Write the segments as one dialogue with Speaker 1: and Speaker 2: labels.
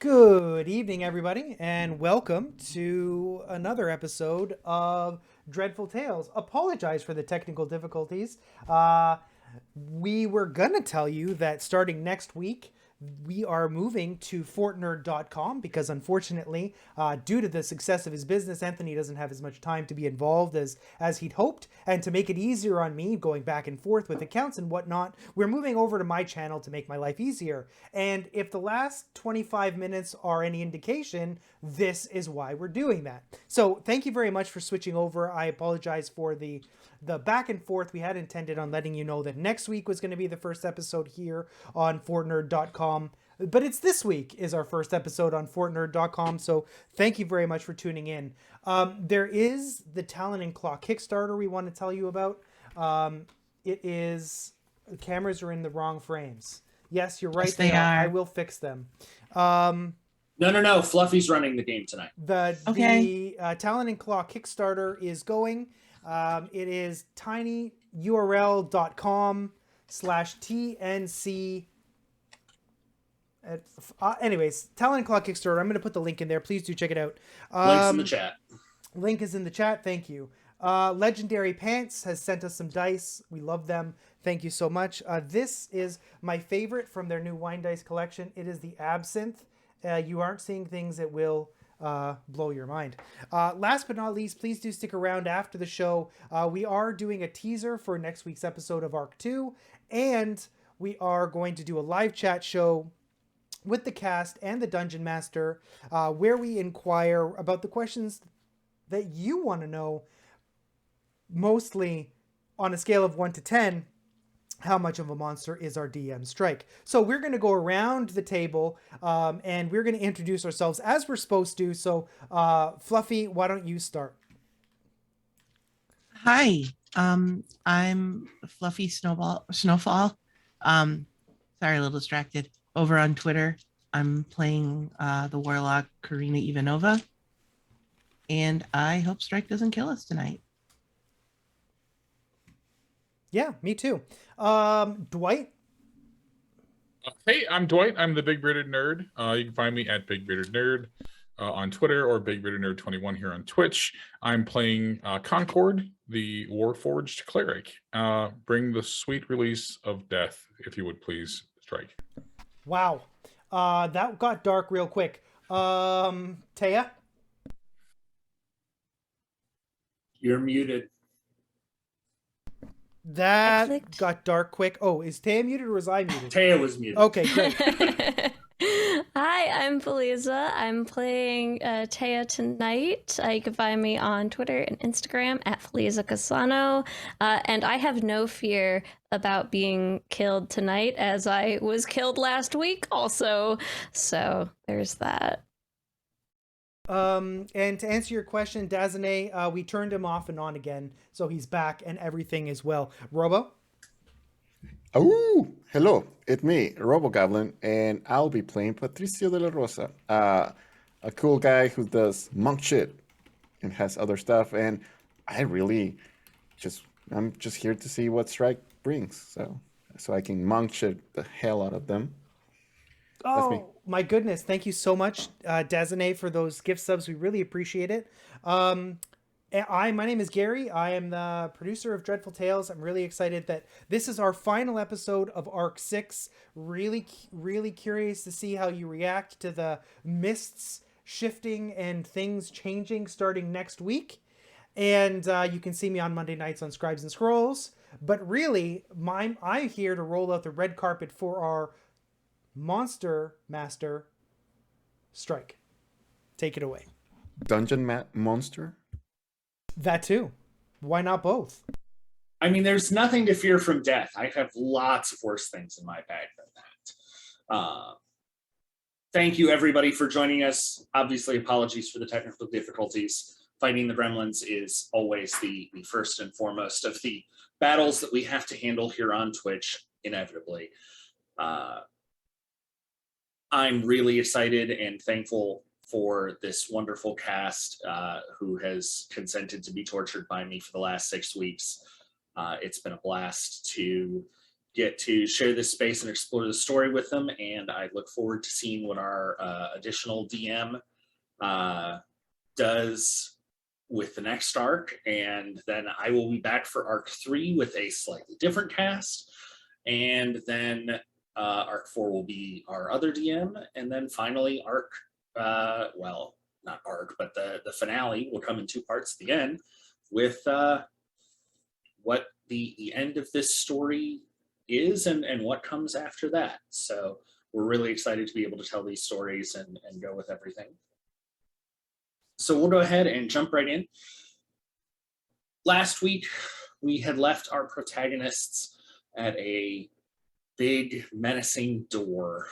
Speaker 1: Good evening, everybody, and welcome to another episode of Dreadful Tales. Apologize for the technical difficulties. We were going to tell you that starting next week, we are moving to fortnerd.com because unfortunately, due to the success of his business, Anthony doesn't have as much time to be involved as he'd hoped. And to make it easier on me, going back and forth with accounts and whatnot, we're moving over to my channel to make my life easier. And if the last 25 minutes are any indication, this is why we're doing that. So thank you very much for switching over. I apologize for the back and forth. We had intended on letting you know that next week was going to be the first episode here on fortnerd.com, but it's this week is our first episode on fortnerd.com. So thank you very much for tuning in. There is the Talon and Claw Kickstarter we want to tell you about. It is, the cameras are in the wrong frames. Yes, you're right.
Speaker 2: Yes, they are.
Speaker 1: I will fix them.
Speaker 3: No. Fluffy's running the game tonight.
Speaker 1: The Talon and Claw Kickstarter is going. It is tinyurl.com/TNC. Anyways, Talon and Claw Kickstarter. I'm going to put the link in there. Please do check it out.
Speaker 3: Link's in the chat.
Speaker 1: Link is in the chat. Thank you. Legendary Pants has sent us some dice. We love them. Thank you so much. This is my favorite from their new wine dice collection. It is the Absinthe. You aren't seeing things that will blow your mind. Last but not least, please do stick around after the show. We are doing a teaser for next week's episode of Arc 2, and we are going to do a live chat show with the cast and the Dungeon Master, where we inquire about the questions that you want to know, mostly on a scale of 1 to 10. How much of a monster is our DM Strike? So we're going to go around the table and we're going to introduce ourselves as we're supposed to. So Fluffy, why don't you start?
Speaker 2: Hi, I'm Fluffy Snowfall. Sorry, a little distracted. Over on Twitter, I'm playing the Warlock Karina Ivanova, and I hope Strike doesn't kill us tonight.
Speaker 1: Yeah, me too. Dwight?
Speaker 4: Hey, I'm Dwight. I'm the Big Bearded Nerd. You can find me at Big Bearded Nerd on Twitter or Big Bearded Nerd 21 here on Twitch. I'm playing Concord, the Warforged Cleric. Bring the sweet release of death, if you would please, Strike.
Speaker 1: Wow. That got dark real quick. Taya?
Speaker 3: You're muted.
Speaker 1: That got dark quick. Oh, is Taya muted or was I muted?
Speaker 3: Taya was muted.
Speaker 1: Okay, great.
Speaker 5: Hi, I'm Feliza. I'm playing Taya tonight. You can find me on Twitter and Instagram at Feliza Casano. And I have no fear about being killed tonight, as I was killed last week also. So there's that.
Speaker 1: And to answer your question, Dazane, we turned him off and on again, so he's back and everything is well. Robo?
Speaker 6: Oh, hello, it's me, Robo Goblin, and I'll be playing Patricio de la Rosa, a cool guy who does monk shit and has other stuff, and I'm just here to see what Strike brings, so I can monk shit the hell out of them.
Speaker 1: Oh, my goodness. Thank you so much, Dazane, for those gift subs. We really appreciate it. My name is Gary. I am the producer of Dreadful Tales. I'm really excited that this is our final episode of Arc 6. Really, really curious to see how you react to the mists shifting and things changing starting next week. And you can see me on Monday nights on Scribes and Scrolls. But really, I'm here to roll out the red carpet for our Monster Master Strike. Take it away.
Speaker 6: Dungeon Monster?
Speaker 1: That too. Why not both?
Speaker 3: I mean, there's nothing to fear from death. I have lots of worse things in my bag than that. Thank you, everybody, for joining us. Obviously, apologies for the technical difficulties. Fighting the gremlins is always the first and foremost of the battles that we have to handle here on Twitch, inevitably. I'm really excited and thankful for this wonderful cast who has consented to be tortured by me for the last 6 weeks. It's been a blast to get to share this space and explore the story with them. And I look forward to seeing what our additional DM does with the next arc. And then I will be back for arc 3 with a slightly different cast. And then arc 4 will be our other DM. And then finally arc, well, not arc, but the finale will come in 2 parts at the end with what the end of this story is and what comes after that. So we're really excited to be able to tell these stories and go with everything. So we'll go ahead and jump right in. Last week, we had left our protagonists at a big menacing door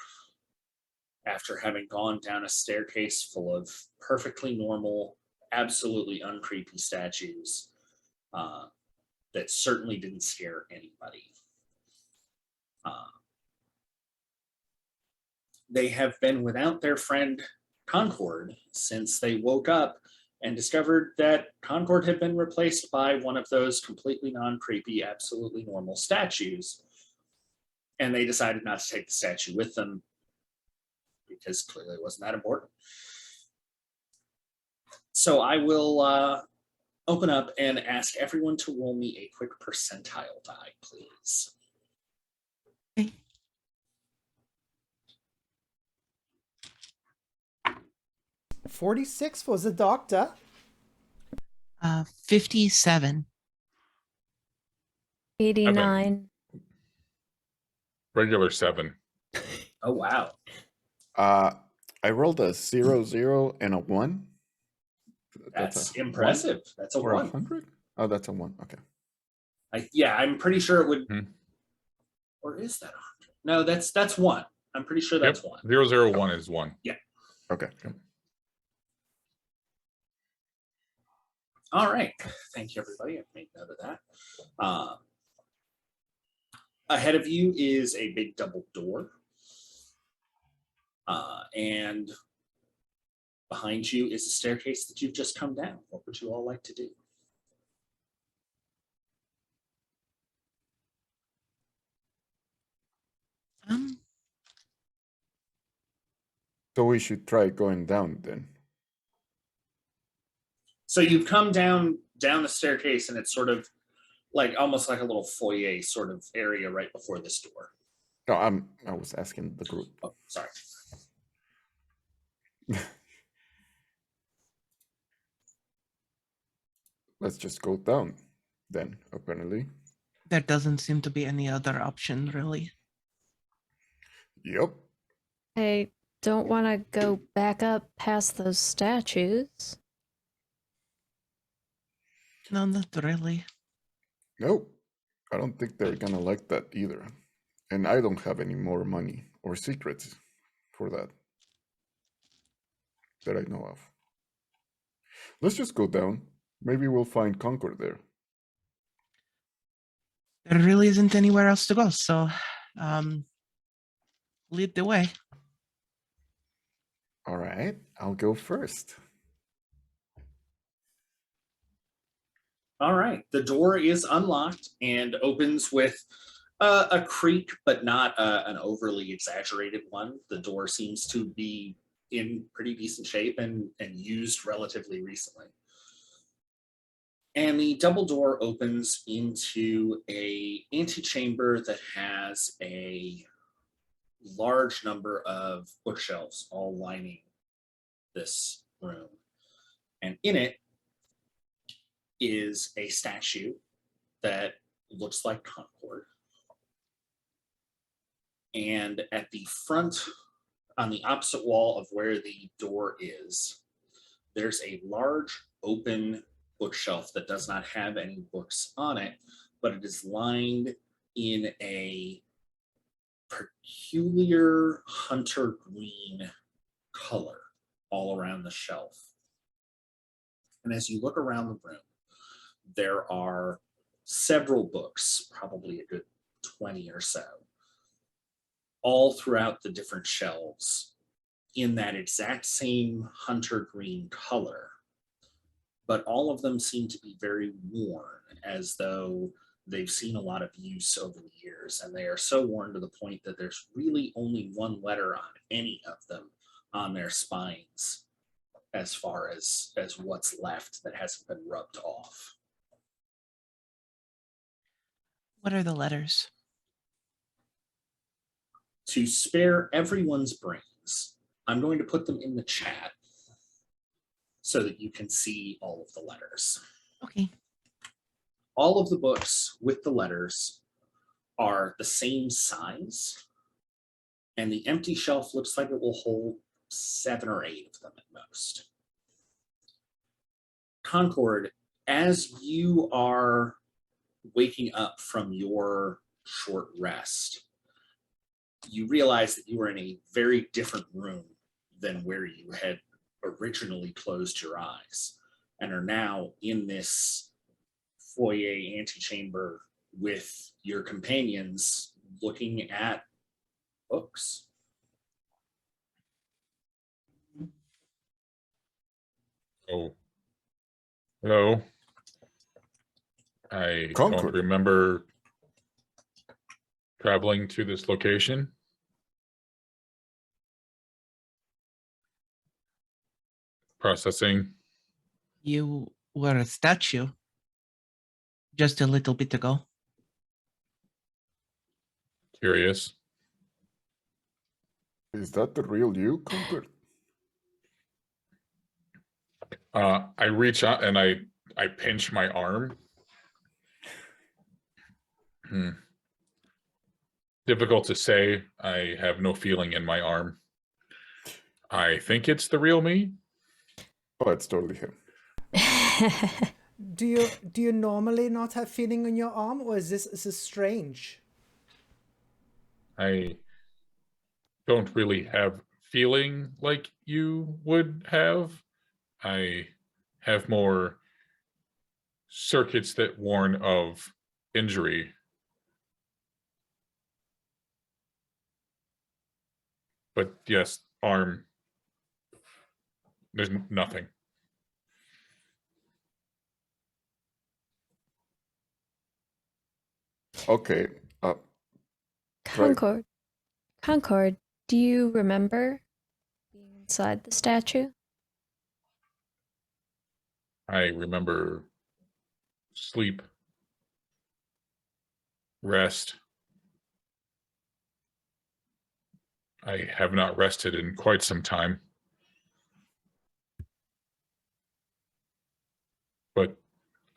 Speaker 3: after having gone down a staircase full of perfectly normal, absolutely uncreepy statues that certainly didn't scare anybody. They have been without their friend Concord since they woke up and discovered that Concord had been replaced by one of those completely non-creepy, absolutely normal statues. And they decided not to take the statue with them because clearly it wasn't that important. So I will open up and ask everyone to roll me a quick percentile die, please.
Speaker 2: Okay.
Speaker 1: 46 was the doctor.
Speaker 2: 57.
Speaker 5: 89.
Speaker 4: Regular 7.
Speaker 3: Oh, wow.
Speaker 6: I rolled a 0, 0, and a 1.
Speaker 3: That's
Speaker 6: a
Speaker 3: impressive.
Speaker 6: 1?
Speaker 3: That's a
Speaker 6: Or
Speaker 3: 1.
Speaker 6: 100? Oh, that's a 1. Okay.
Speaker 3: Yeah, I'm pretty sure it would.
Speaker 4: Hmm.
Speaker 3: Or is that 100? No, that's 1. I'm pretty sure that's 1.
Speaker 4: 001 is 1.
Speaker 6: Okay.
Speaker 3: All right. Thank you, everybody. I've made note of that. Ahead of you is a big double door. And behind you is a staircase that you've just come down. What would you all like to do?
Speaker 6: So we should try going down then.
Speaker 3: So you've come down the staircase, and it's sort of like almost like a little foyer sort of area right before this door.
Speaker 6: No, I was asking the group.
Speaker 3: Oh, sorry.
Speaker 6: Let's just go down then, apparently.
Speaker 2: There doesn't seem to be any other option, really.
Speaker 6: Yep.
Speaker 5: I don't want to go back up past those statues.
Speaker 2: No, not really.
Speaker 6: Nope. I don't think they're gonna like that either. And I don't have any more money or secrets for that I know of. Let's just go down. Maybe we'll find Concord there.
Speaker 2: There really isn't anywhere else to go, so lead the way.
Speaker 6: All right, I'll go first.
Speaker 3: All right. The door is unlocked and opens with a creak, but not an overly exaggerated one. The door seems to be in pretty decent shape and used relatively recently. And the double door opens into a antechamber that has a large number of bookshelves all lining this room. And in it is a statue that looks like Concord. And at the front, on the opposite wall of where the door is, there's a large open bookshelf that does not have any books on it, but it is lined in a peculiar hunter green color all around the shelf. And as you look around the room, there are several books, probably a good 20 or so, all throughout the different shelves in that exact same hunter green color. But all of them seem to be very worn, as though they've seen a lot of use over the years, and they are so worn to the point that there's really only one letter on any of them on their spines as far as what's left that hasn't been rubbed off.
Speaker 2: What are the letters?
Speaker 3: To spare everyone's brains, I'm going to put them in the chat so that you can see all of the letters.
Speaker 2: Okay.
Speaker 3: All of the books with the letters are the same size, and the empty shelf looks like it will hold 7 or 8 of them at most. Concord, as you are waking up from your short rest, you realize that you are in a very different room than where you had originally closed your eyes, and are now in this foyer antechamber with your companions looking at books.
Speaker 4: Oh, hello. I
Speaker 6: Concord.
Speaker 4: don't remember traveling to this location. Processing.
Speaker 2: You were a statue just a little bit ago.
Speaker 4: Curious.
Speaker 6: Is that the real you, Concord?
Speaker 4: I reach out and I pinch my arm. Difficult to say. I have no feeling in my arm. I think it's the real me.
Speaker 6: Oh, it's totally him.
Speaker 1: Do you normally not have feeling in your arm, or is this strange?
Speaker 4: I don't really have feeling like you would have. I have more circuits that warn of injury. But yes, arm, there's nothing.
Speaker 6: Okay.
Speaker 5: Concord. Concord, do you remember being inside the statue?
Speaker 4: I remember sleep, rest. I have not rested in quite some time. But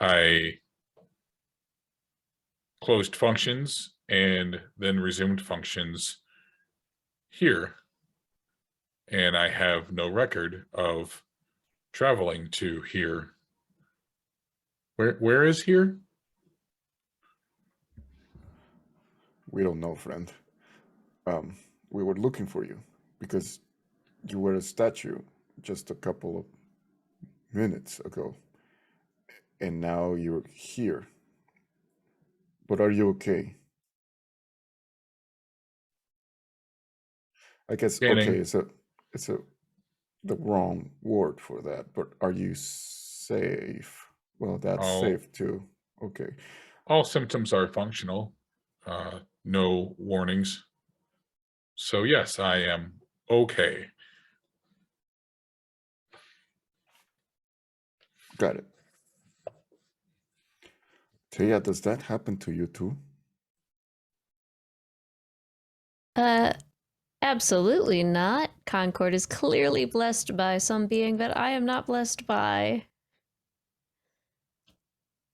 Speaker 4: I closed functions and then resumed functions here. And I have no record of traveling to here. Where is here?
Speaker 6: We don't know, friend. We were looking for you because you were a statue just a couple of minutes ago, and now you're here. But are you okay? I guess
Speaker 4: Scanning.
Speaker 6: okay is the wrong word for that. But are you safe? Well, that's safe too. Okay.
Speaker 4: All symptoms are functional. No warnings. So yes, I am okay.
Speaker 6: Got it. Taya, does that happen to you too?
Speaker 5: Absolutely not. Concord is clearly blessed by some being that I am not blessed by.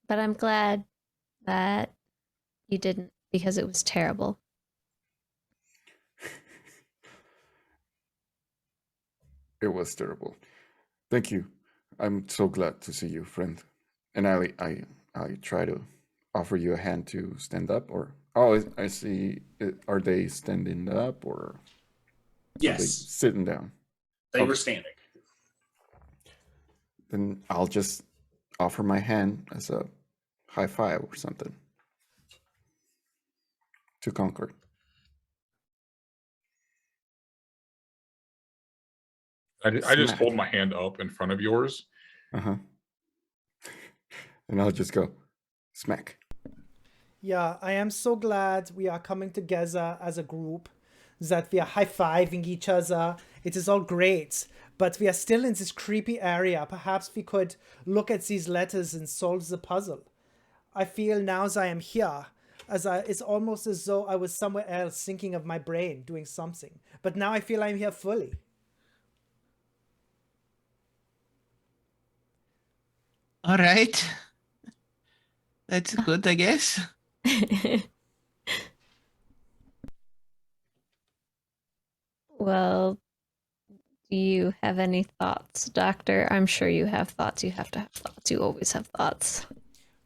Speaker 5: But I'm glad that you didn't, because it was terrible.
Speaker 6: It was terrible. Thank you. I'm so glad to see you, friend. And I try to offer you a hand to stand up, or I see. Are they standing up or are they
Speaker 3: Yes,
Speaker 6: sitting down?
Speaker 3: they were
Speaker 6: Okay.
Speaker 3: standing.
Speaker 6: Then I'll just offer my hand as a high five or something to Concord.
Speaker 4: I just
Speaker 6: Smack.
Speaker 4: hold my hand up in front of yours.
Speaker 6: And I'll just go smack.
Speaker 1: Yeah, I am so glad we are coming together as a group, that we are high-fiving each other. It is all great, but we are still in this creepy area. Perhaps we could look at these letters and solve the puzzle. I feel now as I am here, it's almost as though I was somewhere else thinking of my brain doing something. But now I feel I'm here fully.
Speaker 2: All right. That's good, I guess.
Speaker 5: Well, do you have any thoughts, Doctor? I'm sure you have thoughts. You have to have thoughts. You always have thoughts.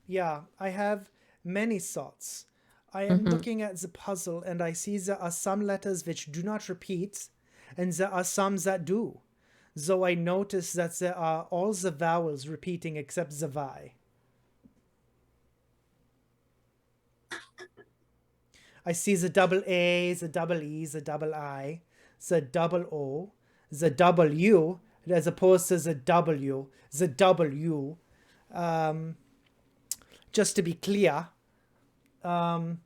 Speaker 1: Yeah, I have many thoughts. I am
Speaker 5: Mm-hmm.
Speaker 1: looking at the puzzle and I see there are some letters which do not repeat, and there are some that do. Though I notice that there are all the vowels repeating except the Y. I see the double A, the double E, the double I, the double O, the W, as opposed to the W, the W. Just to be clear. So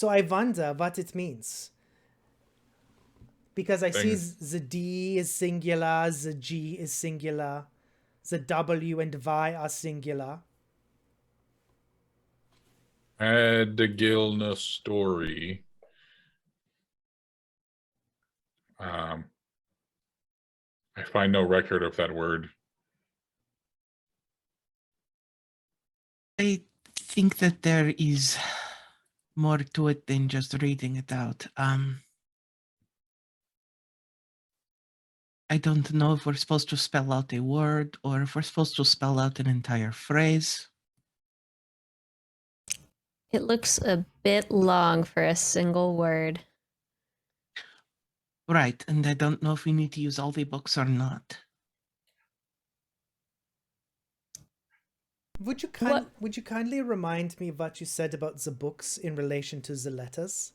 Speaker 1: I wonder what it means. Because I see the D is singular, the G is singular, the W and Y are singular.
Speaker 4: Add the Gilna story. I find no record of that word.
Speaker 2: I think that there is more to it than just reading it out. I don't know if we're supposed to spell out a word or if we're supposed to spell out an entire phrase.
Speaker 5: It looks a bit long for a single word.
Speaker 2: Right, and I don't know if we need to use all the books or not.
Speaker 1: Would you
Speaker 5: What?
Speaker 1: kindly remind me of what you said about the books in relation to the letters?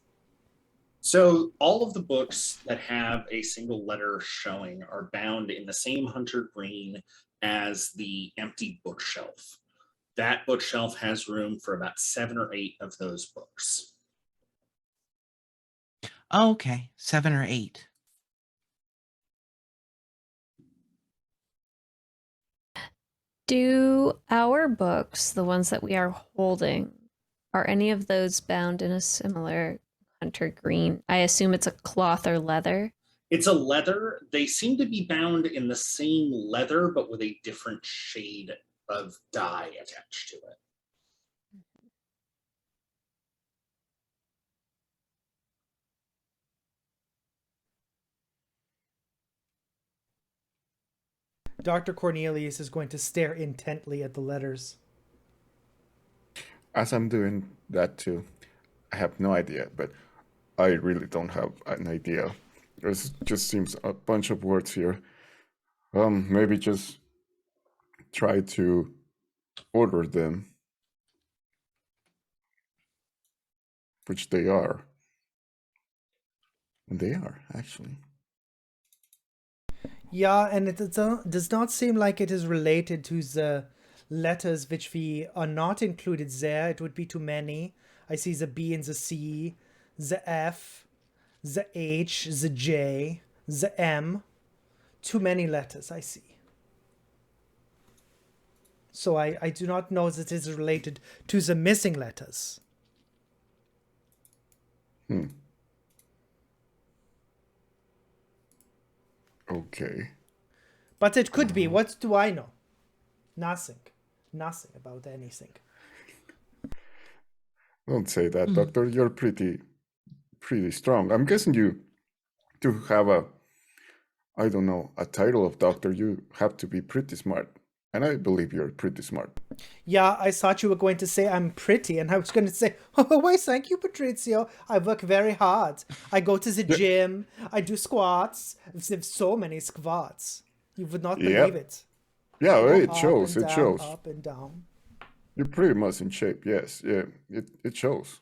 Speaker 3: So all of the books that have a single letter showing are bound in the same hunter green as the empty bookshelf. That bookshelf has room for about 7 or 8 of those books.
Speaker 2: Oh, okay, 7 or 8.
Speaker 5: Do our books, the ones that we are holding, are any of those bound in a similar hunter green? I assume it's a cloth or leather.
Speaker 3: It's a leather. They seem to be bound in the same leather, but with a different shade of dye attached to it.
Speaker 1: Dr. Cornelius is going to stare intently at the letters.
Speaker 6: As I'm doing that too, I have no idea, but I really don't have an idea. There's just seems a bunch of words here. Maybe just try to order them, which they are. And they are, actually.
Speaker 1: Yeah, and it does not seem like it is related to the letters which we are not included there. It would be too many. I see the B and the C, the F, the H, the J, the M. Too many letters, I see. So I do not know that it is related to the missing letters.
Speaker 6: Okay.
Speaker 1: But it could be. What do I know? Nothing. Nothing about anything.
Speaker 6: Don't say that, Doctor. You're pretty strong. I'm guessing you to have I don't know, a title of doctor, you have to be pretty smart. And I believe you're pretty smart.
Speaker 1: Yeah, I thought you were going to say I'm pretty, and I was going to say, oh, why, thank you, Patrizio. I work very hard. I go to the gym. I do squats. There's so many squats. You would not believe it.
Speaker 6: Yeah,
Speaker 1: Go
Speaker 6: it
Speaker 1: up
Speaker 6: shows.
Speaker 1: and
Speaker 6: It
Speaker 1: down,
Speaker 6: shows.
Speaker 1: up and down.
Speaker 6: You're pretty much in shape. Yes. Yeah. It shows.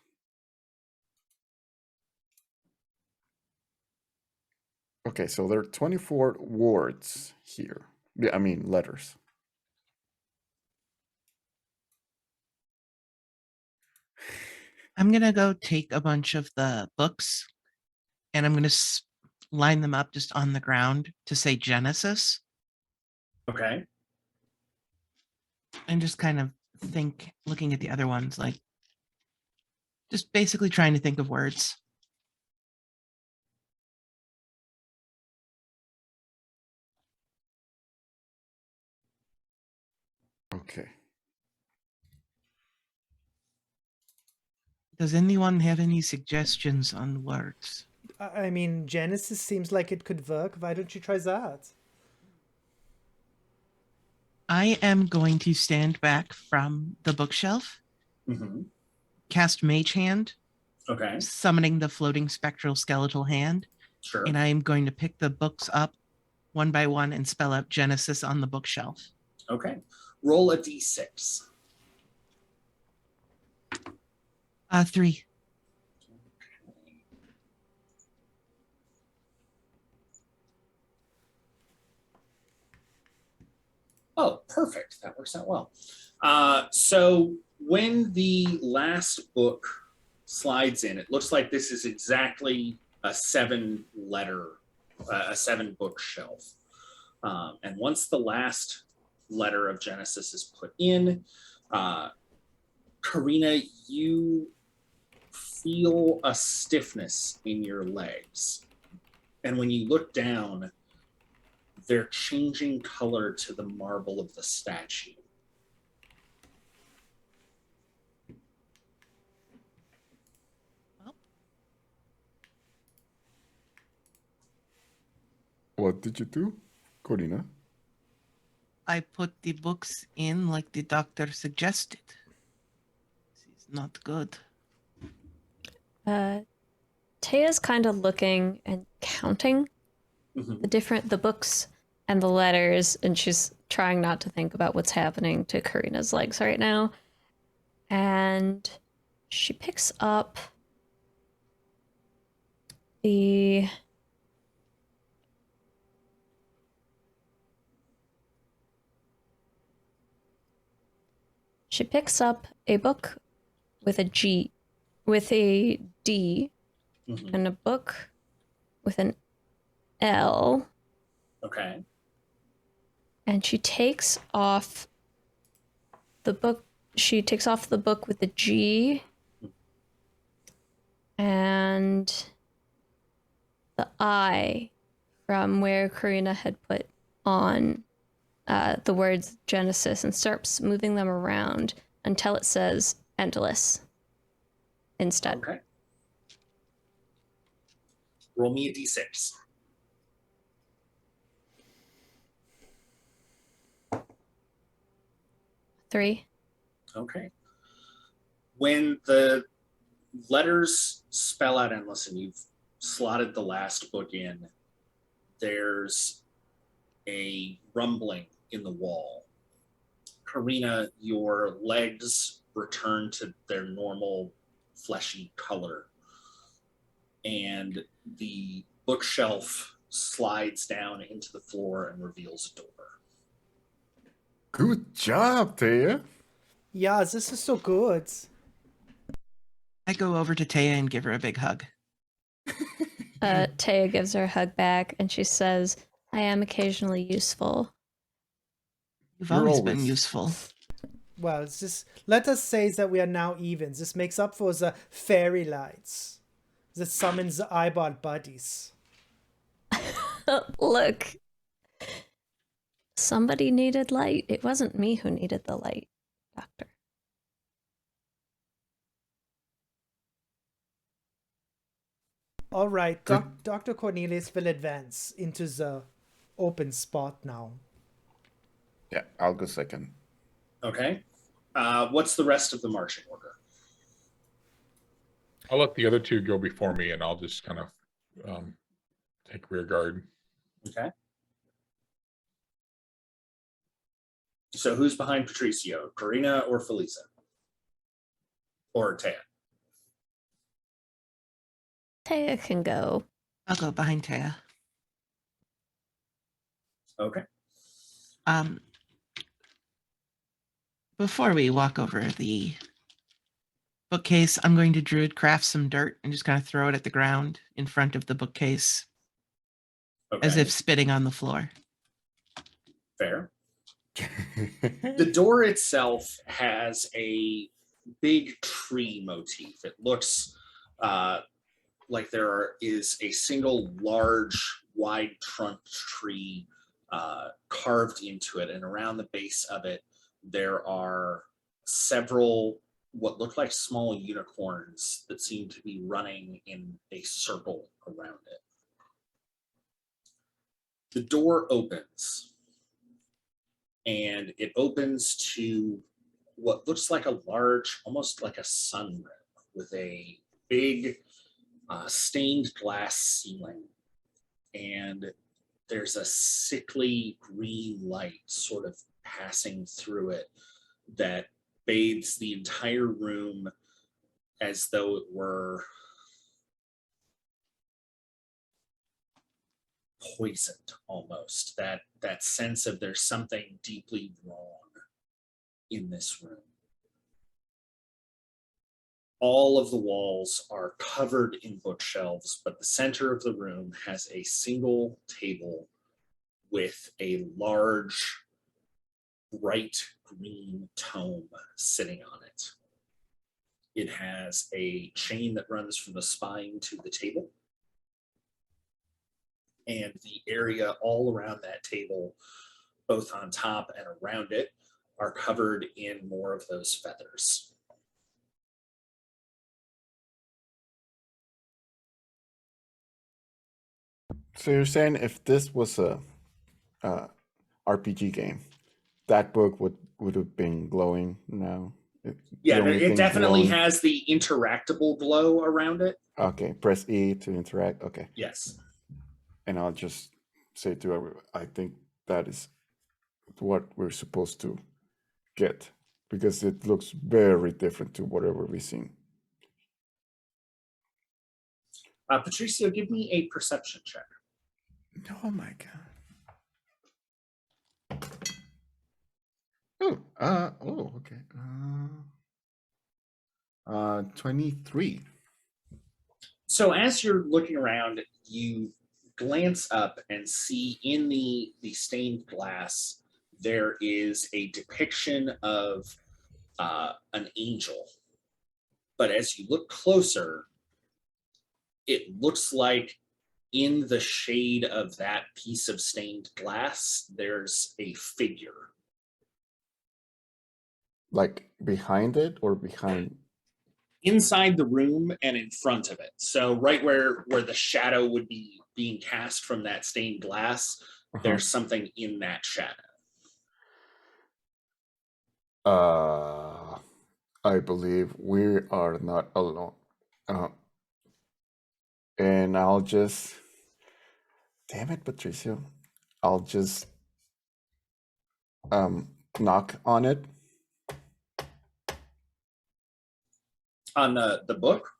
Speaker 6: Okay, so there are 24 words here. Yeah, I mean letters.
Speaker 2: I'm gonna go take a bunch of the books and I'm gonna line them up just on the ground to say Genesis,
Speaker 3: Okay.
Speaker 2: and just kind of looking at the other ones, like just basically trying to think of words.
Speaker 6: Okay.
Speaker 2: Does anyone have any suggestions on words?
Speaker 1: I mean, Genesis seems like it could work. Why don't you try that?
Speaker 2: I am going to stand back from the bookshelf,
Speaker 3: Hmm.
Speaker 2: cast Mage Hand,
Speaker 3: Okay.
Speaker 2: summoning the floating spectral skeletal hand,
Speaker 3: Sure.
Speaker 2: and I am going to pick the books up one by one and spell out Genesis on the bookshelf.
Speaker 3: Okay. Roll a d6.
Speaker 2: 3.
Speaker 3: Oh, perfect. That works out well. So when the last book slides in, it looks like this is exactly a 7-book shelf. And once the last letter of Genesis is put in, Karina, you feel a stiffness in your legs. And when you look down, they're changing color to the marble of the statue.
Speaker 6: What did you do, Corina?
Speaker 2: I put the books in like the doctor suggested. This is not good.
Speaker 5: Taya's kind of looking and counting the books and the letters, and she's trying not to think about what's happening to Karina's legs right now. And she picks up the a book with a G, with a D, and a book with an L.
Speaker 3: Okay.
Speaker 5: And she takes off the book. She takes off the book with the G and the I from where Karina had put on the words Genesis, and starts moving them around until it says endless instead.
Speaker 3: Okay. Roll me a d6.
Speaker 5: 3.
Speaker 3: Okay. When the letters spell out endless and you've slotted the last book in, there's a rumbling in the wall. Karina, your legs return to their normal fleshy color, and the bookshelf slides down into the floor and reveals a door.
Speaker 6: Good job, Taya.
Speaker 1: Yeah, this is so good.
Speaker 2: I go over to Taya and give her a big hug.
Speaker 5: Taya gives her a hug back, and she says, I am occasionally useful.
Speaker 2: You've
Speaker 6: You're
Speaker 2: always
Speaker 6: always.
Speaker 2: been useful.
Speaker 1: Well, it's just let us say that we are now evens. This makes up for the fairy lights that summons the eyeball buddies.
Speaker 5: Look. Somebody needed light. It wasn't me who needed the light, Doctor.
Speaker 1: All right, Dr. Cornelius will advance into the open spot now.
Speaker 6: Yeah, I'll go second.
Speaker 3: Okay. What's the rest of the marching order?
Speaker 4: I'll let the other two go before me, and I'll just kind of take rear guard.
Speaker 3: Okay. So who's behind Patricio, Karina or Felisa? Or Taya?
Speaker 5: Taya can go.
Speaker 2: I'll go behind Taya.
Speaker 3: Okay.
Speaker 2: Before we walk over the bookcase, I'm going to druid craft some dirt and just kind of throw it at the ground in front of the bookcase,
Speaker 3: Okay.
Speaker 2: as if spitting on the floor.
Speaker 3: Fair. The door itself has a big tree motif. It looks like there is a single large, wide trunked tree carved into it, and around the base of it, there are several what look like small unicorns that seem to be running in a circle around it. The door opens, and it opens to what looks like a large, almost like a sunroom with a big stained glass ceiling. And there's a sickly green light sort of passing through it that bathes the entire room as though it were poisoned almost. That sense of there's something deeply wrong in this room. All of the walls are covered in bookshelves, but the center of the room has a single table with a large, bright green tome sitting on it. It has a chain that runs from the spine to the table. And the area all around that table, both on top and around it, are covered in more of those feathers.
Speaker 6: So you're saying if this was a RPG game, that book would have been glowing now?
Speaker 3: Yeah,
Speaker 6: The only
Speaker 3: it
Speaker 6: thing
Speaker 3: definitely
Speaker 6: glowing-
Speaker 3: has the interactable glow around it.
Speaker 6: Okay, press E to interact. Okay,
Speaker 3: Yes.
Speaker 6: and I'll just say to everyone, I think that is what we're supposed to get, because it looks very different to whatever we've seen.
Speaker 3: Patricio, give me a perception check.
Speaker 6: Oh my god. Oh, okay. 23.
Speaker 3: So as you're looking around, you glance up and see in the stained glass, there is a depiction of an angel. But as you look closer, it looks like in the shade of that piece of stained glass, there's a figure.
Speaker 6: Like behind it or behind?
Speaker 3: Inside the room and in front of it. So right where the shadow would be being cast from that stained glass, there's something in that shadow.
Speaker 6: I believe we are not alone. And I'll just, damn it, Patricio. I'll just knock on it.
Speaker 3: On the book?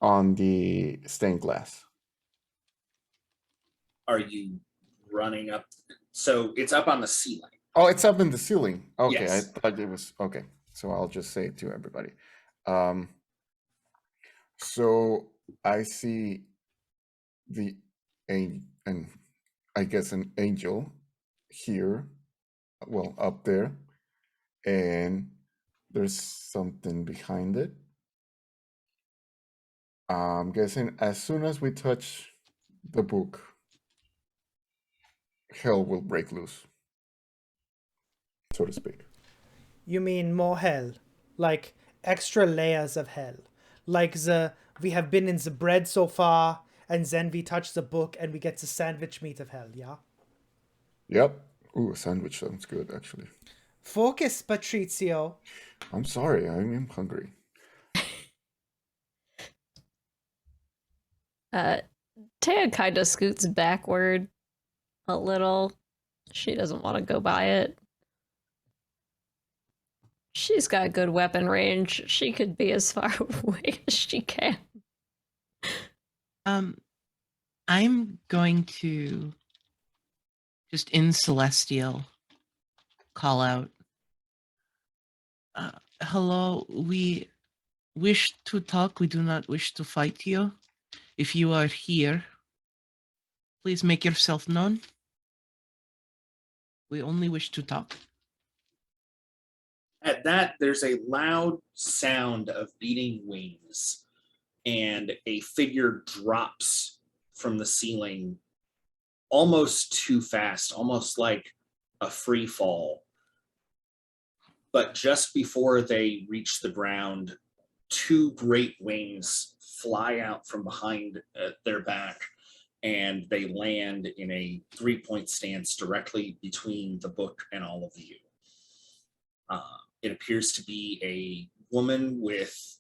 Speaker 6: On the stained glass.
Speaker 3: Are you running up? So it's up on the ceiling.
Speaker 6: Oh, it's up in the ceiling. Okay,
Speaker 3: Yes.
Speaker 6: I thought it was okay. So I'll just say it to everybody. So I see and I guess an angel here, well, up there, and there's something behind it. I'm guessing as soon as we touch the book, hell will break loose, so to speak.
Speaker 1: You mean more hell, like extra layers of hell, like we have been in the bread so far, and then we touch the book and we get the sandwich meat of hell. Yeah.
Speaker 6: Yep. Ooh, a sandwich sounds good, actually.
Speaker 1: Focus, Patrizio.
Speaker 6: I'm sorry, I am hungry.
Speaker 5: Taya kind of scoots backward a little. She doesn't want to go by it. She's got good weapon range. She could be as far away as she can.
Speaker 2: I'm going to just in Celestial call out. Hello, we wish to talk. We do not wish to fight you. If you are here, please make yourself known. We only wish to talk.
Speaker 3: At that, there's a loud sound of beating wings, and a figure drops from the ceiling almost too fast, almost like a free fall. But just before they reach the ground, two great wings fly out from behind their back, and they land in a 3-point stance directly between the book and all of you. It appears to be a woman with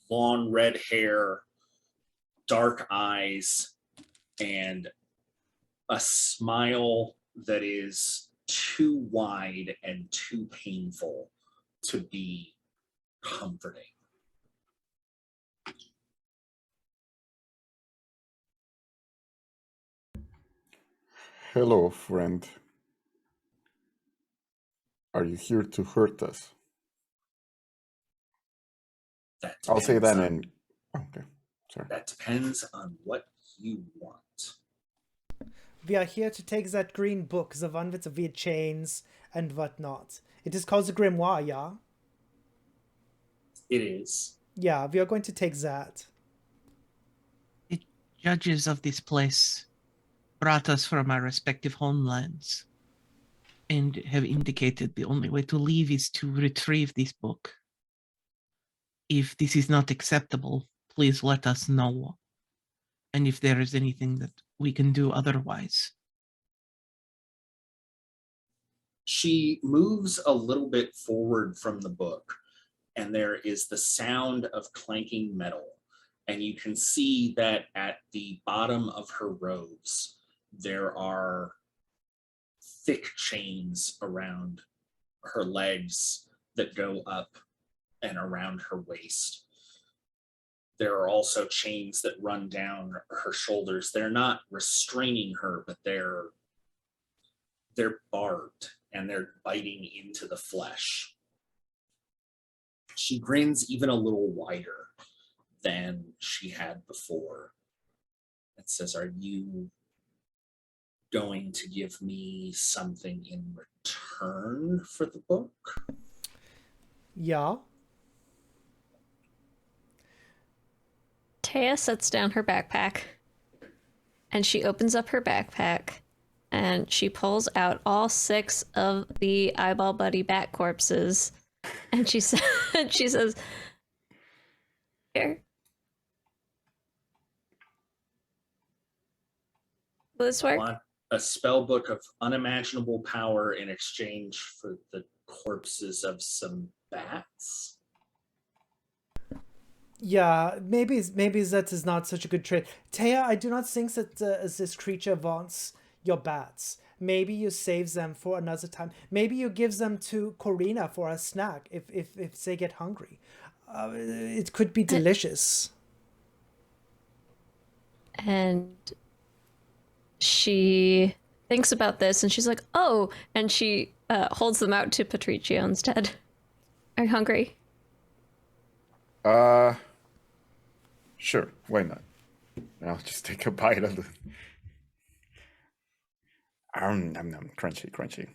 Speaker 3: long red hair, dark eyes, and a smile that is too wide and too painful to be comforting.
Speaker 6: Hello, friend. Are you here to hurt us? I'll say that in. Okay, sorry.
Speaker 3: That depends on what you want.
Speaker 1: We are here to take that green book, the one with the weird chains and whatnot. It is called the grimoire, yeah?
Speaker 3: It is.
Speaker 1: Yeah, we are going to take that.
Speaker 2: The judges of this place brought us from our respective homelands and have indicated the only way to leave is to retrieve this book. If this is not acceptable, please let us know. And if there is anything that we can do otherwise.
Speaker 3: She moves a little bit forward from the book, and there is the sound of clanking metal. And you can see that at the bottom of her robes, there are thick chains around her legs that go up and around her waist. There are also chains that run down her shoulders. They're not restraining her, but they're barbed and they're biting into the flesh. She grins even a little wider than she had before. It says, "Are you going to give me something in return for the book?"
Speaker 1: Yeah.
Speaker 5: Taya sets down her backpack and she opens up her backpack and she pulls out all 6 of the eyeball buddy bat corpses and she says, "Here. Will this work?"
Speaker 3: Want a spell book of unimaginable power in exchange for the corpses of some bats?
Speaker 1: Yeah, maybe that is not such a good trade. Taya, I do not think that this creature wants your bats. Maybe you save them for another time. Maybe you give them to Corina for a snack if they get hungry. It could be delicious.
Speaker 5: And she thinks about this and she's like, "Oh," and she holds them out to Patricio instead. "Are you hungry?"
Speaker 6: Sure, why not? I'll just take a bite of the. Crunchy.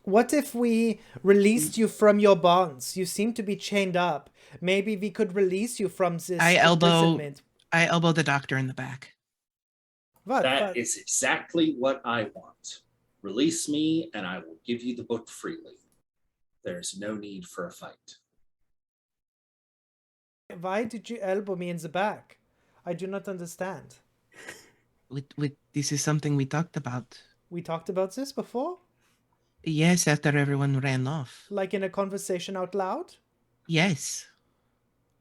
Speaker 1: What if we released you from your bonds? You seem to be chained up. Maybe we could release you from this imprisonment.
Speaker 2: I elbow the doctor in the back.
Speaker 3: That is exactly what I want. Release me and I will give you the book freely. There's no need for a fight.
Speaker 1: Why did you elbow me in the back? I do not understand.
Speaker 2: This is something we talked about.
Speaker 1: We talked about this before?
Speaker 2: Yes, after everyone ran off.
Speaker 1: Like in a conversation out loud?
Speaker 2: Yes.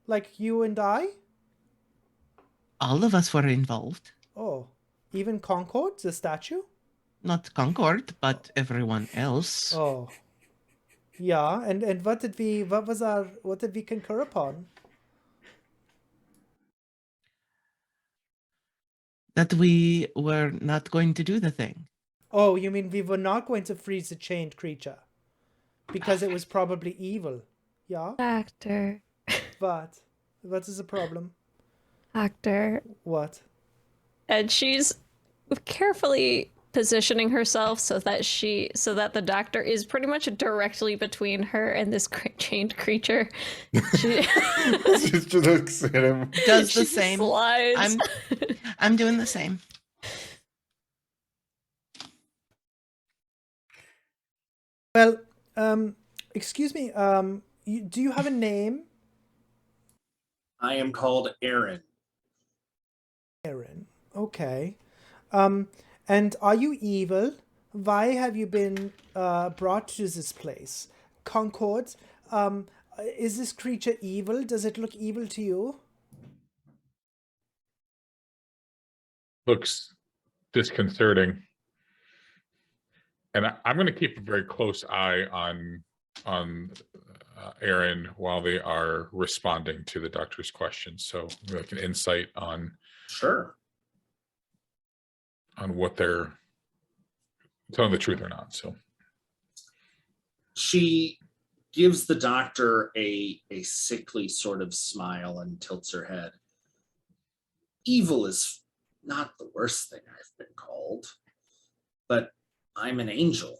Speaker 1: Like you and I?
Speaker 2: All of us were involved.
Speaker 1: Oh, even Concord, the statue?
Speaker 2: Not Concord, but everyone else.
Speaker 1: Oh. Yeah, and what did we concur upon?
Speaker 2: That we were not going to do the thing.
Speaker 1: Oh, you mean we were not going to freeze the chained creature? because it was probably evil. Yeah?
Speaker 5: Doctor.
Speaker 1: What? What is the problem?
Speaker 5: Doctor.
Speaker 1: What?
Speaker 5: And she's carefully positioning herself so that the doctor is pretty much directly between her and this chained creature. She,
Speaker 6: She just looks at him.
Speaker 2: Does
Speaker 5: she
Speaker 2: the
Speaker 5: just
Speaker 2: same.
Speaker 5: slides.
Speaker 2: I'm doing the same.
Speaker 1: Well, excuse me, do you have a name?
Speaker 3: I am called Aaron.
Speaker 1: Aaron. Okay. And are you evil? Why have you been brought to this place? Concord, is this creature evil? Does it look evil to you?
Speaker 4: Looks disconcerting. And I'm going to keep a very close eye on Aaron while they are responding to the doctor's questions. So like an insight on
Speaker 3: Sure.
Speaker 4: what they're telling the truth or not. So
Speaker 3: She gives the doctor a sickly sort of smile and tilts her head. Evil is not the worst thing I've been called, but I'm an angel.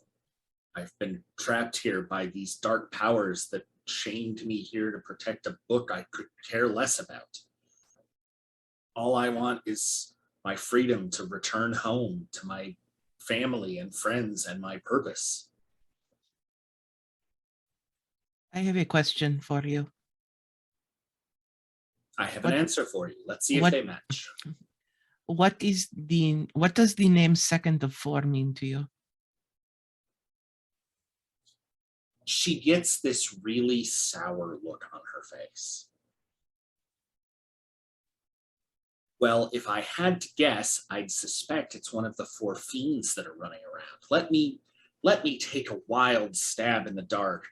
Speaker 3: I've been trapped here by these dark powers that chained me here to protect a book I could care less about. All I want is my freedom to return home to my family and friends and my purpose.
Speaker 2: I have a question for you.
Speaker 3: I have
Speaker 2: What-
Speaker 3: an answer for you. Let's see if
Speaker 2: what-
Speaker 3: they match.
Speaker 2: What does the name Second of Four mean to you?
Speaker 3: She gets this really sour look on her face. Well, if I had to guess, I'd suspect it's one of the four fiends that are running around. Let me take a wild stab in the dark.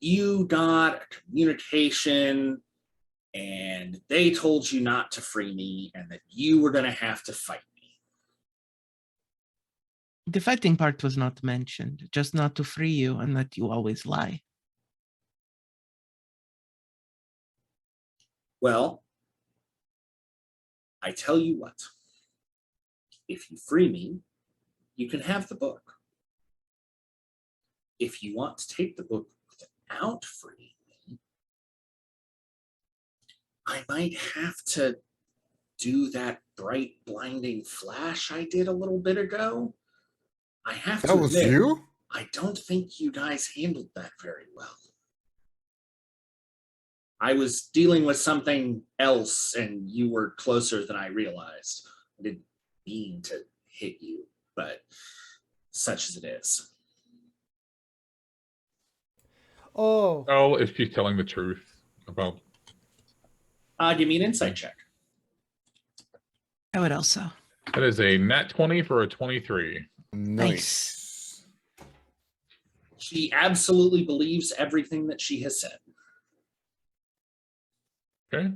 Speaker 3: You got a communication and they told you not to free me and that you were going to have to fight me.
Speaker 2: The fighting part was not mentioned, just not to free you and that you always lie.
Speaker 3: Well, I tell you what, if you free me, you can have the book. If you want to take the book without freeing me, I might have to do that bright, blinding flash I did a little bit ago. I have to
Speaker 6: That was
Speaker 3: admit,
Speaker 6: you?
Speaker 3: I don't think you guys handled that very well. I was dealing with something else and you were closer than I realized. I didn't mean to hit you, but such as it is.
Speaker 1: Oh,
Speaker 4: well, if she's telling the truth about
Speaker 3: Give me an insight check.
Speaker 2: I would also.
Speaker 4: that is a nat 20 for a 23.
Speaker 6: Nice.
Speaker 3: She absolutely believes everything that she has said.
Speaker 4: Okay.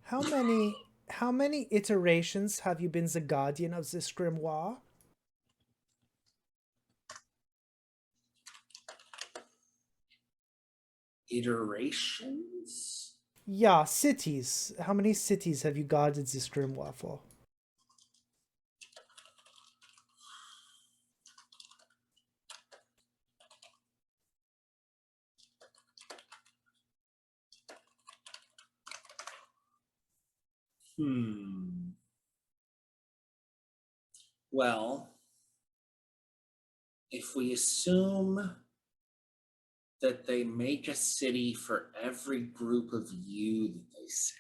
Speaker 1: how many iterations have you been the guardian of this grimoire?
Speaker 3: Iterations?
Speaker 1: Yeah, cities. How many cities have you guarded this grimoire for?
Speaker 3: Well, if we assume that they make a city for every group of you that they send,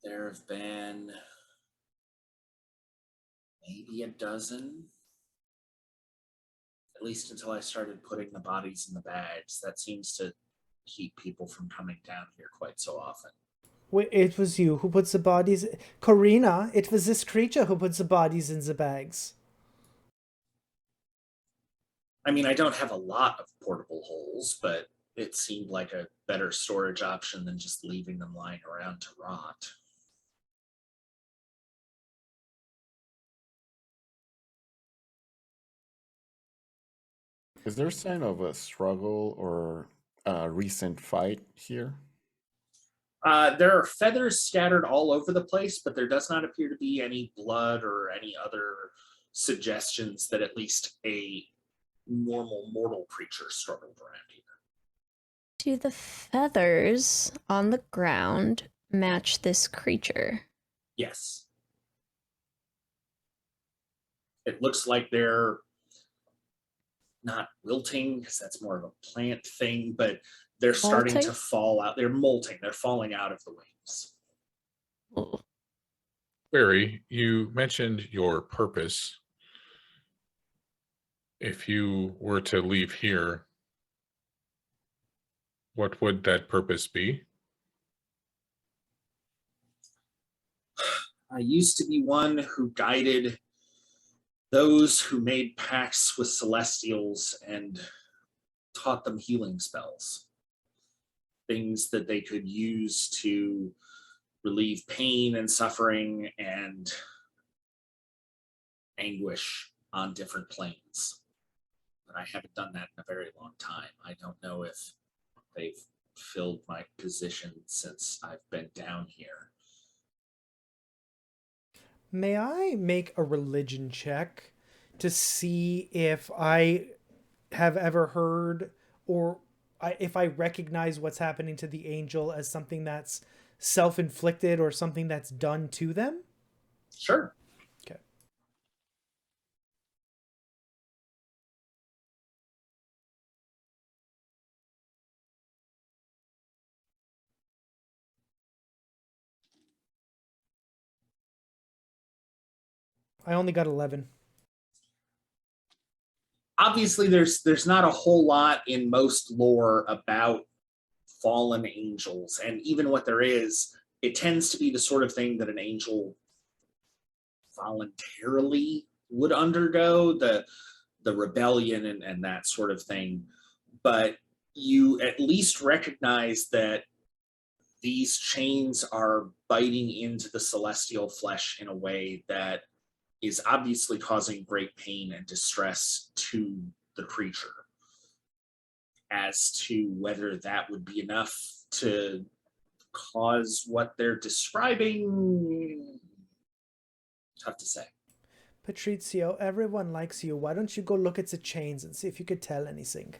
Speaker 3: there have been maybe a dozen, at least until I started putting the bodies in the bags. That seems to keep people from coming down here quite so often.
Speaker 1: Wait, it was you who puts the bodies. Corina, it was this creature who puts the bodies in the bags.
Speaker 3: I mean, I don't have a lot of portable holes, but it seemed like a better storage option than just leaving them lying around to rot.
Speaker 6: Is there a sign of a struggle or a recent fight here?
Speaker 3: There are feathers scattered all over the place, but there does not appear to be any blood or any other suggestions that at least a normal mortal creature struggled around here.
Speaker 5: Do the feathers on the ground match this creature?
Speaker 3: Yes. It looks like they're not wilting, because that's more of a plant thing, but they're starting
Speaker 5: Molting?
Speaker 3: to fall out. They're molting. They're falling out of the wings.
Speaker 5: Ooh.
Speaker 4: Barry, you mentioned your purpose. If you were to leave here, what would that purpose be?
Speaker 3: I used to be one who guided those who made pacts with celestials and taught them healing spells, things that they could use to relieve pain and suffering and anguish on different planes. But I haven't done that in a very long time. I don't know if they've filled my position since I've been down here.
Speaker 1: May I make a religion check to see if I have ever heard or if I recognize what's happening to the angel as something that's self-inflicted or something that's done to them?
Speaker 3: Sure.
Speaker 1: Okay. I only got 11.
Speaker 3: Obviously, there's not a whole lot in most lore about fallen angels, and even what there is, it tends to be the sort of thing that an angel voluntarily would undergo, the rebellion and that sort of thing. But you at least recognize that these chains are biting into the celestial flesh in a way that is obviously causing great pain and distress to the creature. As to whether that would be enough to cause what they're describing, tough to say.
Speaker 1: Patrizio, everyone likes you. Why don't you go look at the chains and see if you could tell anything?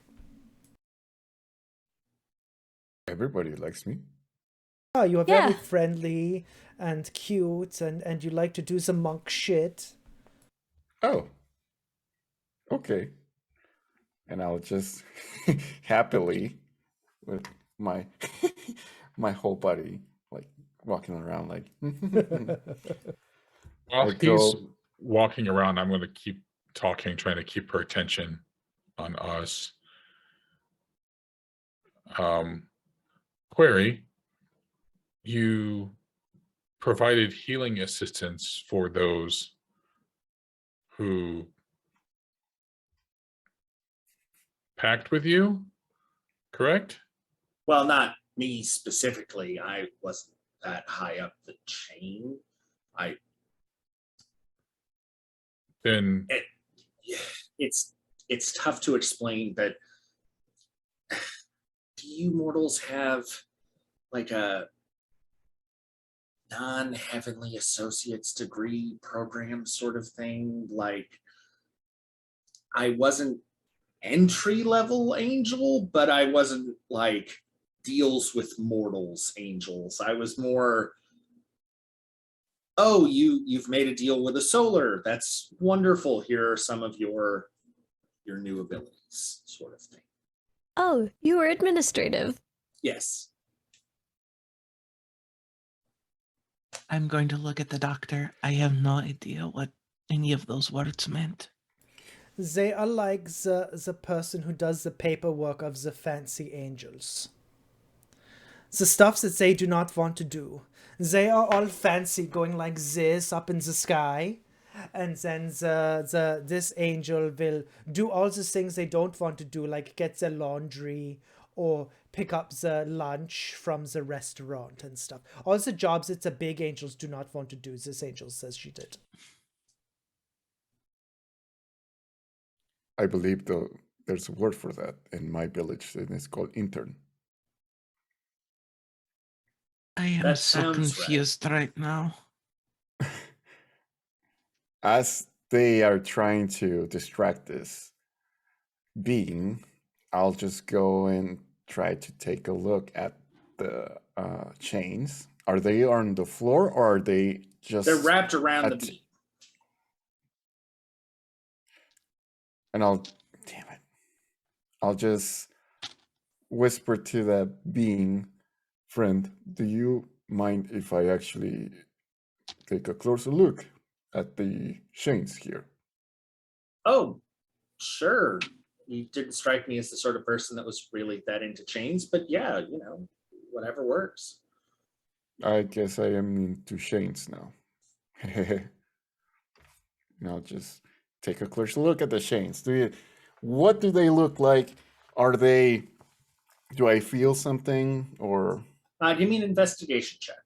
Speaker 6: Everybody likes me.
Speaker 1: Oh, you are very
Speaker 5: Yeah.
Speaker 1: friendly and cute, and you like to do some monk shit.
Speaker 6: Oh, okay. And I'll just happily, with my my whole body, like walking around, like.
Speaker 4: While
Speaker 6: I
Speaker 4: he's
Speaker 6: go.
Speaker 4: walking around, I'm going to keep talking, trying to keep her attention on us. Query, you provided healing assistance for those who packed with you, correct?
Speaker 3: Well, not me specifically. I wasn't that high up the chain.
Speaker 4: Then
Speaker 3: It's tough to explain, but do you mortals have like a non-heavenly associates degree program sort of thing? Like, I wasn't entry level angel, but I wasn't like deals with mortals angels. I was more, oh, you've made a deal with a solar. That's wonderful. Here are some of your new abilities, sort of thing.
Speaker 5: Oh, you were administrative.
Speaker 3: Yes.
Speaker 2: I'm going to look at the doctor. I have no idea what any of those words meant.
Speaker 1: They are like the person who does the paperwork of the fancy angels. The stuff that they do not want to do. They are all fancy, going like this up in the sky. And then this angel will do all the things they don't want to do, like get the laundry or pick up the lunch from the restaurant and stuff. All the jobs that the big angels do not want to do, this angel says she did.
Speaker 6: I believe There's a word for that in my village, and it's called intern.
Speaker 2: I am
Speaker 3: That
Speaker 2: so
Speaker 3: sounds right.
Speaker 2: confused right now.
Speaker 6: As they are trying to distract this being, I'll just go and try to take a look at the chains. Are they on the floor or are they just?
Speaker 3: They're wrapped around the
Speaker 6: at-
Speaker 3: beam.
Speaker 6: And damn it, I'll just whisper to that being, friend, do you mind if I actually take a closer look at the chains here?
Speaker 3: Oh, sure. You didn't strike me as the sort of person that was really that into chains, but yeah, whatever works.
Speaker 6: I guess I am into chains now. And I'll just take a closer look at the chains. What do they look like? Do I feel something or?
Speaker 3: Give me an investigation check.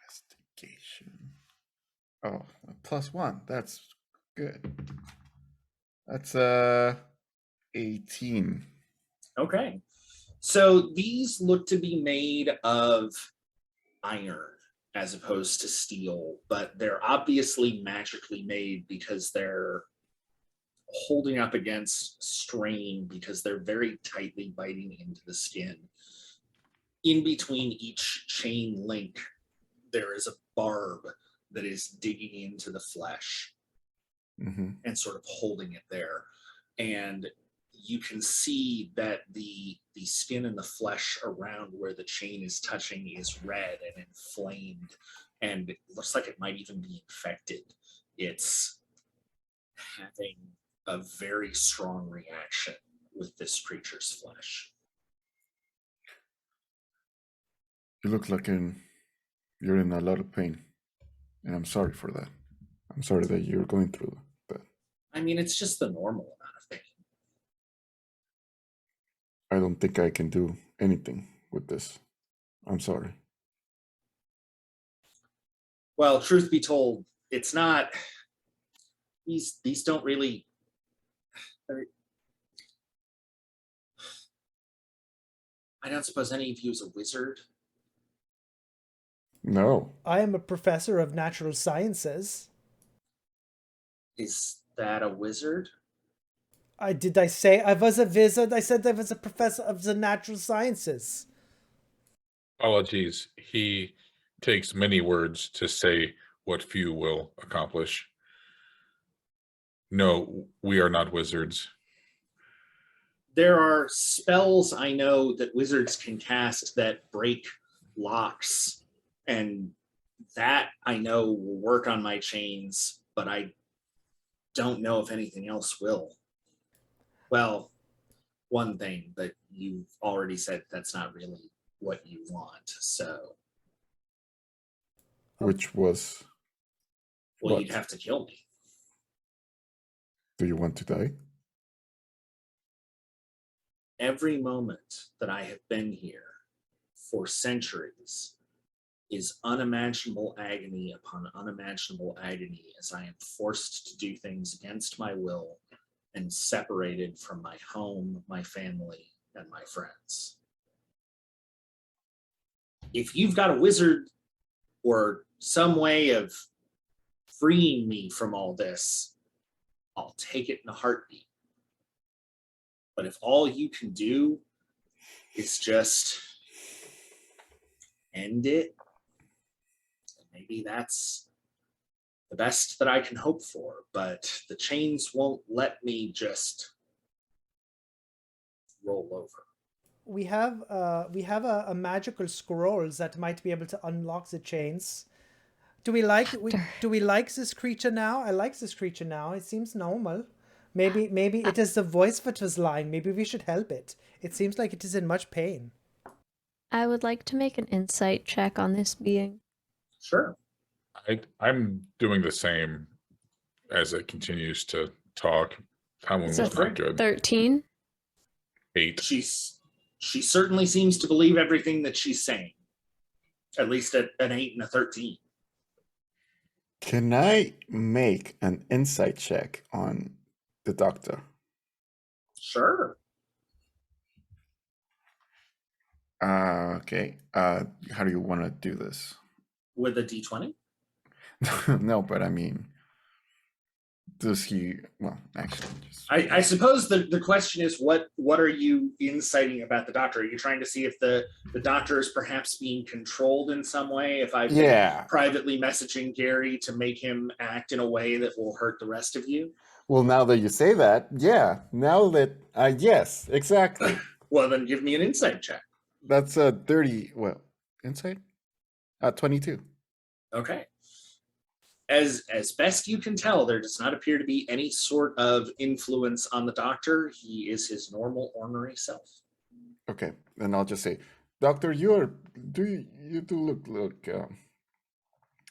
Speaker 6: Investigation. Oh, +1. That's good. That's 18.
Speaker 3: Okay. So these look to be made of iron as opposed to steel, but they're obviously magically made because they're holding up against strain because they're very tightly biting into the skin. In between each chain link, there is a barb that is digging into the flesh and sort of holding it there. And you can see that the skin and the flesh around where the chain is touching is red and inflamed, and it looks like it might even be infected. It's having a very strong reaction with this creature's flesh.
Speaker 6: You look like you're in a lot of pain, and I'm sorry for that. I'm sorry that you're going through that.
Speaker 3: I mean, it's just the normal amount of pain.
Speaker 6: I don't think I can do anything with this. I'm sorry.
Speaker 3: Well, truth be told, it's not. These don't really. I don't suppose any of you is a wizard.
Speaker 6: No.
Speaker 1: I am a professor of natural sciences.
Speaker 3: Is that a wizard?
Speaker 1: Did I say I was a wizard? I said I was a professor of the natural sciences.
Speaker 4: Apologies. He takes many words to say what few will accomplish. No, we are not wizards.
Speaker 3: There are spells I know that wizards can cast that break locks, and that I know will work on my chains, but I don't know if anything else will. Well, one thing, but you've already said that's not really what you want, so.
Speaker 6: Which was?
Speaker 3: Well,
Speaker 6: what?
Speaker 3: you'd have to kill me.
Speaker 6: Do you want to die?
Speaker 3: Every moment that I have been here for centuries is unimaginable agony upon unimaginable agony as I am forced to do things against my will and separated from my home, my family, and my friends. If you've got a wizard or some way of freeing me from all this, I'll take it in a heartbeat. But if all you can do is just end it, maybe that's the best that I can hope for. But the chains won't let me just roll over.
Speaker 1: We have a magical scrolls that might be able to unlock the chains. Do we like this creature now? I like this creature now. It seems normal. Maybe it is the voice that was lying. Maybe we should help it. It seems like it is in much pain.
Speaker 5: I would like to make an insight check on this being.
Speaker 3: Sure.
Speaker 4: I'm doing the same as it continues to talk. That one was
Speaker 5: It's
Speaker 4: not good.
Speaker 5: 13.
Speaker 4: 8.
Speaker 3: She certainly seems to believe everything that she's saying. At least at an 8 and a 13.
Speaker 6: Can I make an insight check on the doctor?
Speaker 3: Sure.
Speaker 6: Okay. How do you want to do this?
Speaker 3: With a d20.
Speaker 6: No, but I mean, does he? Well, actually,
Speaker 3: I suppose the question is what are you inciting about the doctor? Are you trying to see if the doctor is perhaps being controlled in some way? If I've been privately messaging Gary to make him act in a way that will hurt the rest of you?
Speaker 6: Well, now that you say that, yeah. Now that yes, exactly.
Speaker 3: Well, then give me an insight check.
Speaker 6: That's a 30. Well, insight. 22.
Speaker 3: Okay. As best you can tell, there does not appear to be any sort of influence on the doctor. He is his normal, ornery self.
Speaker 6: Okay, then I'll just say, Doctor, you do look like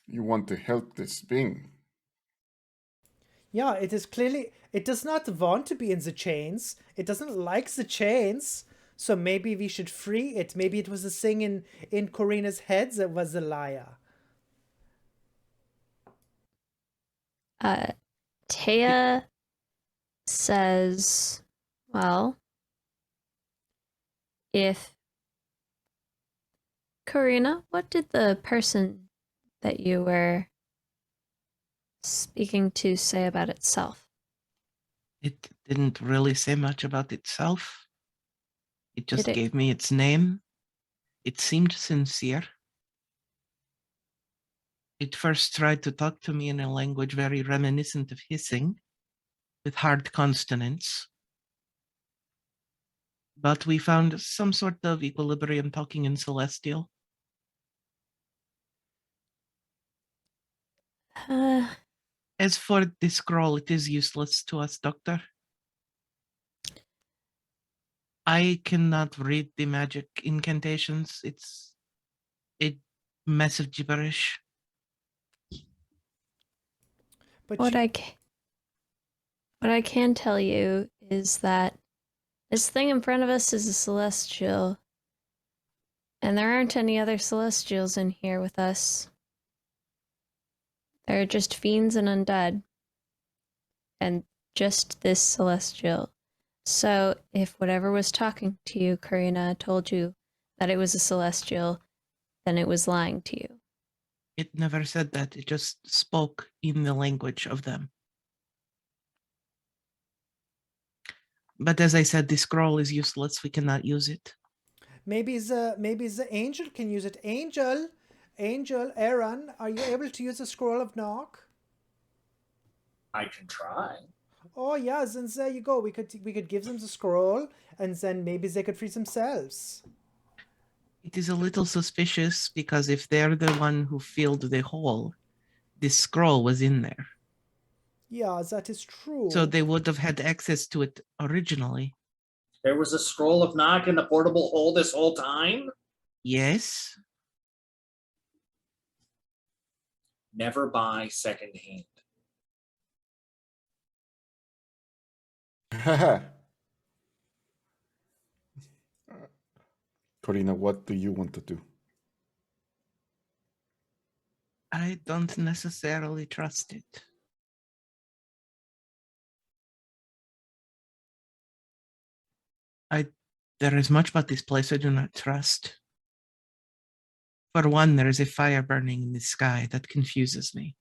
Speaker 6: you want to help this being.
Speaker 1: Yeah, it is clearly, it does not want to be in the chains. It doesn't like the chains. So maybe we should free it. Maybe it was a thing in Corina's head that was a liar.
Speaker 5: Taya says, well, if Karina, what did the person that you were speaking to say about itself?
Speaker 2: It didn't really say much about itself. It just
Speaker 5: Did it?
Speaker 2: gave me its name. It seemed sincere. It first tried to talk to me in a language very reminiscent of hissing, with hard consonants. But we found some sort of equilibrium talking in Celestial. As for the scroll, it is useless to us, Doctor. I cannot read the magic incantations. It's a massive gibberish.
Speaker 1: But
Speaker 5: what I can tell you is that this thing in front of us is a celestial, and there aren't any other celestials in here with us. There are just fiends and undead, and just this celestial. So if whatever was talking to you, Karina, told you that it was a celestial, then it was lying to you.
Speaker 2: It never said that. It just spoke in the language of them. But as I said, the scroll is useless. We cannot use it.
Speaker 1: maybe the angel can use it. Angel, Aaron, are you able to use the scroll of knock?
Speaker 3: I can try.
Speaker 1: Oh yeah, then there you go. We could give them the scroll, and then maybe they could free themselves.
Speaker 2: It is a little suspicious because if they're the one who filled the hole, this scroll was in there.
Speaker 1: Yeah, that is true.
Speaker 2: So they would have had access to it originally.
Speaker 3: There was a scroll of knock in the portable hole this whole time?
Speaker 2: Yes.
Speaker 3: Never buy secondhand.
Speaker 6: Corina, what do you want to do?
Speaker 2: I don't necessarily trust it. There is much about this place I do not trust. For one, there is a fire burning in the sky that confuses me.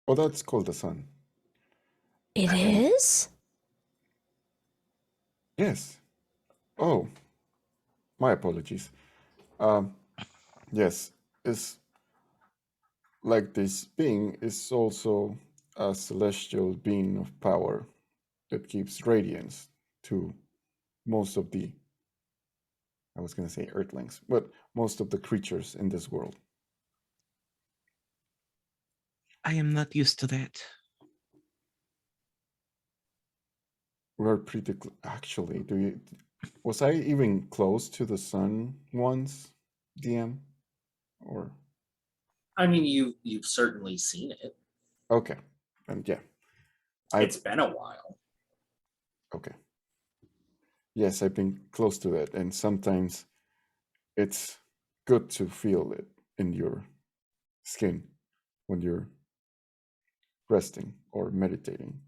Speaker 6: Oh, that's called the sun.
Speaker 5: It is?
Speaker 6: Yes. Oh, my apologies. Yes, it's like this being is also a celestial being of power that gives radiance to most of the, I was going to say earthlings, but most of the creatures in this world.
Speaker 2: I am not used to that.
Speaker 6: We're pretty actually. Was I even close to the sun once, DM, or?
Speaker 3: I mean, you've certainly seen it.
Speaker 6: Okay, and yeah,
Speaker 3: It's been a while.
Speaker 6: Okay. Yes, I've been close to it, and sometimes it's good to feel it in your skin when you're resting or meditating.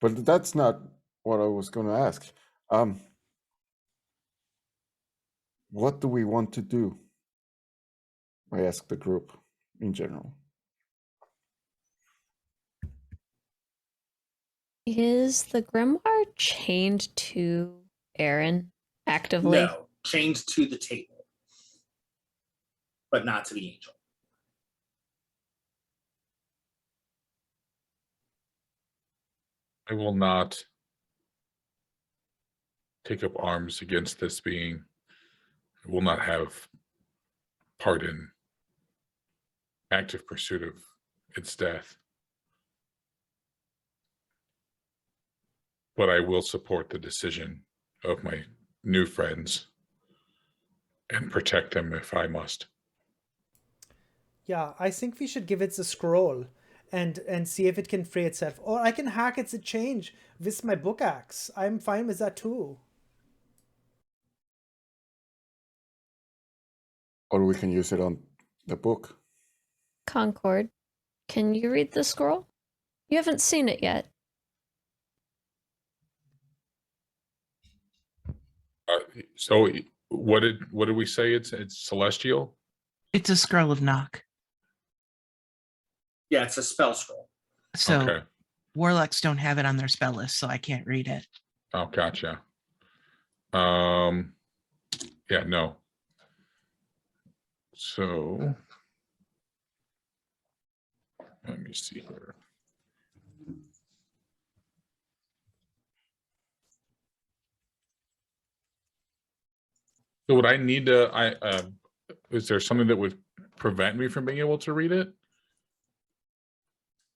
Speaker 6: But that's not what I was going to ask. What do we want to do? I asked the group in general.
Speaker 5: Is the grimoire chained to Aaron actively?
Speaker 3: No, chained to the table, but not to the angel.
Speaker 4: I will not take up arms against this being. I will not have part in active pursuit of its death. But I will support the decision of my new friends and protect them if I must.
Speaker 1: Yeah, I think we should give it a scroll and see if it can free itself. Or I can hack its change with my book axe. I'm fine with that too.
Speaker 6: Or we can use it on the book.
Speaker 5: Concord, can you read the scroll? You haven't seen it yet.
Speaker 4: So what did we say? It's celestial.
Speaker 2: It's a scroll of knock.
Speaker 3: Yeah, it's a spell scroll.
Speaker 2: So
Speaker 4: Okay.
Speaker 2: warlocks don't have it on their spell list, so I can't read it.
Speaker 4: Oh, gotcha. Yeah, no. So let me see here. So would I need to? Is there something that would prevent me from being able to read it?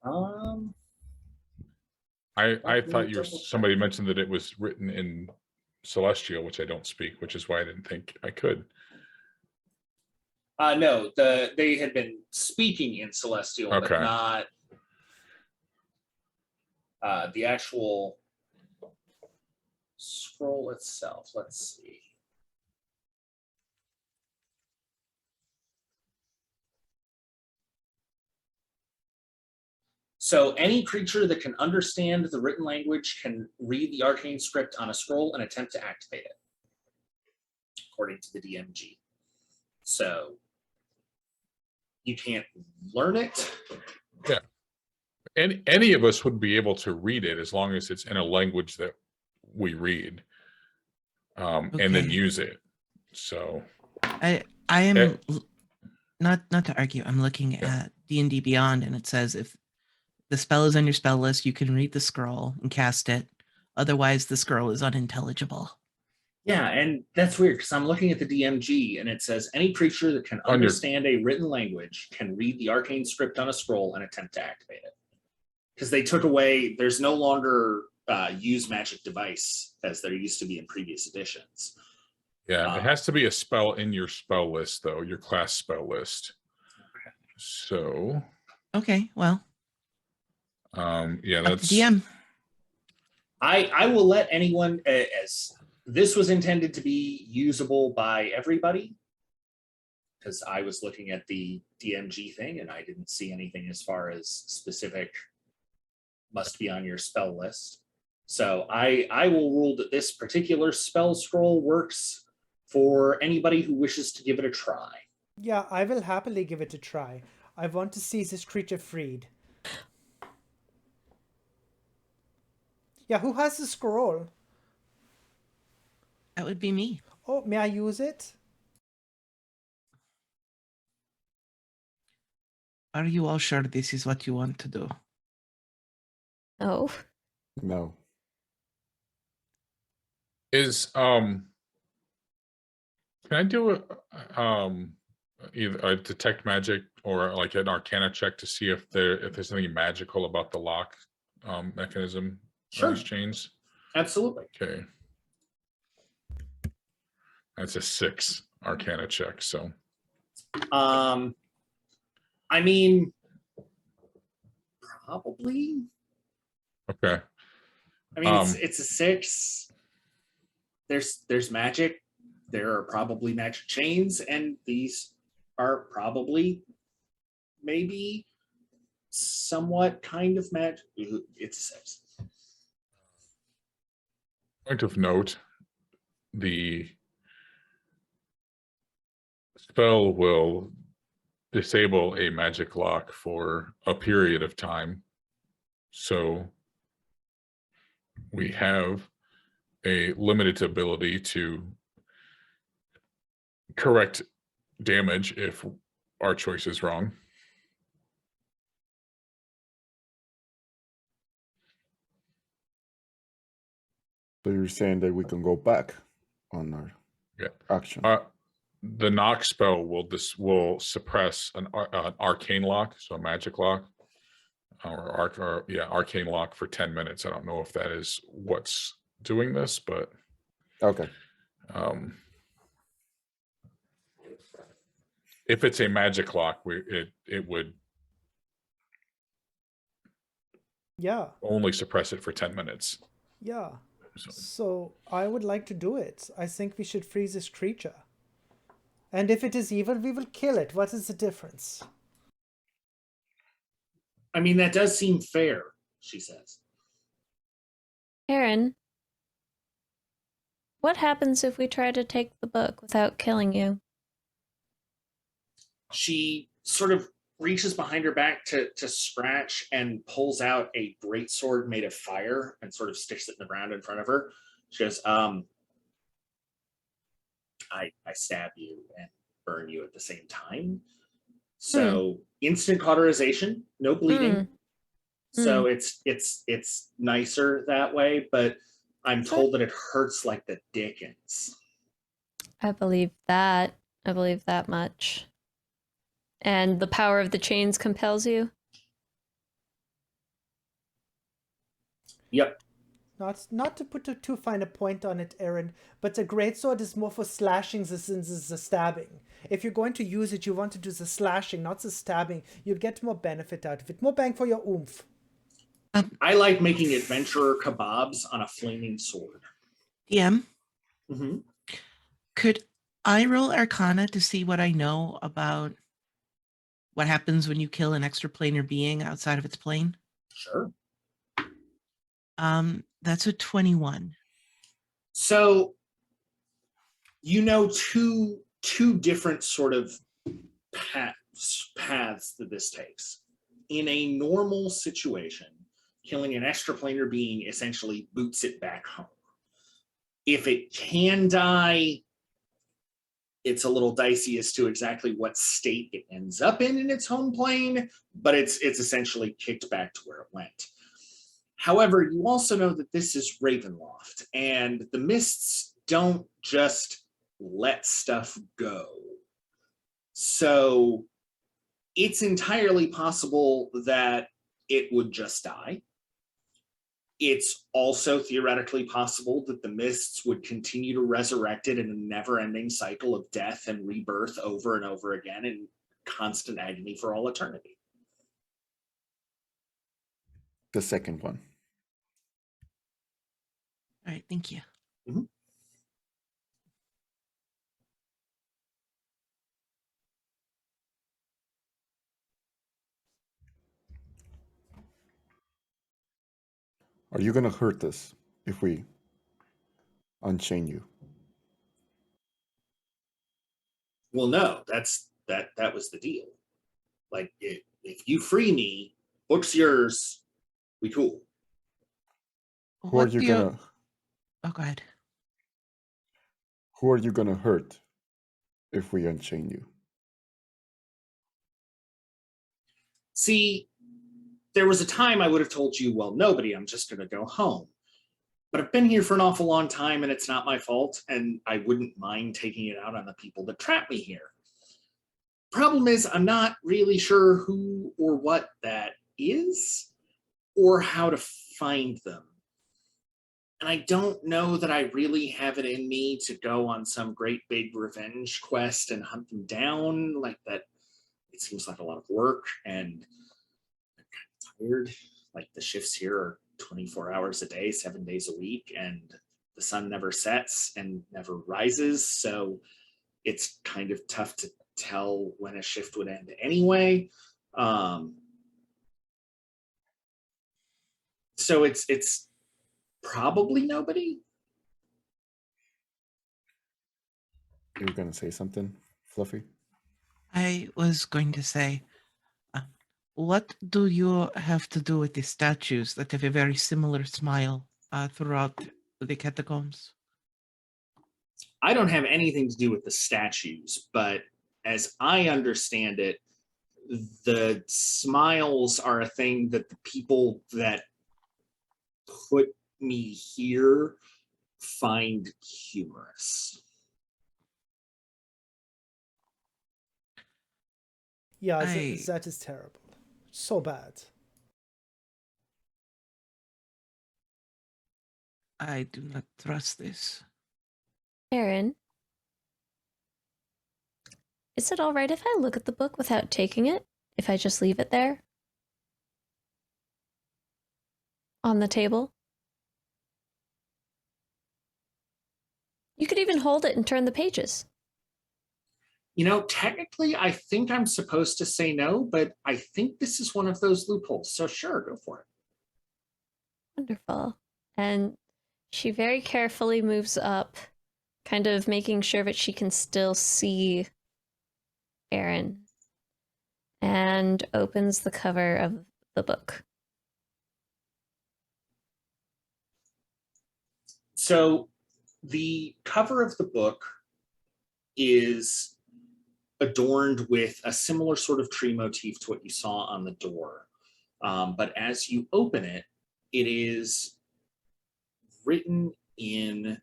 Speaker 4: I
Speaker 3: Let me
Speaker 4: thought
Speaker 3: double check.
Speaker 4: somebody mentioned that it was written in celestial, which I don't speak, which is why I didn't think I could.
Speaker 3: No, they had been speaking in celestial,
Speaker 4: Okay.
Speaker 3: but not the actual scroll itself. Let's see. So any creature that can understand the written language can read the arcane script on a scroll and attempt to activate it, according to the DMG. So you can't learn it.
Speaker 4: Yeah. Any of us would be able to read it as long as it's in a language that we read, and then
Speaker 2: Okay.
Speaker 4: use it. So
Speaker 2: I am not to argue. I'm looking at D&D Beyond, and it says if the spell is on your spell list, you can read the scroll and cast it. Otherwise, the scroll is unintelligible.
Speaker 3: Yeah, and that's weird because I'm looking at the DMG and it says any creature that can understand a written language can read the arcane script on a scroll and attempt to activate it. Because they took away, there's no longer use magic device as there used to be in previous editions.
Speaker 4: yeah, it has to be a spell in your spell list, though, your class spell list. So
Speaker 2: Okay, well,
Speaker 4: yeah,
Speaker 2: up to
Speaker 4: that's
Speaker 2: DM.
Speaker 3: I will let anyone, as this was intended to be usable by everybody, because I was looking at the DMG thing and I didn't see anything as far as specific must be on your spell list. So I will rule that this particular spell scroll works for anybody who wishes to give it a try.
Speaker 1: Yeah, I will happily give it a try. I want to see this creature freed. Yeah, who has the scroll?
Speaker 2: That would be me.
Speaker 1: Oh, may I use it?
Speaker 2: Are you all sure this is what you want to do?
Speaker 5: Oh,
Speaker 6: No.
Speaker 4: is can I do either a detect magic or like an arcana check to see if there's anything magical about the lock mechanism
Speaker 3: Sure.
Speaker 4: on these chains?
Speaker 3: Absolutely.
Speaker 4: Okay. That's a 6 arcana check, so
Speaker 3: I mean, probably.
Speaker 4: okay.
Speaker 3: I mean, it's a 6. There's magic. There are probably magic chains, and these are probably maybe somewhat kind of magic. It's a 6.
Speaker 4: Point of note, the spell will disable a magic lock for a period of time. So we have a limited ability to correct damage if our choice is wrong.
Speaker 6: So you're saying that we can go back on our
Speaker 4: Yeah.
Speaker 6: action.
Speaker 4: The knock spell will suppress an arcane lock, so a magic lock, arcane lock for 10 minutes. I don't know if that is what's doing this, but
Speaker 6: Okay.
Speaker 4: If it's a magic lock, it would
Speaker 1: Yeah.
Speaker 4: only suppress it for 10 minutes.
Speaker 1: Yeah.
Speaker 4: So,
Speaker 1: So I would like to do it. I think we should freeze this creature. And if it is evil, we will kill it. What is the difference?
Speaker 3: I mean, that does seem fair, she says.
Speaker 5: Aaron, what happens if we try to take the book without killing you?
Speaker 3: She sort of reaches behind her back to scratch and pulls out a greatsword made of fire and sort of sticks it in the ground in front of her. She goes, I stab you and burn you at the same time. So instant cauterization, no bleeding. So it's nicer that way, but I'm told that it hurts like the dickens.
Speaker 5: I believe that. I believe that much. And the power of the chains compels you?
Speaker 3: Yep.
Speaker 1: Not to put too fine a point on it, Aaron, but the greatsword is more for slashing than the stabbing. If you're going to use it, you want to do the slashing, not the stabbing. You'll get more benefit out of it. More bang for your oomph.
Speaker 3: I like making adventurer kebabs on a flaming sword.
Speaker 2: DM,
Speaker 3: Mm-hmm.
Speaker 2: could I roll Arcana to see what I know about what happens when you kill an extraplanar being outside of its plane?
Speaker 3: Sure.
Speaker 2: That's a 21.
Speaker 3: So you know two different sort of paths that this takes. In a normal situation, killing an extraplanar being essentially boots it back home. If it can die, it's a little dicey as to exactly what state it ends up in its home plane, but it's essentially kicked back to where it went. However, you also know that this is Ravenloft, and the mists don't just let stuff go. So it's entirely possible that it would just die. It's also theoretically possible that the mists would continue to resurrect it in a never-ending cycle of death and rebirth over and over again in constant agony for all eternity.
Speaker 6: The second one.
Speaker 2: All right, thank you.
Speaker 3: Mm-hmm.
Speaker 6: Are you going to hurt us if we unchain you?
Speaker 3: Well, no, that was the deal. Like, if you free me, book's yours, we cool.
Speaker 6: Who are you gonna?
Speaker 2: Oh, go ahead.
Speaker 6: Who are you gonna hurt if we unchain you?
Speaker 3: See, there was a time I would have told you, well, nobody, I'm just going to go home. But I've been here for an awful long time and it's not my fault, and I wouldn't mind taking it out on the people that trapped me here. Problem is, I'm not really sure who or what that is or how to find them. And I don't know that I really have it in me to go on some great big revenge quest and hunt them down like that. It seems like a lot of work, and I'm kind of tired. Like, the shifts here are 24 hours a day, 7 days a week, and the sun never sets and never rises. So it's kind of tough to tell when a shift would end anyway. So it's probably nobody.
Speaker 6: You were gonna say something, Fluffy?
Speaker 2: I was going to say, uh, what do you have to do with the statues that have a very similar smile throughout the catacombs?
Speaker 3: I don't have anything to do with the statues, but as I understand it, the smiles are a thing that the people that put me here find humorous.
Speaker 1: Yeah,
Speaker 2: I-
Speaker 1: that is terrible. So bad.
Speaker 2: I do not trust this.
Speaker 5: Aaron, is it all right if I look at the book without taking it? If I just leave it there? On the table? You could even hold it and turn the pages.
Speaker 3: You know, technically, I think I'm supposed to say no, but I think this is one of those loopholes. So sure, go for it.
Speaker 5: Wonderful. And she very carefully moves up, kind of making sure that she can still see Aaron, and opens the cover of the book.
Speaker 3: So the cover of the book is adorned with a similar sort of tree motif to what you saw on the door. But as you open it, it is written in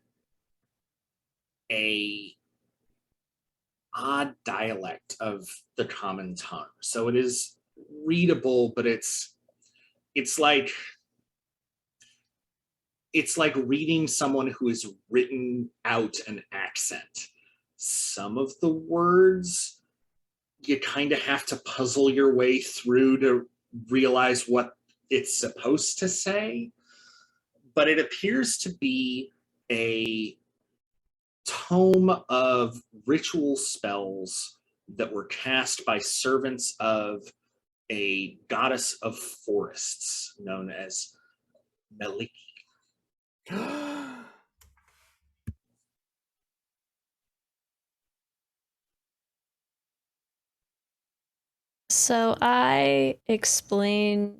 Speaker 3: a odd dialect of the common tongue. So it is readable, but it's like reading someone who has written out an accent. Some of the words you kind of have to puzzle your way through to realize what it's supposed to say, but it appears to be a tome of ritual spells that were cast by servants of a goddess of forests known as Meliki.
Speaker 5: So I explain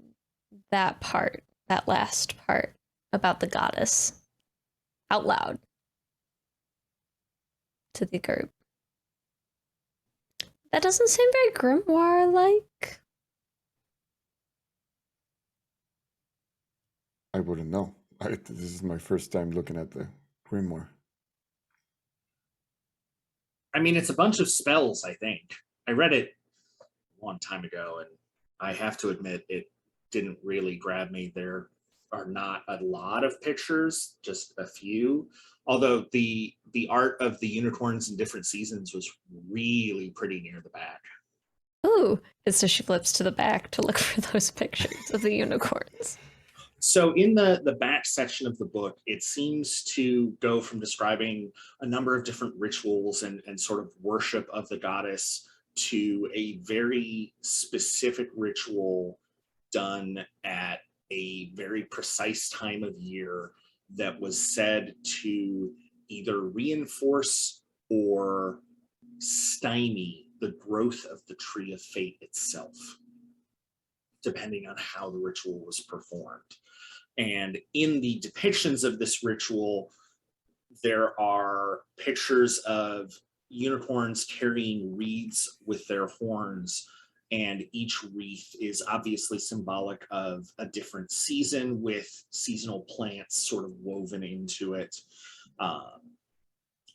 Speaker 5: that part, that last part about the goddess out loud to the group. That doesn't seem very grimoire-like.
Speaker 6: I wouldn't know. This is my first time looking at the grimoire.
Speaker 3: I mean, it's a bunch of spells, I think. I read it a long time ago, and I have to admit it didn't really grab me. There are not a lot of pictures, just a few. Although the art of the unicorns in different seasons was really pretty near the back.
Speaker 5: Ooh, and so she flips to the back to look for those pictures of the unicorns.
Speaker 3: So in the back section of the book, it seems to go from describing a number of different rituals and sort of worship of the goddess to a very specific ritual done at a very precise time of year that was said to either reinforce or stymie the growth of the tree of fate itself, depending on how the ritual was performed. And in the depictions of this ritual, there are pictures of unicorns carrying wreaths with their horns, and each wreath is obviously symbolic of a different season with seasonal plants sort of woven into it.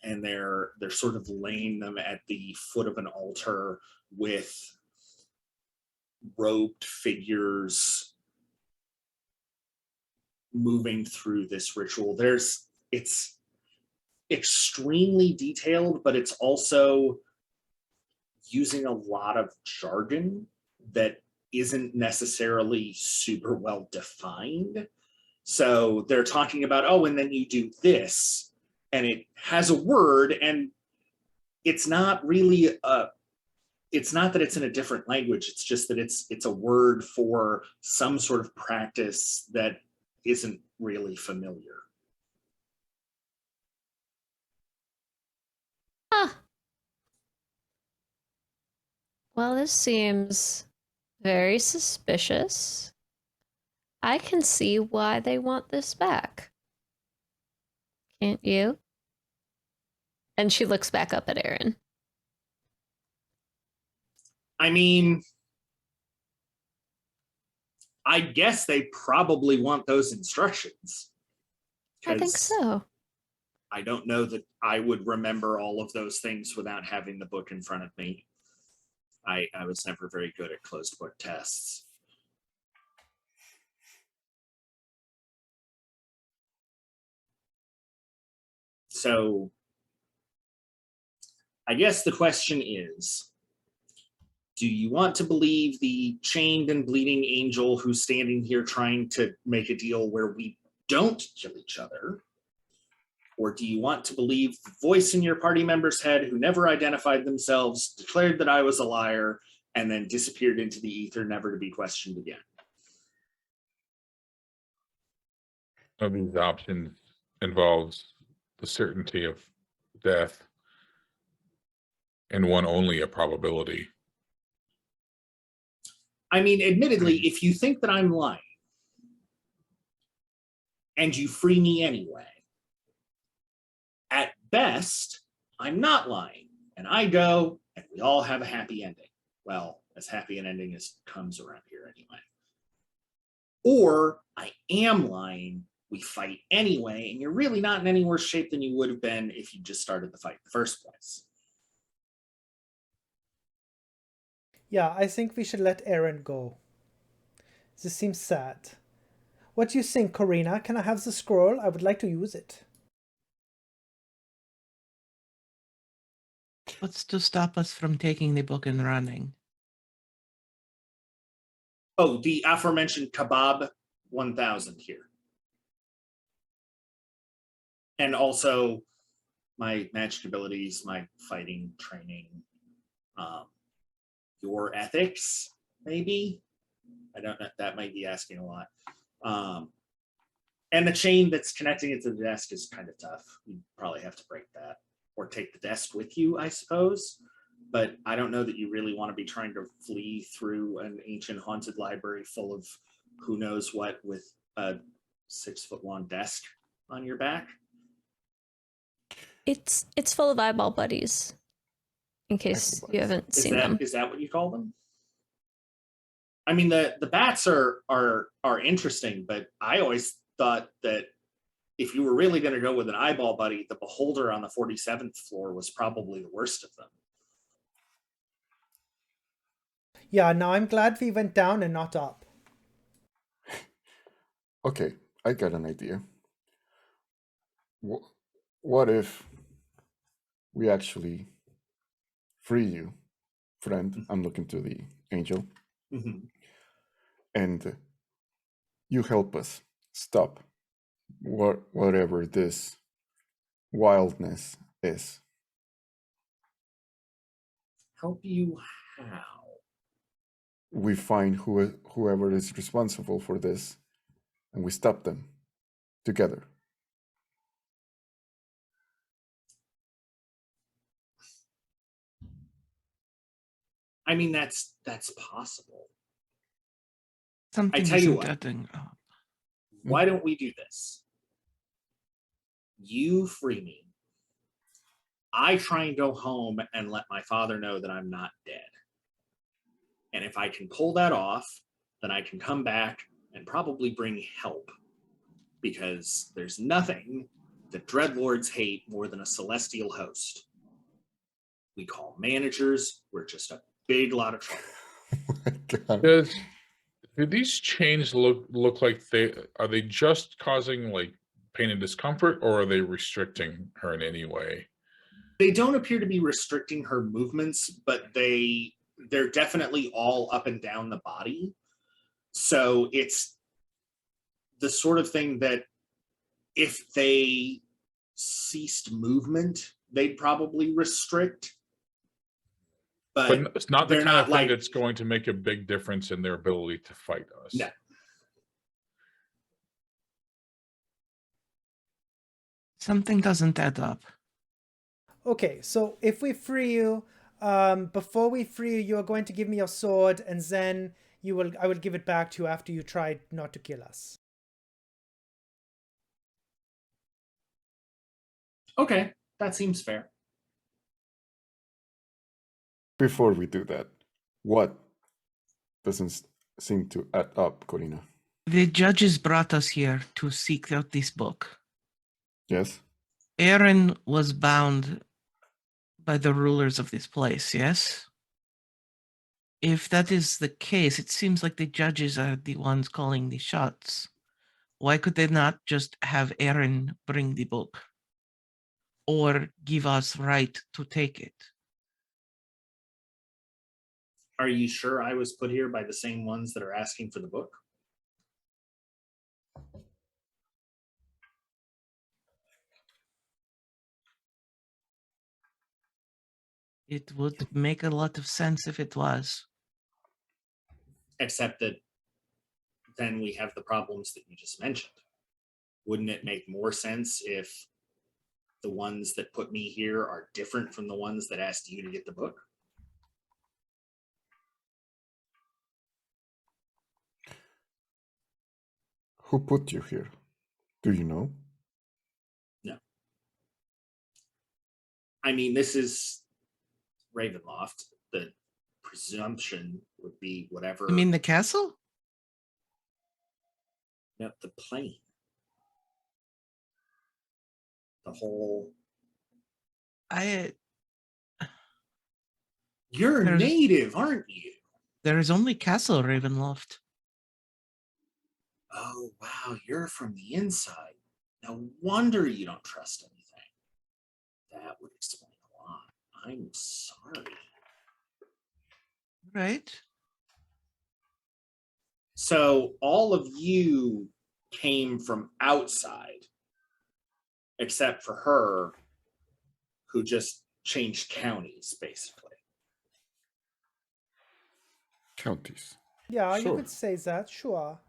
Speaker 3: And they're sort of laying them at the foot of an altar with robed figures moving through this ritual. It's extremely detailed, but it's also using a lot of jargon that isn't necessarily super well defined. So they're talking about, oh, and then you do this, and it has a word, and it's not really it's not that it's in a different language, it's just that it's a word for some sort of practice that isn't really familiar.
Speaker 5: Ah, Well, this seems very suspicious. I can see why they want this back. Can't you? And she looks back up at Aaron.
Speaker 3: I mean, I guess they probably want those instructions.
Speaker 5: I think
Speaker 3: 'Cause
Speaker 5: so.
Speaker 3: I don't know that I would remember all of those things without having the book in front of me. I was never very good at closed book tests. So I guess the question is, do you want to believe the chained and bleeding angel who's standing here trying to make a deal where we don't kill each other? Or do you want to believe the voice in your party member's head who never identified themselves, declared that I was a liar, and then disappeared into the ether, never to be questioned again?
Speaker 4: One of these options involves the certainty of death and one only a probability.
Speaker 3: I mean, admittedly, if you think that I'm lying and you free me anyway, at best, I'm not lying. And I go and we all have a happy ending. Well, as happy an ending as comes around here anyway. Or I am lying, we fight anyway, and you're really not in any worse shape than you would have been if you just started the fight in the first place.
Speaker 1: Yeah, I think we should let Aaron go. This seems sad. What do you think, Corina? Can I have the scroll? I would like to use it.
Speaker 2: What's to stop us from taking the book and running?
Speaker 3: Oh, the aforementioned Kebab 1000 here. And also my magic abilities, my fighting training, your ethics, maybe? I don't know, that might be asking a lot. And the chain that's connecting it to the desk is kind of tough. You probably have to break that or take the desk with you, I suppose. But I don't know that you really want to be trying to flee through an ancient haunted library full of who knows what with a 6-foot-long desk on your back.
Speaker 5: It's full of eyeball buddies. In case you haven't
Speaker 3: Is
Speaker 5: seen them.
Speaker 3: that what you call them? I mean, the bats are interesting, but I always thought that if you were really going to go with an eyeball buddy, the beholder on the 47th floor was probably the worst of them.
Speaker 1: Yeah, now I'm glad we went down and not up.
Speaker 6: Okay, I got an idea. What if we actually free you, friend? I'm looking to the angel.
Speaker 3: Mm-hmm.
Speaker 6: And you help us stop whatever this wildness is.
Speaker 3: Help you how?
Speaker 6: We find whoever is responsible for this, and we stop them together.
Speaker 3: I mean, that's possible.
Speaker 2: Something
Speaker 3: tell you
Speaker 2: isn't
Speaker 3: what.
Speaker 2: adding up.
Speaker 3: Why don't we do this? You free me. I try and go home and let my father know that I'm not dead. And if I can pull that off, then I can come back and probably bring help. Because there's nothing that dreadlords hate more than a celestial host. We call managers, we're just a big lot of trouble.
Speaker 4: Do these chains look like are they just causing like pain and discomfort, or are they restricting her in any way?
Speaker 3: They don't appear to be restricting her movements, but they're definitely all up and down the body. So it's the sort of thing that if they ceased movement, they'd probably restrict. But
Speaker 4: it's not the
Speaker 3: they're
Speaker 4: kind
Speaker 3: not
Speaker 4: of thing
Speaker 3: like
Speaker 4: that's going to make a big difference in their ability to fight us.
Speaker 3: No.
Speaker 2: Something doesn't add up.
Speaker 1: Okay, so if we free you, Before we free you, you are going to give me your sword, and then I will give it back to you after you try not to kill us.
Speaker 3: Okay, that seems fair.
Speaker 6: Before we do that, what doesn't seem to add up, Corina?
Speaker 2: The judges brought us here to seek out this book.
Speaker 6: Yes?
Speaker 2: Aaron was bound by the rulers of this place, yes? If that is the case, it seems like the judges are the ones calling the shots. Why could they not just have Aaron bring the book? Or give us right to take it?
Speaker 3: Are you sure I was put here by the same ones that are asking for the book?
Speaker 2: It would make a lot of sense if it was.
Speaker 3: Except that then we have the problems that you just mentioned. Wouldn't it make more sense if the ones that put me here are different from the ones that asked you to get the book?
Speaker 6: Who put you here? Do you know?
Speaker 3: No. I mean, this is Ravenloft. The presumption would be whatever.
Speaker 2: You mean the castle?
Speaker 3: No, the plane. The whole. You're
Speaker 2: There's-
Speaker 3: native, aren't you?
Speaker 2: There is only Castle Ravenloft.
Speaker 3: Oh, wow, you're from the inside. No wonder you don't trust anything. That would explain a lot. I'm sorry.
Speaker 2: Right?
Speaker 3: So all of you came from outside, except for her, who just changed counties, basically.
Speaker 6: Counties.
Speaker 1: Yeah, you
Speaker 6: Sure.
Speaker 1: could say that, sure.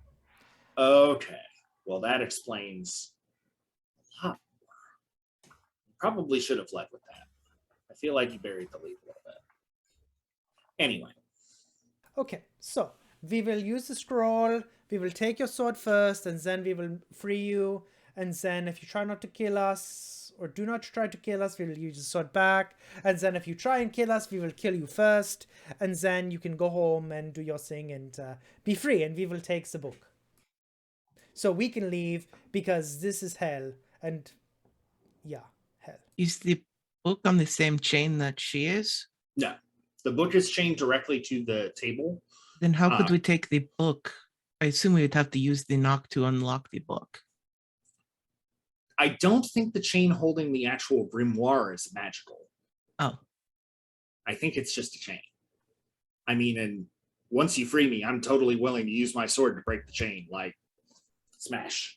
Speaker 3: Okay, well, that explains a lot more. You probably should have led with that. I feel like you buried the lead a little bit. Anyway.
Speaker 1: Okay, so we will use the scroll. We will take your sword first, and then we will free you. And then if you try not to kill us, or do not try to kill us, we will use the sword back. And then if you try and kill us, we will kill you first. And then you can go home and do your thing and be free, and we will take the book. So we can leave because this is hell. And yeah, hell.
Speaker 2: Is the book on the same chain that she is?
Speaker 3: No, the book is chained directly to the table.
Speaker 2: Then how could
Speaker 3: Ah.
Speaker 2: we take the book? I assume we would have to use the knock to unlock the book.
Speaker 3: I don't think the chain holding the actual grimoire is magical.
Speaker 2: Oh,
Speaker 3: I think it's just a chain. I mean, and once you free me, I'm totally willing to use my sword to break the chain. Like, smash.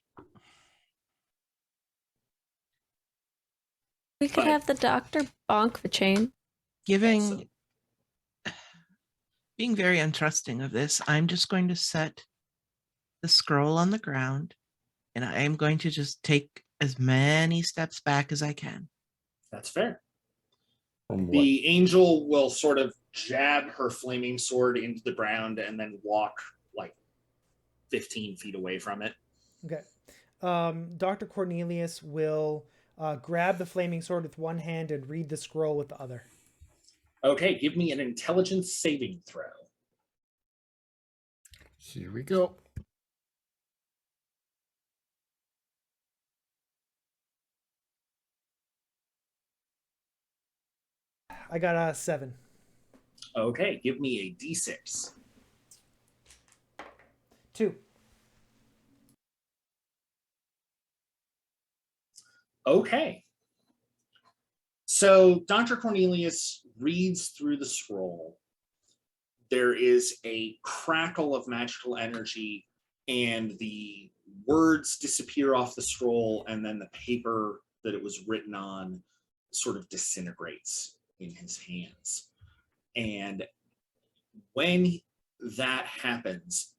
Speaker 5: We could
Speaker 3: But-
Speaker 5: have the doctor bonk the chain.
Speaker 2: giving,
Speaker 3: Also-
Speaker 2: being very untrusting of this, I'm just going to set the scroll on the ground, and I am going to just take as many steps back as I can.
Speaker 3: That's fair.
Speaker 6: From what?
Speaker 3: The angel will sort of jab her flaming sword into the ground and then walk like 15 feet away from it.
Speaker 1: Okay. Dr. Cornelius will grab the flaming sword with one hand and read the scroll with the other.
Speaker 3: Okay, give me an intelligence saving throw.
Speaker 6: Here we go.
Speaker 1: I got a 7.
Speaker 3: Okay, give me a d6.
Speaker 1: 2.
Speaker 3: Okay. So Dr. Cornelius reads through the scroll. There is a crackle of magical energy, and the words disappear off the scroll, and then the paper that it was written on sort of disintegrates in his hands. And when that happens,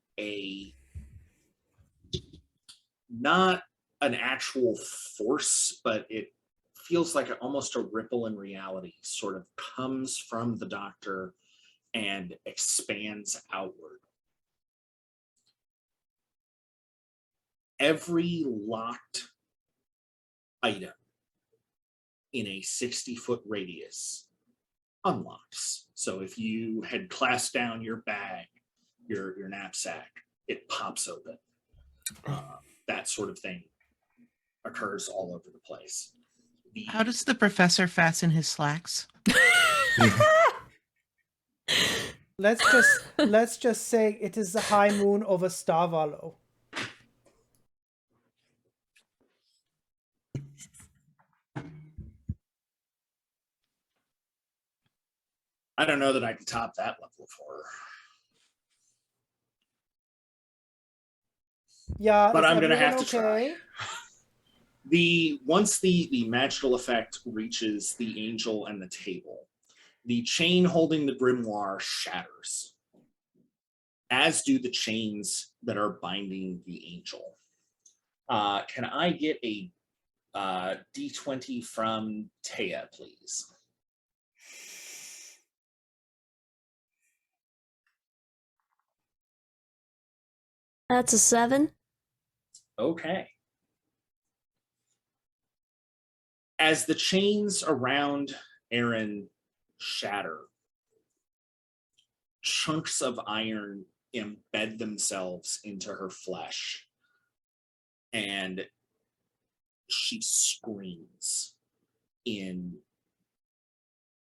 Speaker 3: not an actual force, but it feels like almost a ripple in reality sort of comes from the doctor and expands outward. Every locked item in a 60-foot radius unlocks. So if you had clasped down your bag, your knapsack, it pops open. That sort of thing occurs all over the place.
Speaker 2: How does the professor fasten his slacks?
Speaker 1: Let's just say it is the high moon over Starvallow.
Speaker 3: I don't know that I can top that level of horror.
Speaker 1: Yeah,
Speaker 3: But
Speaker 1: is
Speaker 3: I'm gonna have
Speaker 1: everyone
Speaker 3: to try. Once the magical effect reaches the angel and the table, the chain holding the grimoire shatters, as do the chains that are binding the angel. Can I get a D20 from Taya, please?
Speaker 5: That's a 7.
Speaker 3: Okay. As the chains around Aaron shatter, chunks of iron embed themselves into her flesh, and she screams in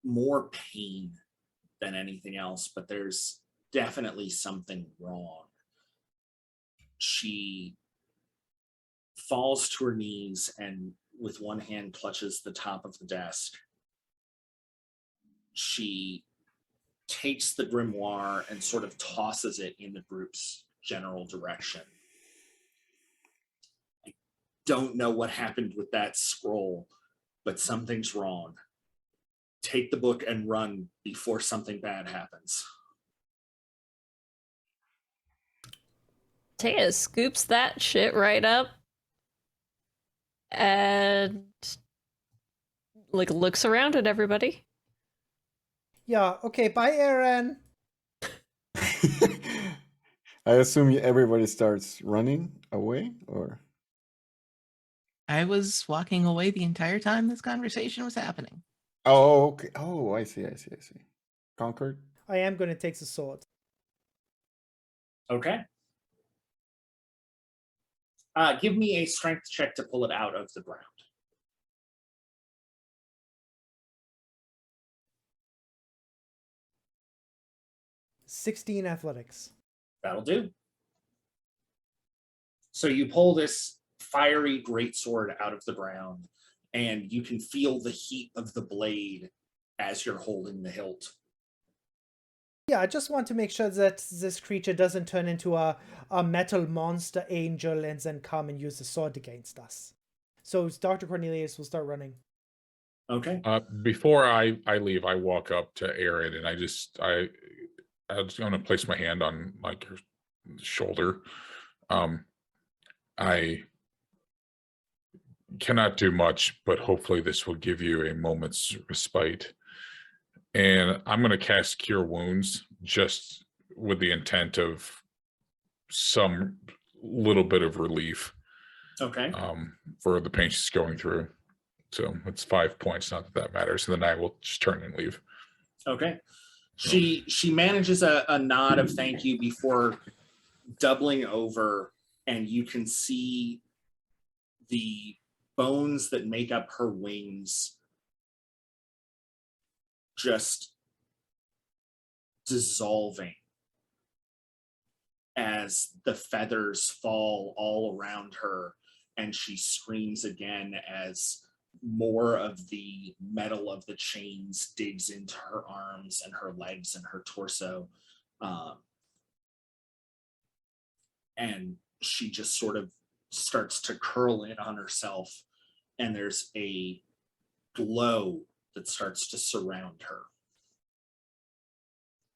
Speaker 3: more pain than anything else, but there's definitely something wrong. She falls to her knees and with one hand clutches the top of the desk. She takes the grimoire and sort of tosses it in the group's general direction. I don't know what happened with that scroll, but something's wrong. Take the book and run before something bad happens.
Speaker 5: Taya scoops that shit right up and like looks around at everybody.
Speaker 1: Yeah, okay, bye, Aaron.
Speaker 6: I assume everybody starts running away, or
Speaker 2: I was walking away the entire time this conversation was happening.
Speaker 6: oh, okay. Oh, I see. Concord.
Speaker 1: I am going to take the sword.
Speaker 3: Okay. Give me a strength check to pull it out of the ground.
Speaker 1: $16 athletics.
Speaker 3: That'll do. So you pull this fiery greatsword out of the ground, and you can feel the heat of the blade as you're holding the hilt.
Speaker 1: Yeah, I just want to make sure that this creature doesn't turn into a metal monster angel and then come and use the sword against us. So Dr. Cornelius will start running.
Speaker 3: Okay.
Speaker 4: Before I leave, I walk up to Aaron and I just going to place my hand on like her shoulder. I cannot do much, but hopefully this will give you a moment's respite. And I'm going to cast Cure Wounds just with the intent of some little bit of relief
Speaker 3: Okay.
Speaker 4: for the pain she's going through. So it's 5 points, not that matters. And then I will just turn and leave.
Speaker 3: Okay. She manages a nod of thank you before doubling over, and you can see the bones that make up her wings just dissolving as the feathers fall all around her, and she screams again as more of the metal of the chains digs into her arms and her legs and her torso. And she just sort of starts to curl in on herself, and there's a glow that starts to surround her.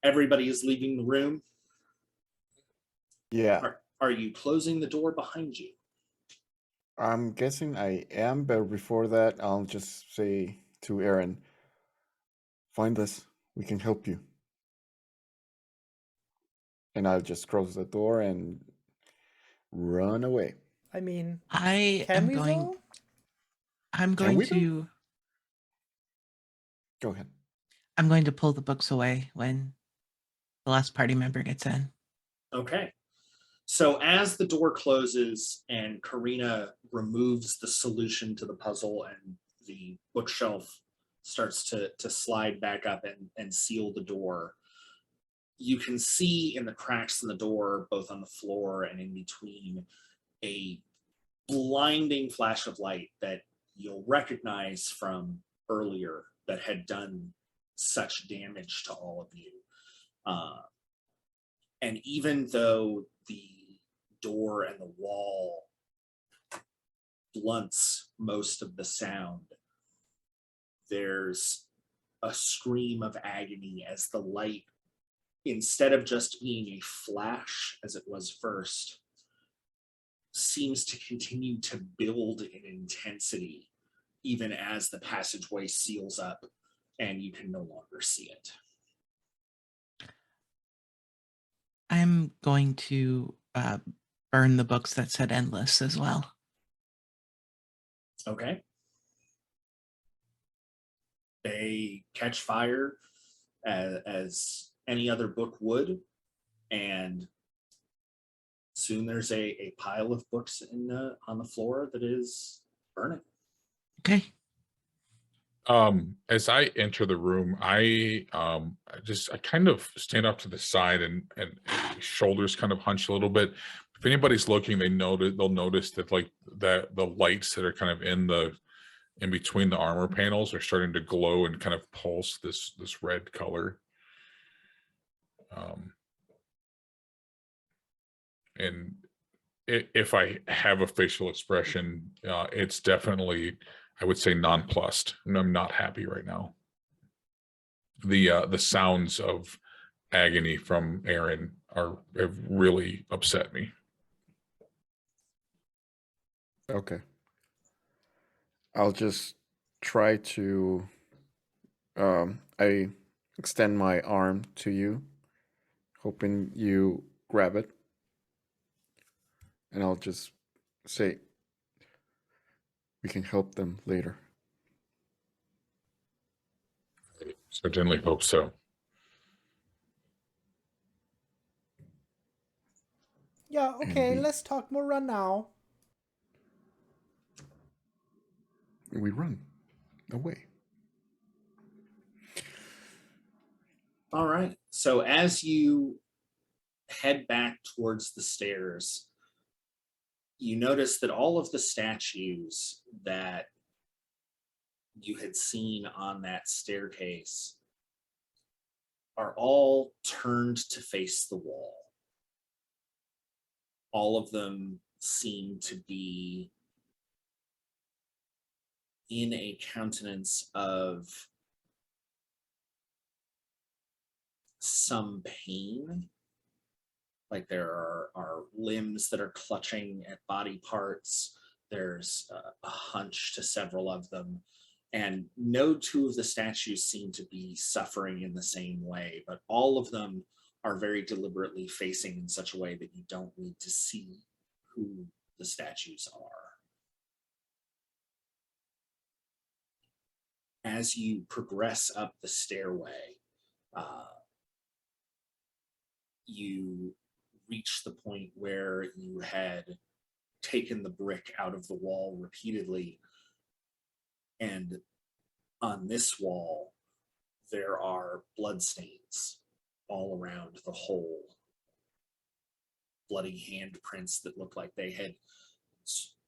Speaker 3: Everybody is leaving the room.
Speaker 6: Yeah.
Speaker 3: Are you closing the door behind you?
Speaker 6: I'm guessing I am, but before that, I'll just say to Aaron, find us. We can help you. And I'll just close the door and run away.
Speaker 1: I mean,
Speaker 2: I
Speaker 1: can
Speaker 2: am
Speaker 1: we
Speaker 2: going.
Speaker 1: though?
Speaker 2: I'm
Speaker 6: Can
Speaker 2: going
Speaker 6: we though?
Speaker 2: to.
Speaker 6: Go ahead.
Speaker 2: I'm going to pull the books away when the last party member gets in.
Speaker 3: Okay. So as the door closes and Karina removes the solution to the puzzle and the bookshelf starts to slide back up and seal the door, you can see in the cracks in the door, both on the floor and in between, a blinding flash of light that you'll recognize from earlier that had done such damage to all of you. And even though the door and the wall blunts most of the sound, there's a scream of agony as the light, instead of just being a flash as it was first, seems to continue to build in intensity even as the passageway seals up and you can no longer see it.
Speaker 2: I'm going to burn the books that said endless as well.
Speaker 3: Okay. They catch fire as any other book would, and soon there's a pile of books on the floor that is burning.
Speaker 2: Okay.
Speaker 4: As I enter the room, I kind of stand up to the side and shoulders kind of hunch a little bit. If anybody's looking, they'll notice that like the lights that are kind of in between the armor panels are starting to glow and kind of pulse this red color. And if I have a facial expression, it's definitely, I would say, nonplussed. And I'm not happy right now. The sounds of agony from Aaron have really upset me.
Speaker 6: Okay. I'll just try to. I extend my arm to you, hoping you grab it. And I'll just say, we can help them later.
Speaker 4: Certainly hope so.
Speaker 1: Yeah, okay,
Speaker 6: we-
Speaker 1: let's talk more run now.
Speaker 6: We run away.
Speaker 3: All right. So as you head back towards the stairs, you notice that all of the statues that you had seen on that staircase are all turned to face the wall. All of them seem to be in a countenance of some pain. Like there are limbs that are clutching at body parts. There's a hunch to several of them. And no two of the statues seem to be suffering in the same way, but all of them are very deliberately facing in such a way that you don't need to see who the statues are. As you progress up the stairway, you reach the point where you had taken the brick out of the wall repeatedly. And on this wall, there are bloodstains all around the hole. Bloody handprints that look like they had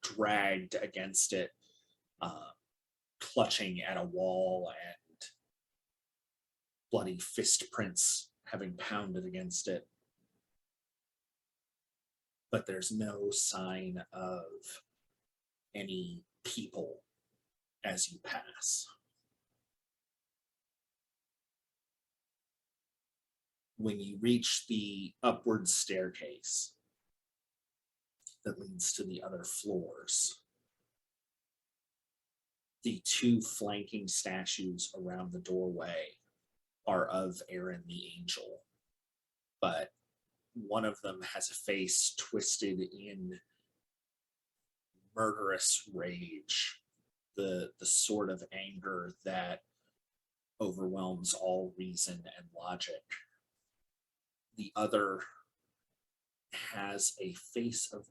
Speaker 3: dragged against it, clutching at a wall, and bloody fist prints having pounded against it. But there's no sign of any people as you pass. When you reach the upward staircase that leads to the other floors, The two flanking statues around the doorway are of Aaron the Angel, but one of them has a face twisted in murderous rage, the sort of anger that overwhelms all reason and logic. The other has a face of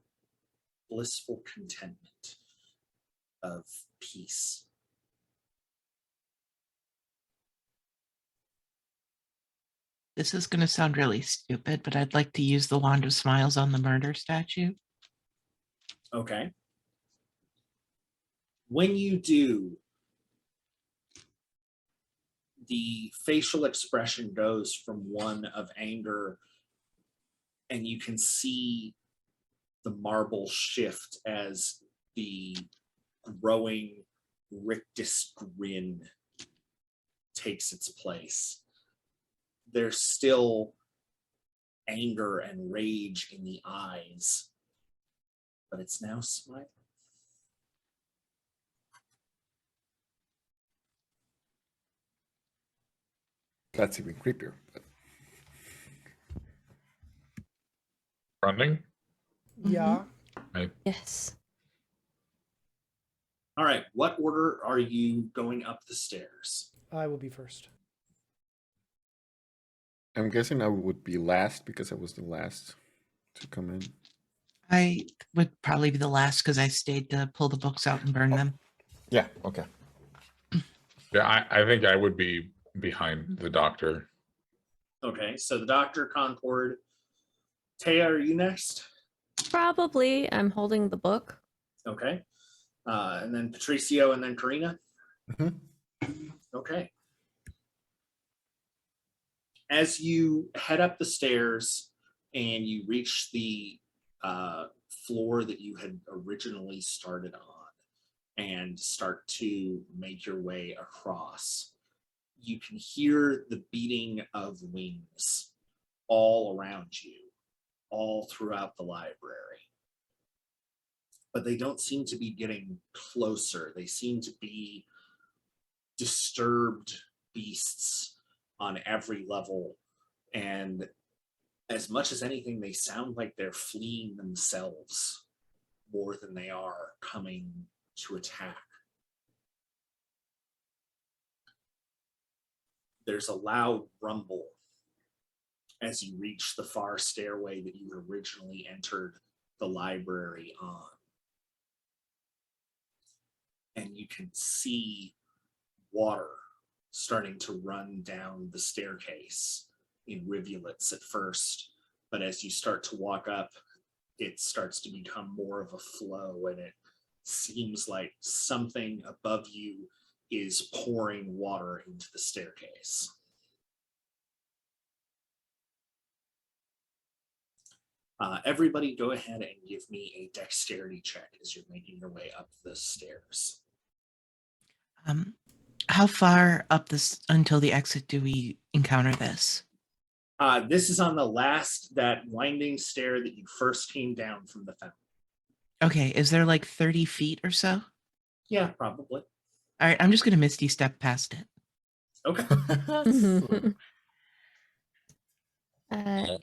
Speaker 3: blissful contentment, of peace.
Speaker 2: This is going to sound really stupid, but I'd like to use the Wand of Smiles on the murder statue.
Speaker 3: Okay. When you do, the facial expression goes from one of anger, and you can see the marble shift as the growing rictus grin takes its place. There's still anger and rage in the eyes, but it's now smiling.
Speaker 6: That's even creepier.
Speaker 4: Running.
Speaker 1: Yeah.
Speaker 5: Yes.
Speaker 3: All right, what order are you going up the stairs?
Speaker 1: I will be first.
Speaker 6: I'm guessing I would be last because I was the last to come in.
Speaker 2: I would probably be the last because I stayed to pull the books out and burn them.
Speaker 6: Yeah, okay.
Speaker 4: Yeah, I think I would be behind the doctor.
Speaker 3: Okay, so the Doctor, Concord. Taya, are you next?
Speaker 5: Probably. I'm holding the book.
Speaker 3: Okay. And then Patricio and then Karina?
Speaker 6: Mhm.
Speaker 3: Okay. As you head up the stairs and you reach the floor that you had originally started on and start to make your way across, you can hear the beating of wings all around you, all throughout the library. But they don't seem to be getting closer. They seem to be disturbed beasts on every level. And as much as anything, they sound like they're fleeing themselves more than they are coming to attack. There's a loud rumble as you reach the far stairway that you originally entered the library on. And you can see water starting to run down the staircase in rivulets at first, but as you start to walk up, it starts to become more of a flow, and it seems like something above you is pouring water into the staircase. Everybody go ahead and give me a dexterity check as you're making your way up the stairs.
Speaker 2: How far up this until the exit do we encounter this?
Speaker 3: This is on the last, that winding stair that you first came down from the fountain.
Speaker 2: Okay, is there like 30 feet or so?
Speaker 3: Yeah, probably.
Speaker 2: All right, I'm just going to Misty step past it.
Speaker 3: Okay.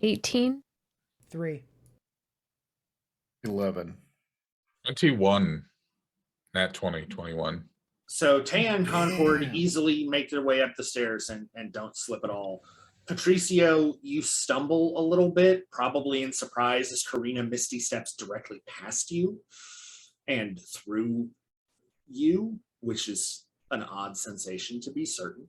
Speaker 5: 18.
Speaker 1: 3.
Speaker 6: 11.
Speaker 4: 21. Nat 20, 21.
Speaker 3: So Taya and Concord
Speaker 1: Damn.
Speaker 3: easily make their way up the stairs and don't slip at all. Patricio, you stumble a little bit, probably in surprise, as Karina Misty steps directly past you and through you, which is an odd sensation to be certain.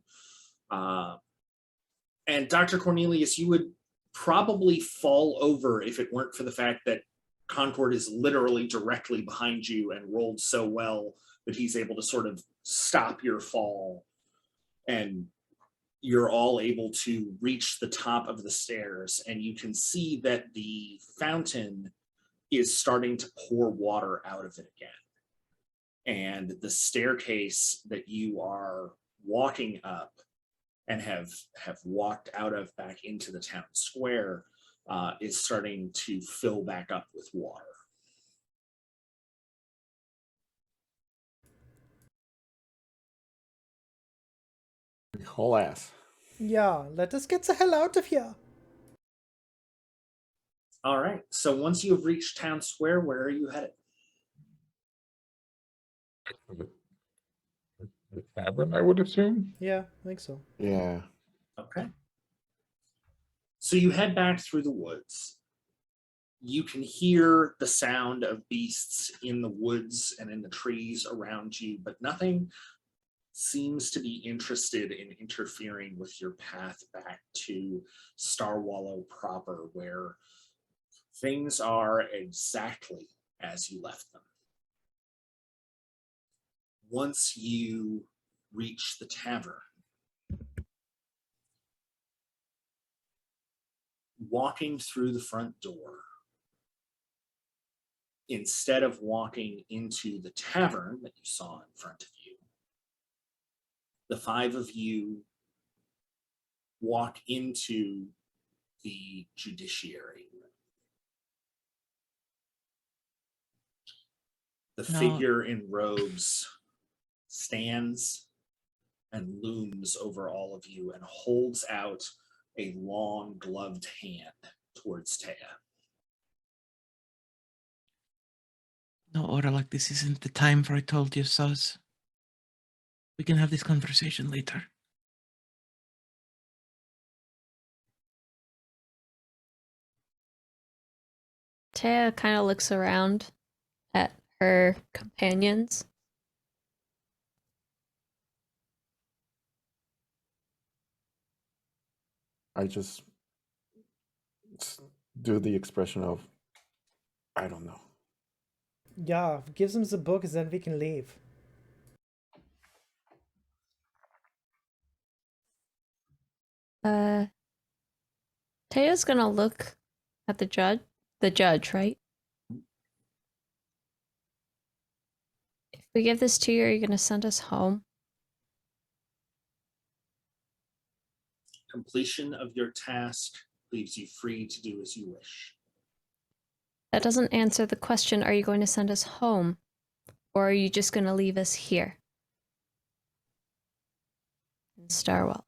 Speaker 3: And Dr. Cornelius, you would probably fall over if it weren't for the fact that Concord is literally directly behind you and rolled so well that he's able to sort of stop your fall, and you're all able to reach the top of the stairs, and you can see that the fountain is starting to pour water out of it again. And the staircase that you are walking up and have walked out of back into the town square is starting to fill back up with water.
Speaker 6: Whole ass.
Speaker 1: Yeah, let us get the hell out of here.
Speaker 3: All right. So once you have reached town square, where are you headed?
Speaker 4: The tavern, I would assume.
Speaker 1: Yeah, I think so.
Speaker 6: Yeah.
Speaker 3: Okay. So you head back through the woods. You can hear the sound of beasts in the woods and in the trees around you, but nothing seems to be interested in interfering with your path back to Starwallow proper, where things are exactly as you left them. Once you reach the tavern, walking through the front door, instead of walking into the tavern that you saw in front of you, the five of you walk into the judiciary. The
Speaker 2: No.
Speaker 3: figure in robes stands and looms over all of you and holds out a long gloved hand towards Taya.
Speaker 2: No, Oralak, this isn't the time for I told you so's. We can have this conversation later.
Speaker 5: Taya kind of looks around at her companions.
Speaker 6: I just do the expression of, I don't know.
Speaker 1: Yeah, gives him the book and then we can leave.
Speaker 5: Taya's gonna look at the judge. The judge, right? If we give this to you, are you gonna send us home?
Speaker 3: Completion of your task leaves you free to do as you wish.
Speaker 5: That doesn't answer the question, are you going to send us home? Or are you just gonna leave us here? In Starwell.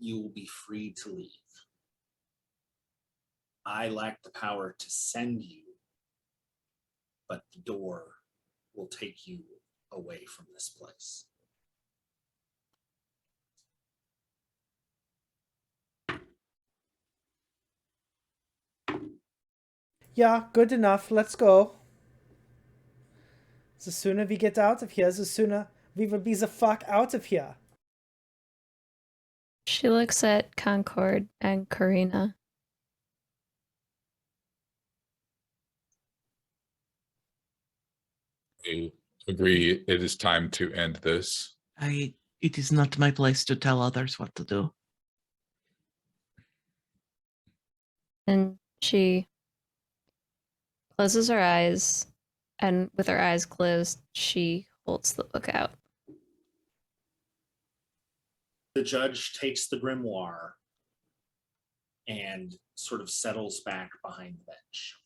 Speaker 3: You will be free to leave. I lack the power to send you, but the door will take you away from this place.
Speaker 1: Yeah, good enough. Let's go. The sooner we get out of here, the sooner we will be the fuck out of here.
Speaker 5: She looks at Concord and Karina.
Speaker 4: I agree. It is time to end this.
Speaker 2: It is not my place to tell others what to do.
Speaker 5: And she closes her eyes, and with her eyes closed, she holds the book out.
Speaker 3: The judge takes the grimoire and sort of settles back behind the bench.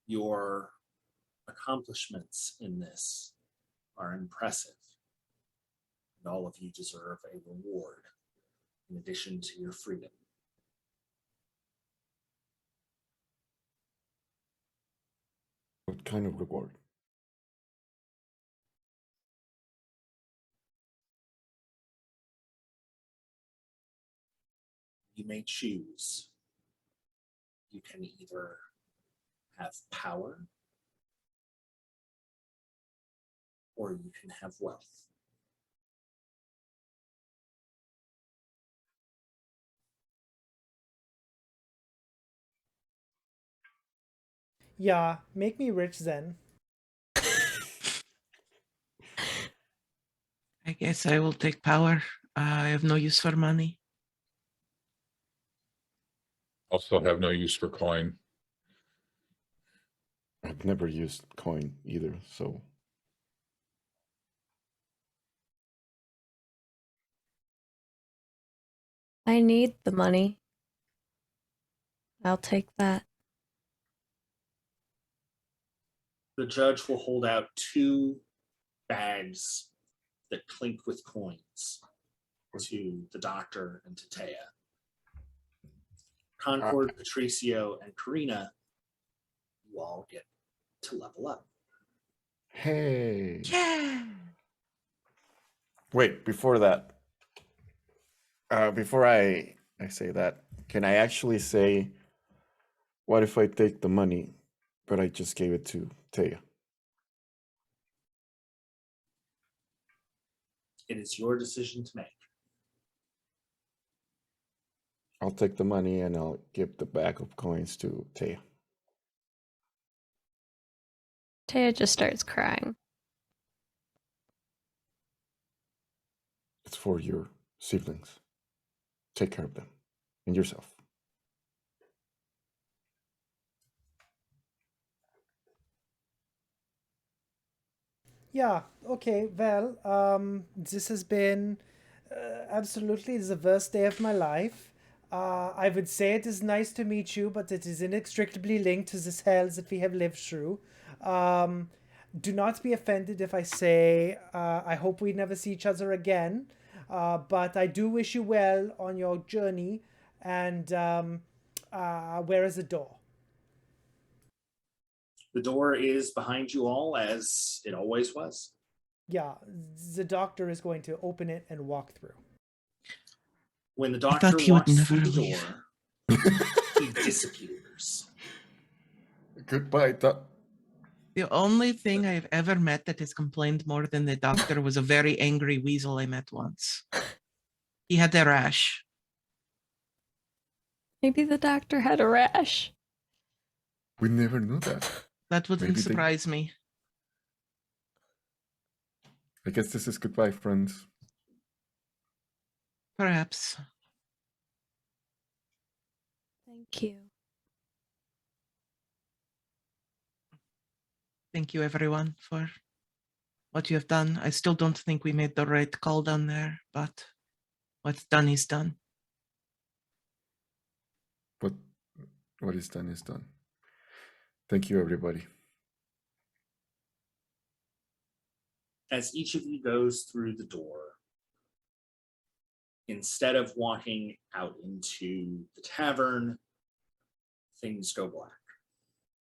Speaker 3: Your accomplishments in this are impressive, and all of you deserve a reward in addition to your freedom.
Speaker 6: What kind of reward?
Speaker 3: You may choose. You can either have power or you can have wealth.
Speaker 1: Yeah, make me rich then.
Speaker 2: I guess I will take power. I have no use for money.
Speaker 4: Also have no use for coin.
Speaker 6: I've never used coin either, so
Speaker 5: I need the money. I'll take that.
Speaker 3: The judge will hold out 2 bags that clink with coins to the doctor and to Taya. Concord, Patricio, and Karina, you all get to level up.
Speaker 6: Hey.
Speaker 2: Yeah.
Speaker 6: Wait, before that, before I say that, can I actually say, what if I take the money, but I just gave it to Taya?
Speaker 3: It is your decision to make.
Speaker 6: I'll take the money and I'll give the bag of coins to Taya.
Speaker 5: Taya just starts crying.
Speaker 6: It's for your siblings. Take care of them and yourself.
Speaker 1: Yeah, okay, well, this has been absolutely the worst day of my life. I would say it is nice to meet you, but it is inextricably linked to this hell that we have lived through. Do not be offended if I say I hope we never see each other again, but I do wish you well on your journey, and where is the door?
Speaker 3: The door is behind you all, as it always was.
Speaker 1: Yeah, the doctor is going to open it and walk through.
Speaker 3: When the
Speaker 2: thought
Speaker 3: doctor
Speaker 2: he would
Speaker 3: walks through
Speaker 2: never
Speaker 3: the
Speaker 2: leave.
Speaker 3: door, he disappears.
Speaker 6: Goodbye, Doc.
Speaker 2: The only thing I've ever met that has complained more than the doctor was a very angry weasel I met once. He had a rash.
Speaker 5: Maybe the doctor had a rash.
Speaker 6: We never knew that.
Speaker 2: That wouldn't
Speaker 6: Maybe they-
Speaker 2: surprise me.
Speaker 6: I guess this is goodbye, friends.
Speaker 2: Perhaps.
Speaker 5: Thank you.
Speaker 2: Thank you, everyone, for what you have done. I still don't think we made the right call down there, but what's done is done.
Speaker 6: But what is done is done. Thank you, everybody.
Speaker 3: As each of you goes through the door, instead of walking out into the tavern, things go black.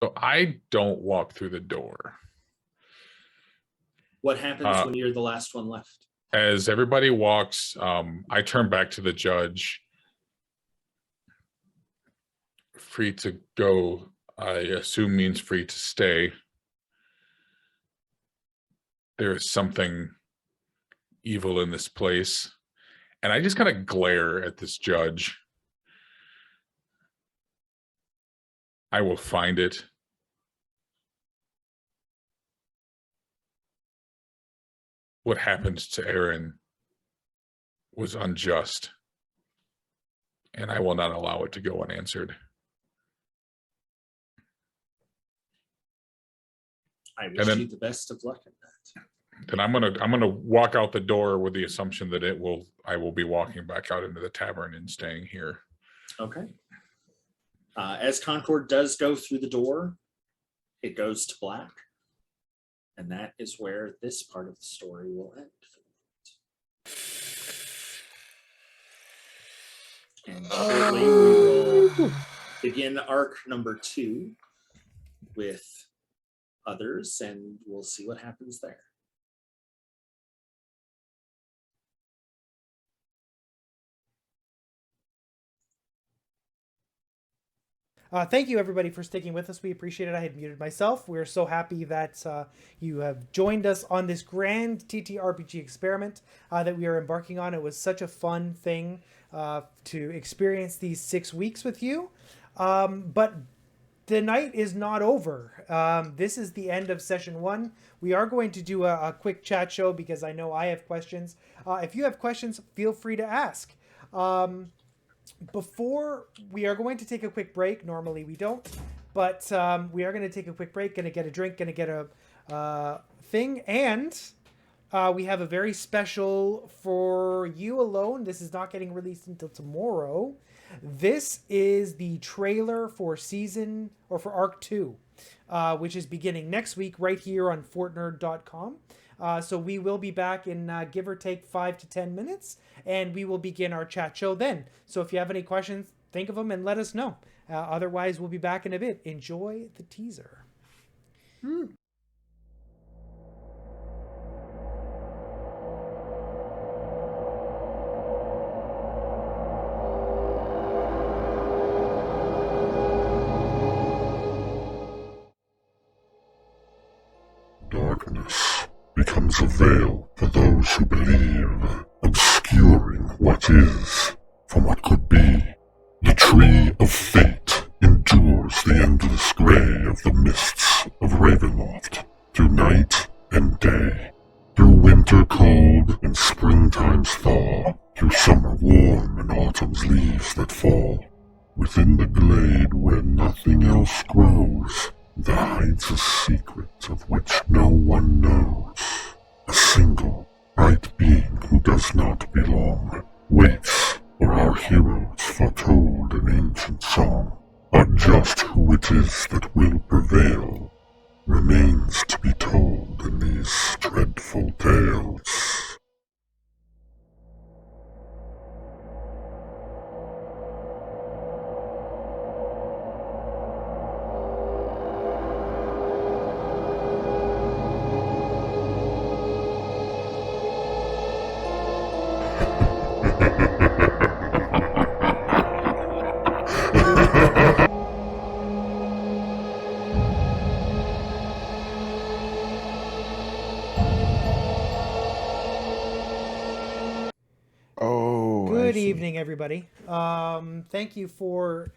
Speaker 4: So I don't walk through the door.
Speaker 3: What happens when you're the last one left?
Speaker 4: As everybody walks, I turn back to the judge. Free to go, I assume, means free to stay. There is something evil in this place. And I just kind of glare at this judge. I will find it. What happened to Aaron was unjust, and I will not allow it to go unanswered.
Speaker 3: I wish you the best of luck in that.
Speaker 4: Then I'm gonna walk out the door with the assumption that I will be walking back out into the tavern and staying here.
Speaker 3: Okay. As Concord does go through the door, it goes to black. And that is where this part of the story will end. And shortly we will begin arc number 2 with others, and we'll see what happens there.
Speaker 1: Thank you, everybody, for sticking with us. We appreciate it. I had muted myself. We're so happy that you have joined us on this grand TTRPG experiment that we are embarking on. It was such a fun thing to experience these 6 weeks with you. But the night is not over. This is the end of session 1. We are going to do a quick chat show because I know I have questions. If you have questions, feel free to ask. Before we are going to take a quick break. Normally we don't, but we are going to take a quick break. Going to get a drink. Going to get a thing, and we have a very special for you alone. This is not getting released until tomorrow. This is the trailer for Arc 2, which is beginning next week right here on fortnerd.com. So we will be back in give or take 5 to 10 minutes, and we will begin our chat show then. So if you have any questions, think of them and let us know. Otherwise, we'll be back in a bit. Enjoy the teaser.
Speaker 7: Darkness becomes a veil for those who believe, obscuring what is from what could be. The tree of fate endures the endless gray of the mists of Ravenloft, through night and day, through winter cold and springtime's thaw, through summer warm and autumn's leaves that fall. Within the glade where nothing else grows, there hides a secret of which no one knows. A single, bright being who does not belong waits for our heroes foretold in ancient song. But just who it is that will prevail remains to be told in these dreadful tales.
Speaker 6: Oh, I
Speaker 1: Good
Speaker 6: see.
Speaker 1: evening, everybody. Thank you for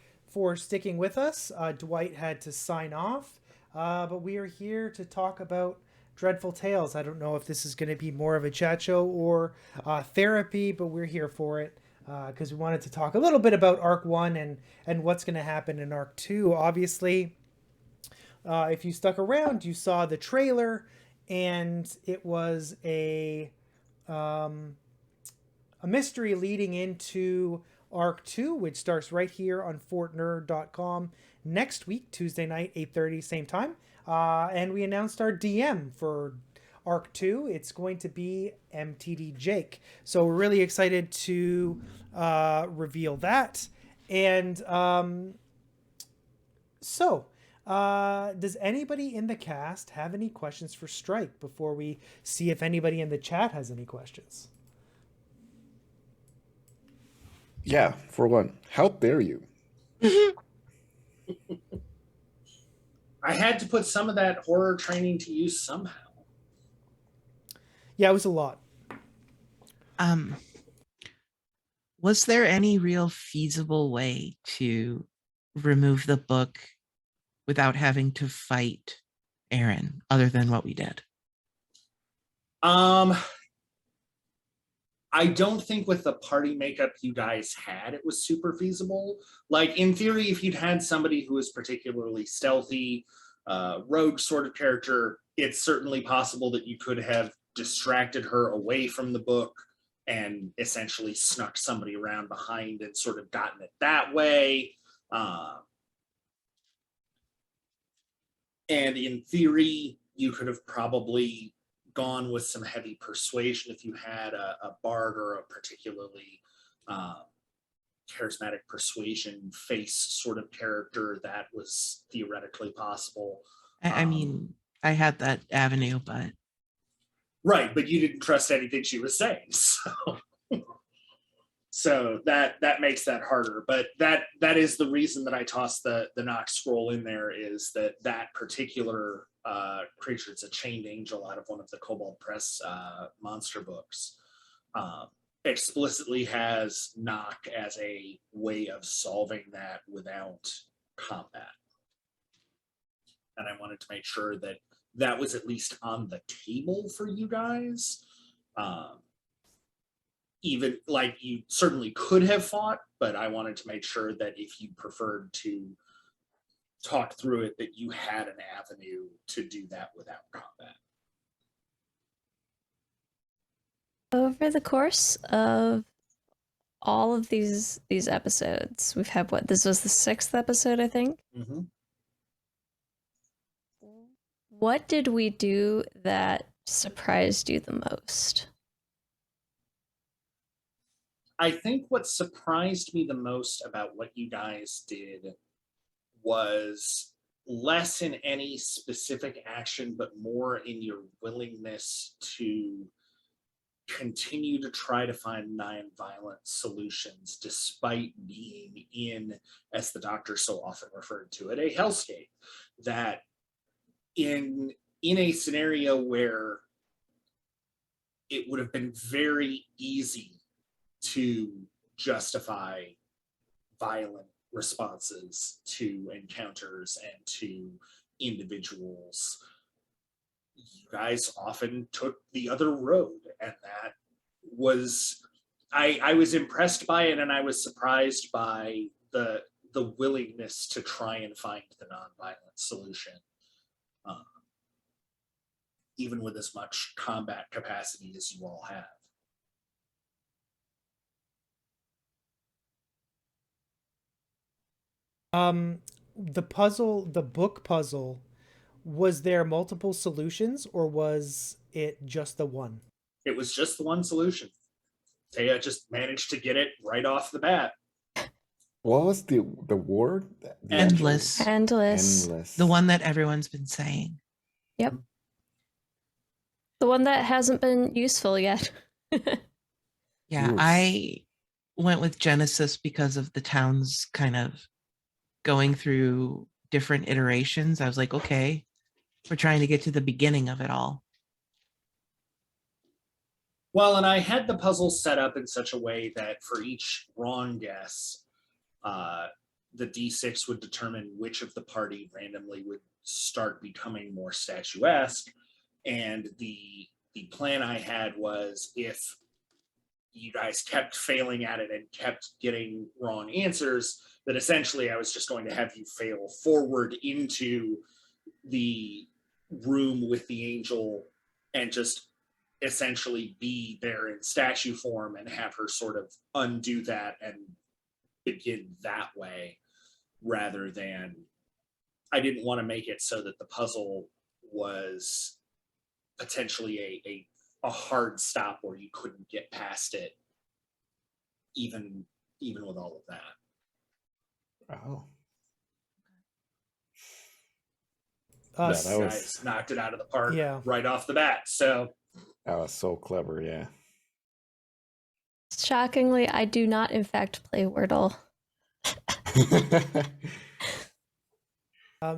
Speaker 1: sticking with us. Dwight had to sign off, but we are here to talk about Dreadful Tales. I don't know if this is going to be more of a chat show or therapy, but we're here for it because we wanted to talk a little bit about Arc 1 and what's going to happen in Arc 2. Obviously, if you stuck around, you saw the trailer, and it was a mystery leading into Arc 2, which starts right here on fortnerd.com next week, Tuesday night, 8:30, same time. And we announced our DM for Arc 2. It's going to be MTD Jake. So we're really excited to reveal that. And does anybody in the cast have any questions for Strike before we see if anybody in the chat has any questions?
Speaker 6: Yeah, for one, how dare you?
Speaker 3: I had to put some of that horror training to use somehow.
Speaker 1: Yeah, it was a lot.
Speaker 2: Was there any real feasible way to remove the book without having to fight Aaron, other than what we did?
Speaker 3: I don't think with the party makeup you guys had, it was super feasible. Like, in theory, if you'd had somebody who was particularly stealthy, rogue sort of character, it's certainly possible that you could have distracted her away from the book and essentially snuck somebody around behind and sort of gotten it that way. And in theory, you could have probably gone with some heavy persuasion if you had a bard or a particularly charismatic persuasion face sort of character. That was theoretically possible.
Speaker 2: I mean, I had that avenue, but
Speaker 3: right, but you didn't trust anything she was saying, so that makes that harder. But that is the reason that I tossed the Nox scroll in there, is that particular creature, it's a chained angel out of one of the Kobold Press monster books, explicitly has knock as a way of solving that without combat. And I wanted to make sure that that was at least on the table for you guys. Even like, you certainly could have fought, but I wanted to make sure that if you preferred to talk through it, that you had an avenue to do that without combat.
Speaker 5: Over the course of all of these episodes, we've had what? This was the 6th episode, I think.
Speaker 3: Mm-hmm.
Speaker 5: What did we do that surprised you the most?
Speaker 3: I think what surprised me the most about what you guys did was less in any specific action, but more in your willingness to continue to try to find non-violent solutions despite being in, as the doctor so often referred to it, a hellscape. That in a scenario where it would have been very easy to justify violent responses to encounters and to individuals, you guys often took the other road, and that was, I was impressed by it, and I was surprised by the willingness to try and find the nonviolent solution, even with as much combat capacity as you all have.
Speaker 1: The book puzzle, was there multiple solutions or was it just the one?
Speaker 3: It was just the one solution. Taya just managed to get it right off the bat.
Speaker 6: What was the word? The
Speaker 2: Endless.
Speaker 5: Endless.
Speaker 6: Endless.
Speaker 2: The one that everyone's been saying.
Speaker 5: Yep. The one that hasn't been useful yet.
Speaker 2: Yeah,
Speaker 6: Oof.
Speaker 2: I went with Genesis because of the towns kind of going through different iterations. I was like, okay, we're trying to get to the beginning of it all.
Speaker 3: Well, and I had the puzzle set up in such a way that for each wrong guess, the D6 would determine which of the party randomly would start becoming more statuesque. And the plan I had was, if you guys kept failing at it and kept getting wrong answers, that essentially I was just going to have you fail forward into the room with the angel and just essentially be there in statue form and have her sort of undo that and begin that way, rather than, I didn't want to make it so that the puzzle was potentially a hard stop where you couldn't get past it, even with all of that.
Speaker 6: Oh.
Speaker 1: Uh,
Speaker 6: Yeah, that was-
Speaker 3: Guys knocked it out of the park
Speaker 1: Yeah.
Speaker 3: right off the bat. So
Speaker 6: That was so clever, yeah.
Speaker 5: Shockingly, I do not, in fact, play Wordle.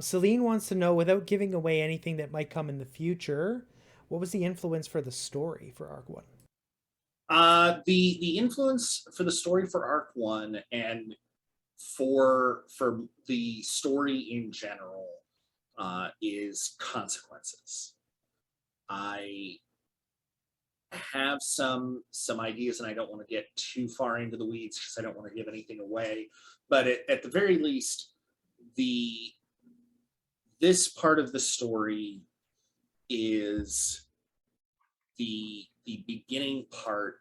Speaker 1: Celine wants to know, without giving away anything that might come in the future, what was the influence for the story for Arc 1?
Speaker 3: the influence for the story for Arc 1 and for the story in general is consequences. I have some ideas, and I don't want to get too far into the weeds because I don't want to give anything away, but at the very least, this part of the story is the beginning part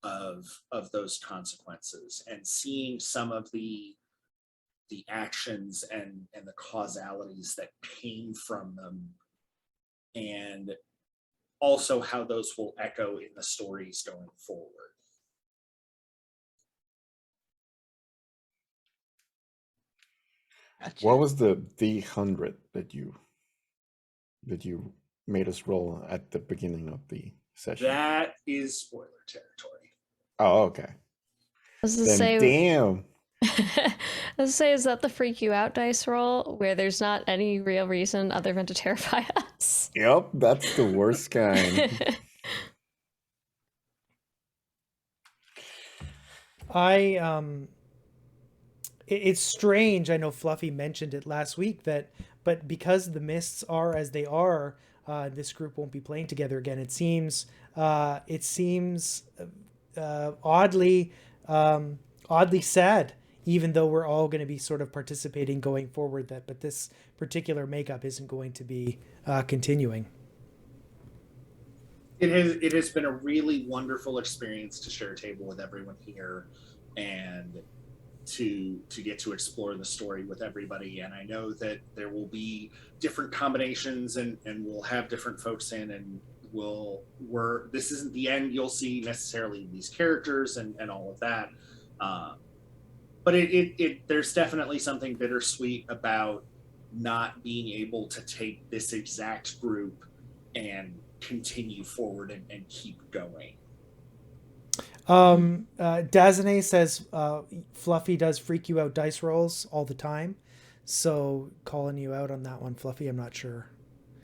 Speaker 3: of those consequences, and seeing some of the actions and the causalities that came from them, and also how those will echo in the stories going forward.
Speaker 2: Gotcha.
Speaker 6: What was the D100 that you made us roll at the beginning of the session?
Speaker 3: That is spoiler territory.
Speaker 6: Oh, okay.
Speaker 5: I was to
Speaker 6: Then
Speaker 5: say,
Speaker 6: damn.
Speaker 5: I was to say, is that the freak you out dice roll where there's not any real reason other than to terrify us?
Speaker 6: Yep, that's the worst kind.
Speaker 1: It's strange. I know Fluffy mentioned it last week but because the mists are as they are, this group won't be playing together again. It seems oddly sad, even though we're all going to be sort of participating going forward. But this particular makeup isn't going to be continuing.
Speaker 3: It has been a really wonderful experience to share a table with everyone here. and to get to explore the story with everybody. And I know that there will be different combinations, and we'll have different folks in, and this isn't the end you'll see necessarily these characters and all of that. But there's definitely something bittersweet about not being able to take this exact group and continue forward and keep going.
Speaker 1: Dazane says Fluffy does freak you out dice rolls all the time. So calling you out on that one, Fluffy, I'm not sure.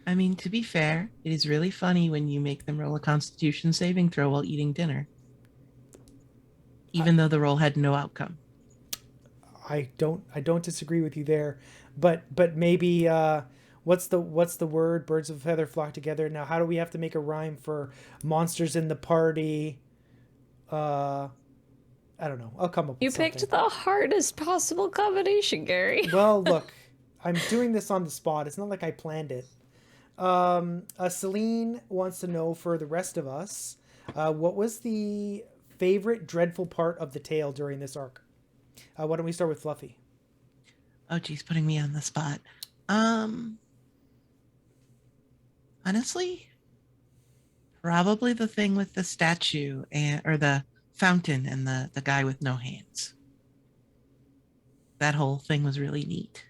Speaker 2: I mean, to be fair, it is really funny when you make them roll a Constitution saving throw while eating dinner, even though the roll had no outcome.
Speaker 1: I don't disagree with you there, but maybe what's the word? Birds of a feather flock together. Now, how do we have to make a rhyme for monsters in the party? I don't know. I'll come up with
Speaker 5: You
Speaker 1: something.
Speaker 5: picked the hardest possible combination, Gary.
Speaker 1: Well, look, I'm doing this on the spot. It's not like I planned it. Celine wants to know for the rest of us, what was the favorite dreadful part of the tale during this arc? Why don't we start with Fluffy?
Speaker 2: Oh, geez, putting me on the spot. Honestly, probably the thing with the statue or the fountain and the guy with no hands. That whole thing was really neat.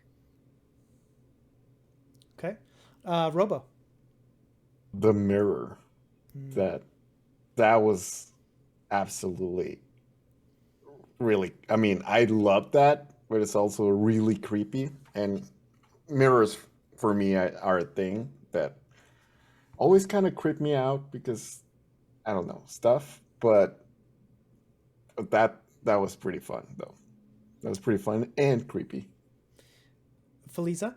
Speaker 1: Okay. Robo.
Speaker 6: The mirror. That was absolutely really, I mean, I love that, but it's also really creepy. And mirrors for me are a thing that always kind of creep me out because I don't know stuff, but that was pretty fun though. That was pretty fun and creepy.
Speaker 1: Feliza.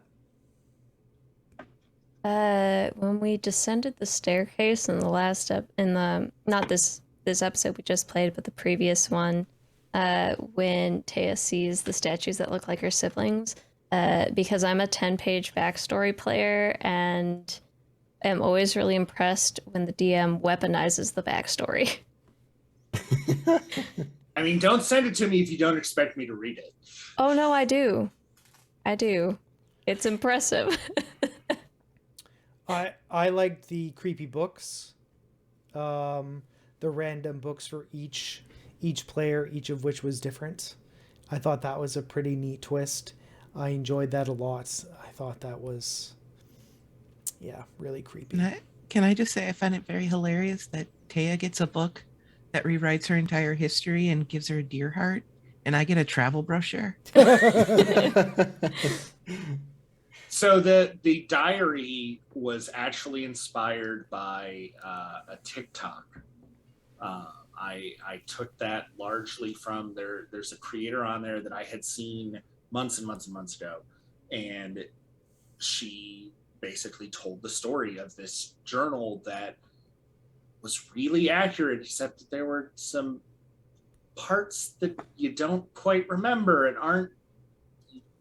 Speaker 5: When we descended the staircase in the last not this episode we just played, but the previous one, when Taya sees the statues that look like her siblings, because I'm a 10-page backstory player and am always really impressed when the DM weaponizes the backstory.
Speaker 3: I mean, don't send it to me if you don't expect me to read it.
Speaker 5: Oh no, I do. It's impressive.
Speaker 1: I liked the creepy books, the random books for each player, each of which was different. I thought that was a pretty neat twist. I enjoyed that a lot. I thought that was, really creepy.
Speaker 2: Can I just say I find it very hilarious that Taya gets a book that rewrites her entire history and gives her a deer heart, and I get a travel brochure.
Speaker 3: So the diary was actually inspired by a TikTok. I took that largely from there's a creator on there that I had seen months and months and months ago, and she basically told the story of this journal that was really accurate, except that there were some parts that you don't quite remember and aren't.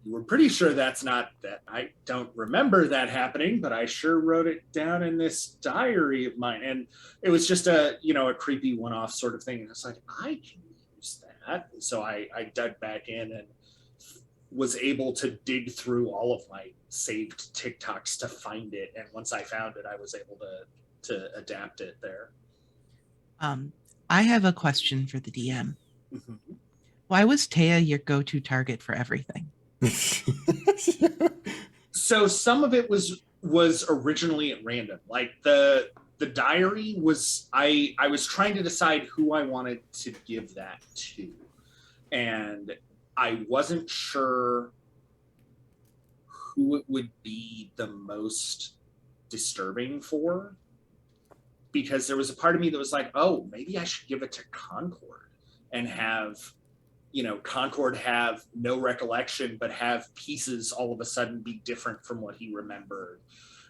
Speaker 3: You were pretty sure that's not that. I don't remember that happening, but I sure wrote it down in this diary of mine. And it was just a creepy one-off sort of thing. And it's like, I can use that. So I dug back in and was able to dig through all of my saved TikToks to find it. And once I found it, I was able to adapt it there.
Speaker 2: I have a question for the DM.
Speaker 3: Mm-hmm.
Speaker 2: Why was Taya your go-to target for everything?
Speaker 3: So some of it was originally at random. Like the diary was, I was trying to decide who I wanted to give that to, and I wasn't sure who it would be the most disturbing for, because there was a part of me that was like, oh, maybe I should give it to Concord and have Concord have no recollection, but have pieces all of a sudden be different from what he remembered.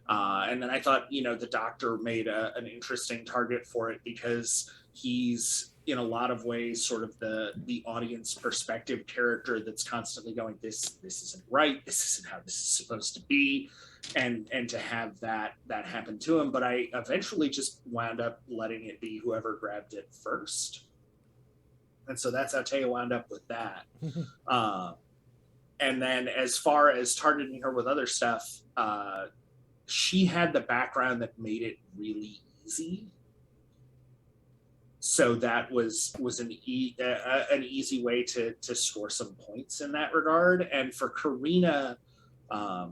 Speaker 3: And then I thought, the doctor made an interesting target for it because he's in a lot of ways sort of the audience perspective character that's constantly going, this isn't right, this isn't how this is supposed to be, and to have that happen to him. But I eventually just wound up letting it be whoever grabbed it first. And so that's how Taya wound up with that. And then as far as targeting her with other stuff, she had the background that made it really easy. So that was an easy way to score some points in that regard. And for Karina, I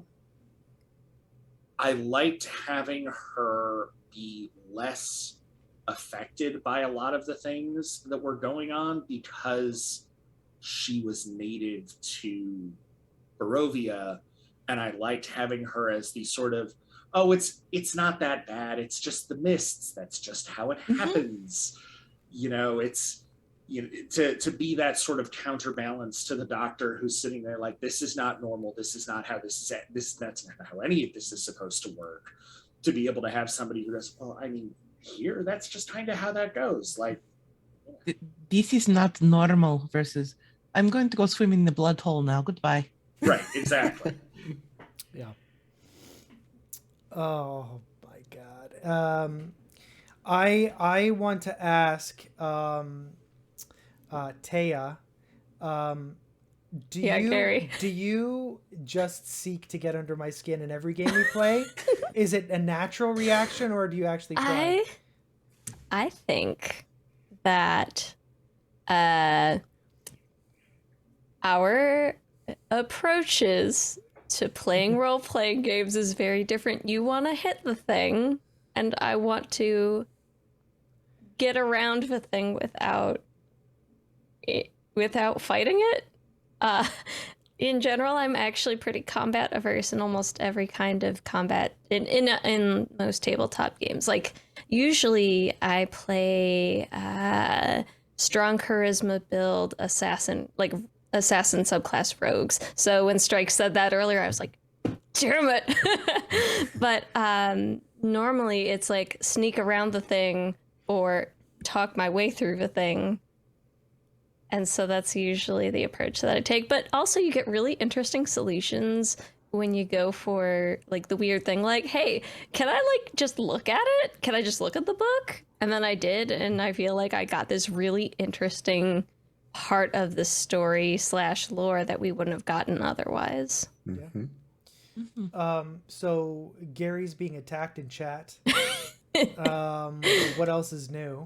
Speaker 3: liked having her be less affected by a lot of the things that were going on because she was native to Barovia, and I liked having her as the sort of, oh, it's not that bad, it's just the mists, that's just how it happens. You know, it's, you know, to be that sort of counterbalance to the doctor who's sitting there like, this is not normal, this is not how that's not how any of this is supposed to work. To be able to have somebody who goes, well, I mean, here, that's just kind of how that goes. Like,
Speaker 2: This is not normal versus I'm going to go swim in the blood hole now. Goodbye.
Speaker 3: right, exactly.
Speaker 1: Yeah. Oh my God. I want to ask Taya,
Speaker 5: Gary.
Speaker 1: do you just seek to get under my skin in every game you play? Is it a natural reaction, or do you actually try?
Speaker 5: I think that our approaches to playing role-playing games is very different. You want to hit the thing, and I want to get around the thing without fighting it. In general, I'm actually pretty combat averse in almost every kind of combat in most tabletop games. Like, usually I play strong charisma build assassin subclass rogues. So when Strike said that earlier, I was like, damn it. But normally it's like sneak around the thing or talk my way through the thing. And so that's usually the approach that I take. But also you get really interesting solutions when you go for like the weird thing, like, hey, can I like just look at it? Can I just look at the book? And then I did, and I feel like I got this really interesting part of the story / lore that we wouldn't have gotten otherwise.
Speaker 1: So Gary's being attacked in chat. What else is new?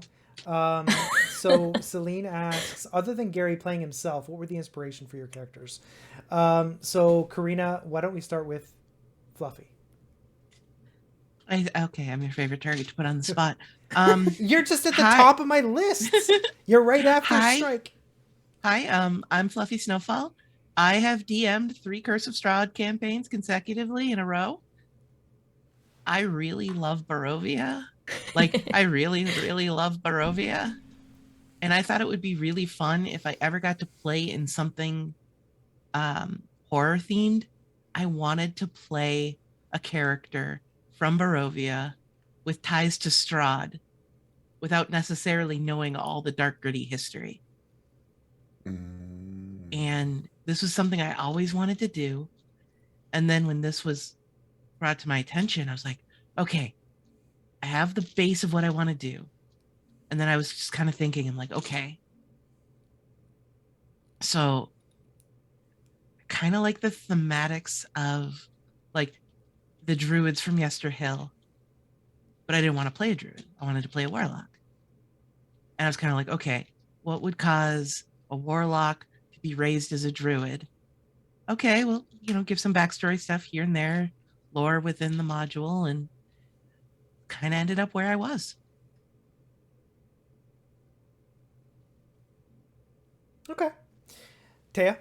Speaker 1: So Celine asks, other than Gary playing himself, what were the inspiration for your characters? So Karina, why don't we start with Fluffy?
Speaker 2: Okay, I'm your favorite target to put on the spot.
Speaker 1: You're just at the top of my list. You're right after Strike.
Speaker 2: Hi, I'm Fluffy Snowfall. I have DM'd 3 Curse of Strahd campaigns consecutively in a row. I really love Barovia. Like, I really, really love Barovia. And I thought it would be really fun if I ever got to play in something horror themed. I wanted to play a character from Barovia with ties to Strahd without necessarily knowing all the dark, gritty history. And this was something I always wanted to do. And then when this was brought to my attention, I was like, okay, I have the base of what I want to do. And then I was just kind of thinking, I'm like, okay. So kind of like the thematics of like the druids from Yesterhill, but I didn't want to play a druid. I wanted to play a warlock. And I was kind of like, okay, what would cause a warlock to be raised as a druid? Okay, well, give some backstory stuff here and there, lore within the module, and kind of ended up where I was.
Speaker 1: Okay. Taya?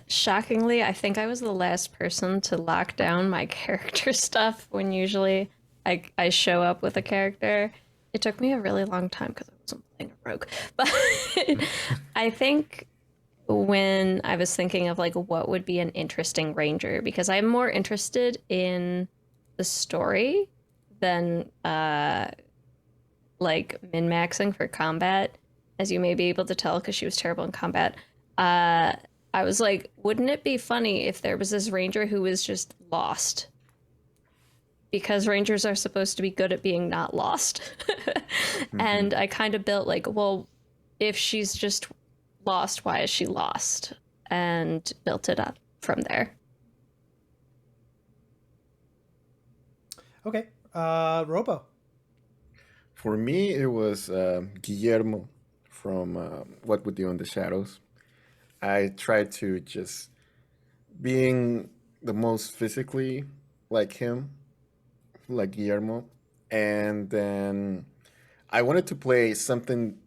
Speaker 5: Shockingly, I think I was the last person to lock down my character stuff when usually I show up with a character. It took me a really long time because I wasn't playing a rogue. But I think when I was thinking of like what would be an interesting ranger, because I'm more interested in the story than like min-maxing for combat, as you may be able to tell because she was terrible in combat. I was like, wouldn't it be funny if there was this ranger who was just lost? Because rangers are supposed to be good at being not lost. And I kind of built like, well, if she's just lost, why is she lost? And built it up from there.
Speaker 1: Okay. Robo.
Speaker 6: For me, it was Guillermo from What We Do in the Shadows. I tried to just being the most physically like him, like Guillermo, and then I wanted to play something,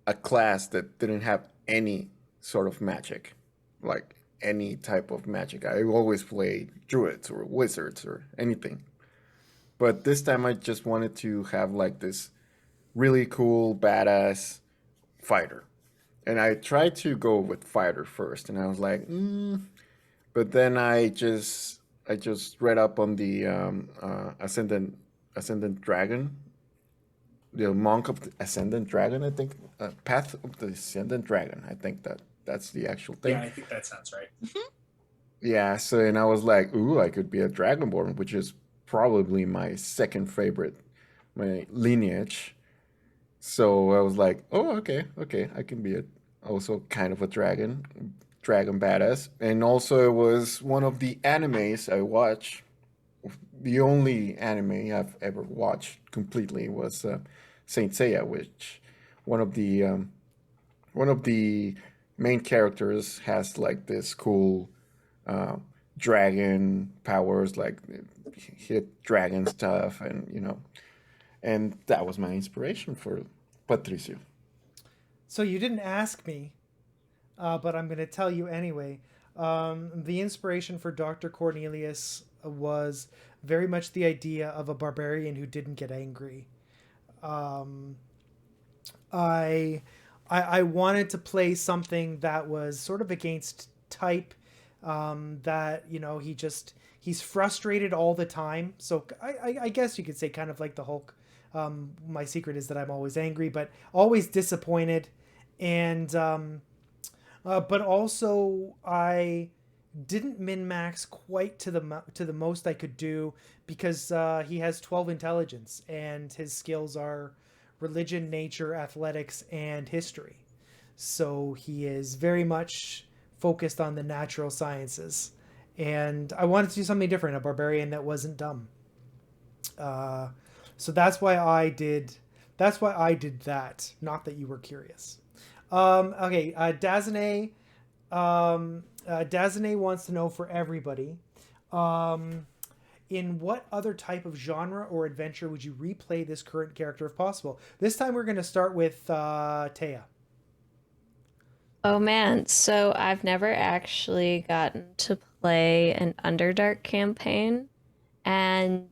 Speaker 6: a class that didn't have any sort of magic, like any type of magic. I always play druids or wizards or anything. But this time I just wanted to have like this really cool, badass fighter. And I tried to go with fighter first, and I was like, but then I just read up on the Ascendant Dragon, the Monk of the Ascendant Dragon. I think Path of the Ascendant Dragon. I think that's the actual thing.
Speaker 3: Yeah, I think that sounds right.
Speaker 6: Yeah. So and I was like, ooh, I could be a Dragonborn, which is probably my second favorite, my lineage. So I was like, oh, okay, I can be also kind of a dragon badass. And also, it was one of the animes I watched. The only anime I've ever watched completely was Saint Seiya, which one of the um, one of the main characters has like this cool uh, dragon powers, like hit dragon stuff, and and that was my inspiration for Patricio.
Speaker 1: So you didn't ask me, but I'm going to tell you anyway. The inspiration for Dr. Cornelius was very much the idea of a barbarian who didn't get angry. Um, I, I wanted to play something that was sort of against type. That he's frustrated all the time. So I guess you could say kind of like the Hulk. My secret is that I'm always angry, but always disappointed, and but also I didn't min max quite to the most I could do because he has 12 intelligence and his skills are religion, nature, athletics, and history. So he is very much focused on the natural sciences. And I wanted to do something different, a barbarian that wasn't dumb. Uh, so that's why I did that. Not that you were curious. Okay, Dazane wants to know for everybody, um, in what other type of genre or adventure would you replay this current character if possible? This time we're going to start with Taya.
Speaker 5: Oh man, so I've never actually gotten to play an Underdark campaign, and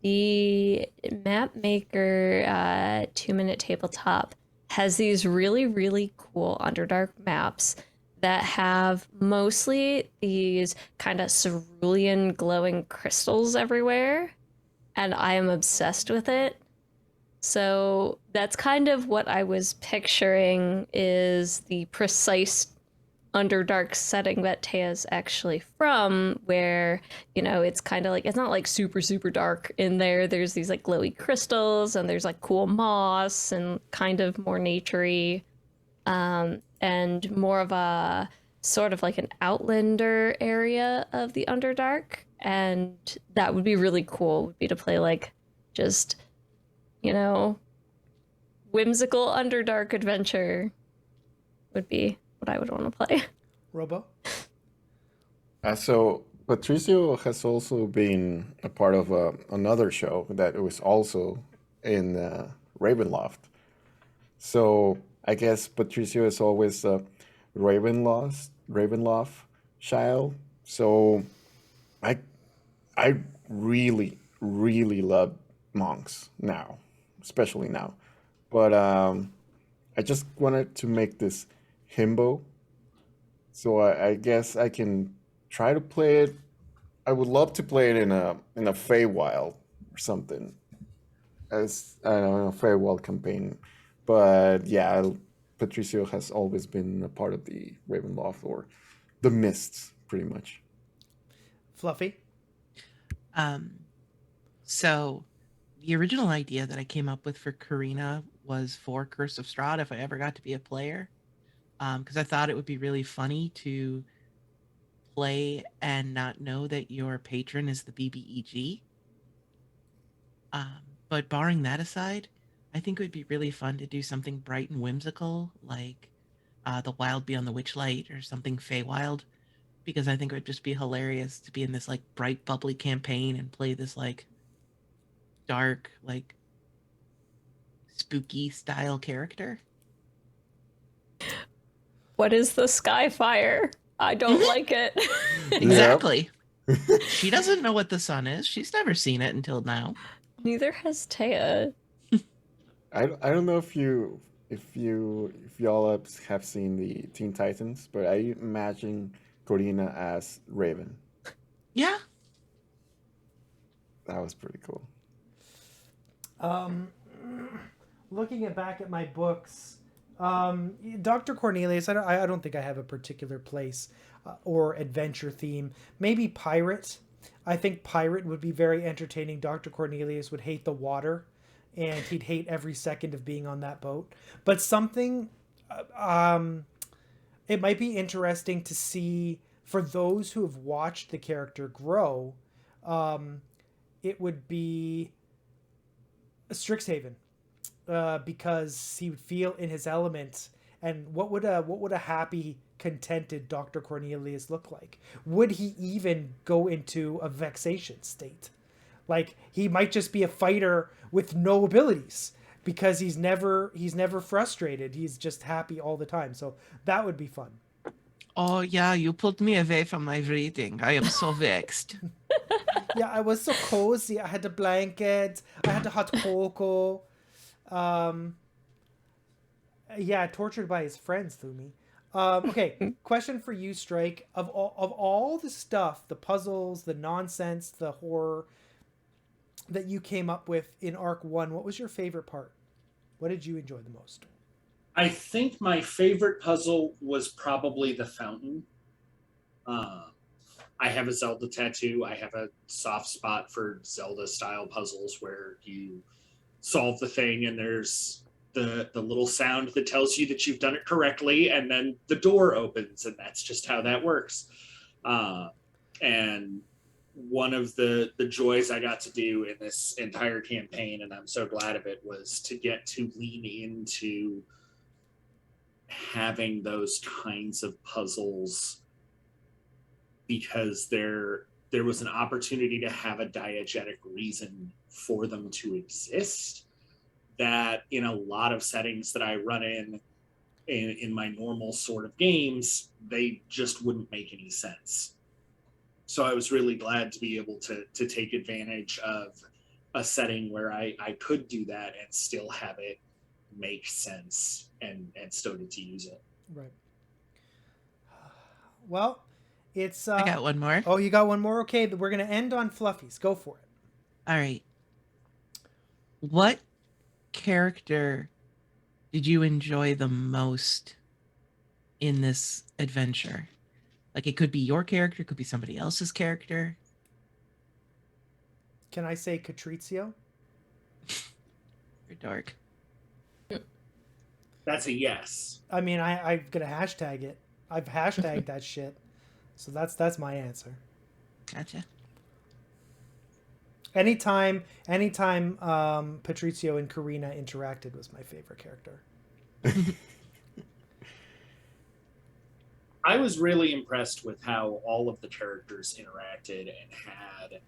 Speaker 5: the map maker 2 minute tabletop has these really, really cool Underdark maps that have mostly these kind of cerulean glowing crystals everywhere, and I am obsessed with it. So that's kind of what I was picturing is the precise Underdark setting that Taya's actually from, where, it's kind of like, it's not like super, super dark in there. There's these like glowy crystals and there's like cool moss and kind of more naturey, and more of a sort of like an Outlander area of the Underdark. And that would be really cool, would be to play like just, whimsical Underdark adventure would be what I would want to play.
Speaker 1: Robo?
Speaker 6: So Patricio has also been a part of another show that was also in Ravenloft. So I guess Patricio is always a Ravenloft child. So I I really really love monks now, especially now. But I just wanted to make this himbo, so I guess I can try to play it. I would love to play it in a Feywild or something, as I don't know, a Feywild campaign. But yeah, Patricio has always been a part of the Ravenloft or the Mists, pretty much.
Speaker 1: Fluffy?
Speaker 2: Um, so the original idea that I came up with for Karina was for Curse of Strahd if I ever got to be a player, because I thought it would be really funny to play and not know that your patron is the BBEG. But barring that aside, I think it would be really fun to do something bright and whimsical, like The Wild Beyond the Witchlight or something Feywild, because I think it would just be hilarious to be in this like bright, bubbly campaign and play this like dark, like spooky style character.
Speaker 5: What is the Skyfire? I don't like it.
Speaker 2: Exactly. She doesn't know what the sun is. She's never seen it until now.
Speaker 5: Neither has Taya.
Speaker 6: I don't know if y'all have seen the Teen Titans, but I imagine Corina as Raven.
Speaker 2: Yeah.
Speaker 6: That was pretty cool.
Speaker 1: Looking back at my books, Dr. Cornelius, I don't think I have a particular place or adventure theme. Maybe pirate. I think pirate would be very entertaining. Dr. Cornelius would hate the water, and he'd hate every second of being on that boat. But something, it might be interesting to see for those who have watched the character grow. It would be Strixhaven, because he would feel in his element. And what would a happy, contented Dr. Cornelius look like? Would he even go into a vexation state? Like, he might just be a fighter with no abilities because he's never frustrated. He's just happy all the time. So that would be fun.
Speaker 2: Oh yeah, you put me away from my reading. I am so vexed.
Speaker 1: Yeah, I was so cozy. I had a blanket. I had a hot cocoa. Yeah, tortured by his friends through me. Okay, question for you, Strike. Of all the stuff, the puzzles, the nonsense, the horror that you came up with in Arc 1, what was your favorite part? What did you enjoy the most?
Speaker 3: I think my favorite puzzle was probably the fountain. I have a Zelda tattoo. I have a soft spot for Zelda style puzzles where you solve the thing and there's the little sound that tells you that you've done it correctly, and then the door opens, and that's just how that works. And one of the joys I got to do in this entire campaign, and I'm so glad of it, was to get to lean into having those kinds of puzzles, because there was an opportunity to have a diegetic reason for them to exist that in a lot of settings that I run in my normal sort of games, they just wouldn't make any sense. So I was really glad to be able to take advantage of a setting where I could do that and still have it make sense and still get to use it.
Speaker 1: Right. Well, it's...
Speaker 2: I got one more.
Speaker 1: Oh, you got one more? Okay, we're going to end on Fluffies. Go for it.
Speaker 2: All right. What character did you enjoy the most in this adventure? Like, it could be your character, it could be somebody else's character.
Speaker 1: Can I say Catrizio?
Speaker 2: You're dark.
Speaker 3: That's a yes.
Speaker 1: I mean, I'm going to hashtag it. I've hashtagged that shit. So that's my answer.
Speaker 2: Gotcha.
Speaker 1: Anytime Patrizio and Karina interacted was my favorite character.
Speaker 3: I was really impressed with how all of the characters interacted and had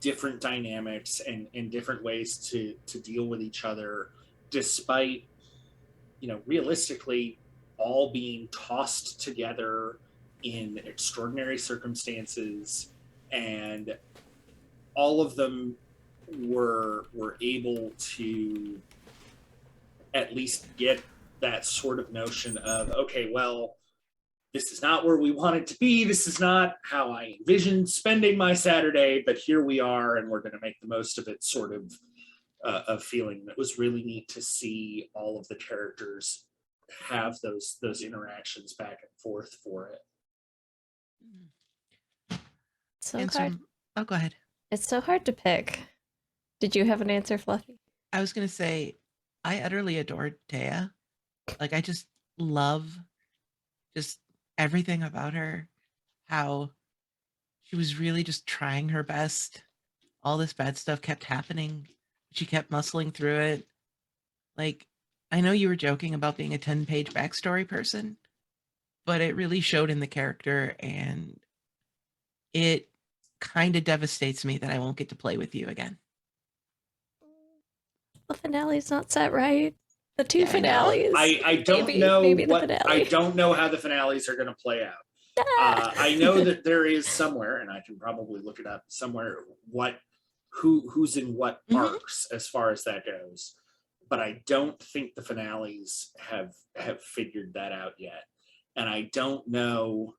Speaker 3: different dynamics and different ways to deal with each other, despite, realistically all being tossed together in extraordinary circumstances, and all of them were able to at least get that sort of notion of, okay, well, this is not where we want it to be. This is not how I envisioned spending my Saturday, but here we are, and we're going to make the most of it, sort of a feeling that was really neat to see all of the characters have those interactions back and forth for it.
Speaker 5: So
Speaker 2: And
Speaker 5: hard.
Speaker 2: oh, go ahead.
Speaker 5: It's so hard to pick. Did you have an answer, Fluffy?
Speaker 2: I was going to say, I utterly adored Taya. Like I just love just everything about her. How she was really just trying her best. All this bad stuff kept happening. She kept muscling through it. Like, I know you were joking about being a 10-page backstory person, but it really showed in the character, and it kind of devastates me that I won't get to play with you again.
Speaker 5: The finale's not set right. The two
Speaker 2: Yeah, I know.
Speaker 5: finales.
Speaker 3: I don't
Speaker 5: Maybe-
Speaker 3: know
Speaker 5: maybe the
Speaker 3: what
Speaker 5: finale.
Speaker 3: I don't know how the finales are going to play out.
Speaker 5: Ah!
Speaker 3: I know that there is somewhere, and I can probably look it up somewhere, who's in what
Speaker 2: Mhm.
Speaker 3: arcs as far as that goes. But I don't think the finales have figured that out yet. And I don't know,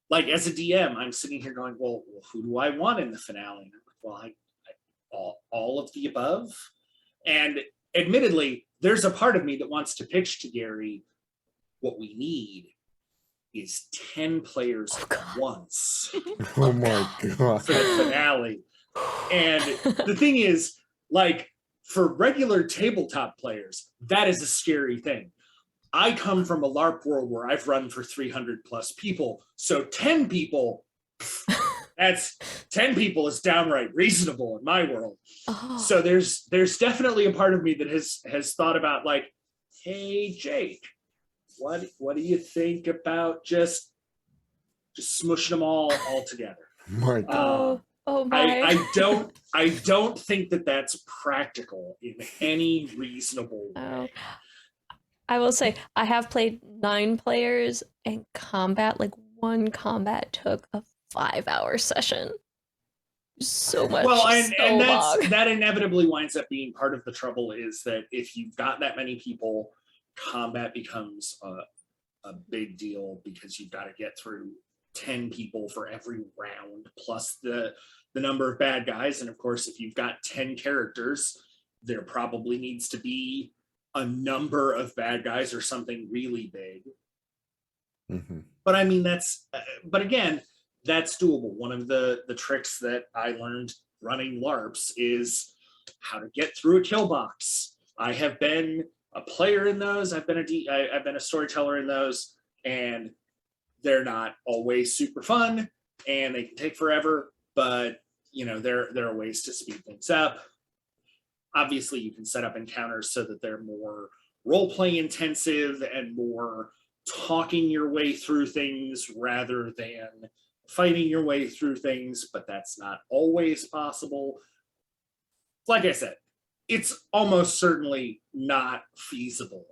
Speaker 3: like as a DM, I'm sitting here going, well who do I want in the finale? And I'm like, well, all of the above. And admittedly, there's a part of me that wants to pitch to Gary, what we need is 10 players
Speaker 5: Oh, God.
Speaker 3: once
Speaker 6: Oh my god.
Speaker 3: for the finale. And the thing is, like, for regular tabletop players, that is a scary thing. I come from a LARP world where I've run for 300 plus people. So 10 people, that's 10 people is downright reasonable in my world.
Speaker 5: Oh.
Speaker 3: So there's definitely a part of me that has thought about, like, hey Jake, what do you think about just smushing them all together?
Speaker 6: My god.
Speaker 5: Oh my.
Speaker 3: I don't think that that's practical in any reasonable way.
Speaker 5: Oh. I will say I have played 9 players, and combat, like one combat took a 5-hour session. So much.
Speaker 3: Well,
Speaker 5: so
Speaker 3: and
Speaker 5: long.
Speaker 3: that inevitably winds up being part of the trouble, is that if you've got that many people, combat becomes a big deal, because you've got to get through 10 people for every round, plus the number of bad guys. And of course, if you've got 10 characters, there probably needs to be a number of bad guys or something really big.
Speaker 6: Mm-hmm.
Speaker 3: But I mean, but again, that's doable. One of the tricks that I learned running LARPs is how to get through a kill box. I have been a player in those. I've been a storyteller in those, and they're not always super fun, and they can take forever. But you know, there are ways to speed things up. Obviously, you can set up encounters so that they're more role-play intensive and more talking your way through things rather than fighting your way through things, but that's not always possible. Like I said, it's almost certainly not feasible,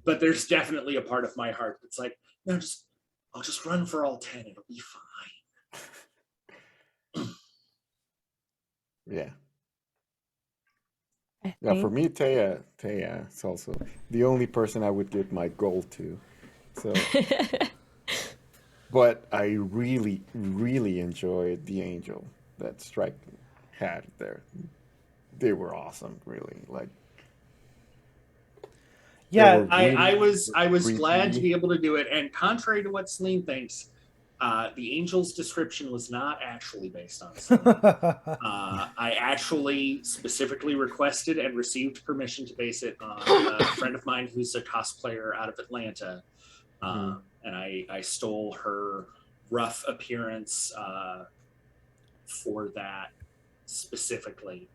Speaker 3: but there's definitely a part of my heart that's like, no, I'll just run for all 10. It'll be fine.
Speaker 6: Yeah.
Speaker 5: I
Speaker 6: Yeah, for
Speaker 5: think-
Speaker 6: me, Taya is also the only person I would give my gold to. So, but I really, really enjoyed the angel that Strike had there. They were awesome, really. Like,
Speaker 1: Yeah,
Speaker 6: were
Speaker 3: I
Speaker 6: really
Speaker 3: was glad to
Speaker 6: creepy.
Speaker 3: be able to do it. And contrary to what Celine thinks, the angel's description was not actually based on Celine. I actually specifically requested and received permission to base it on a friend of mine who's a cosplayer out of Atlanta. And I stole her rough appearance for that specifically.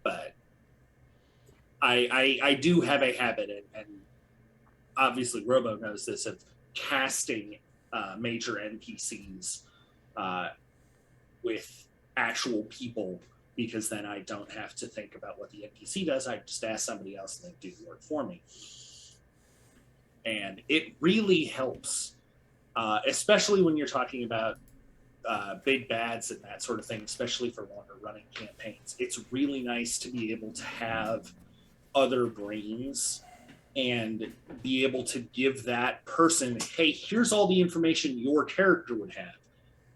Speaker 3: But I do have a habit, and obviously Robo knows this, of casting major NPCs with actual people, because then I don't have to think about what the NPC does. I just ask somebody else and they do the work for me. And it really helps, especially when you're talking about big bads and that sort of thing, especially for longer running campaigns. It's really nice to be able to have other brains and be able to give that person, hey, here's all the information your character would have,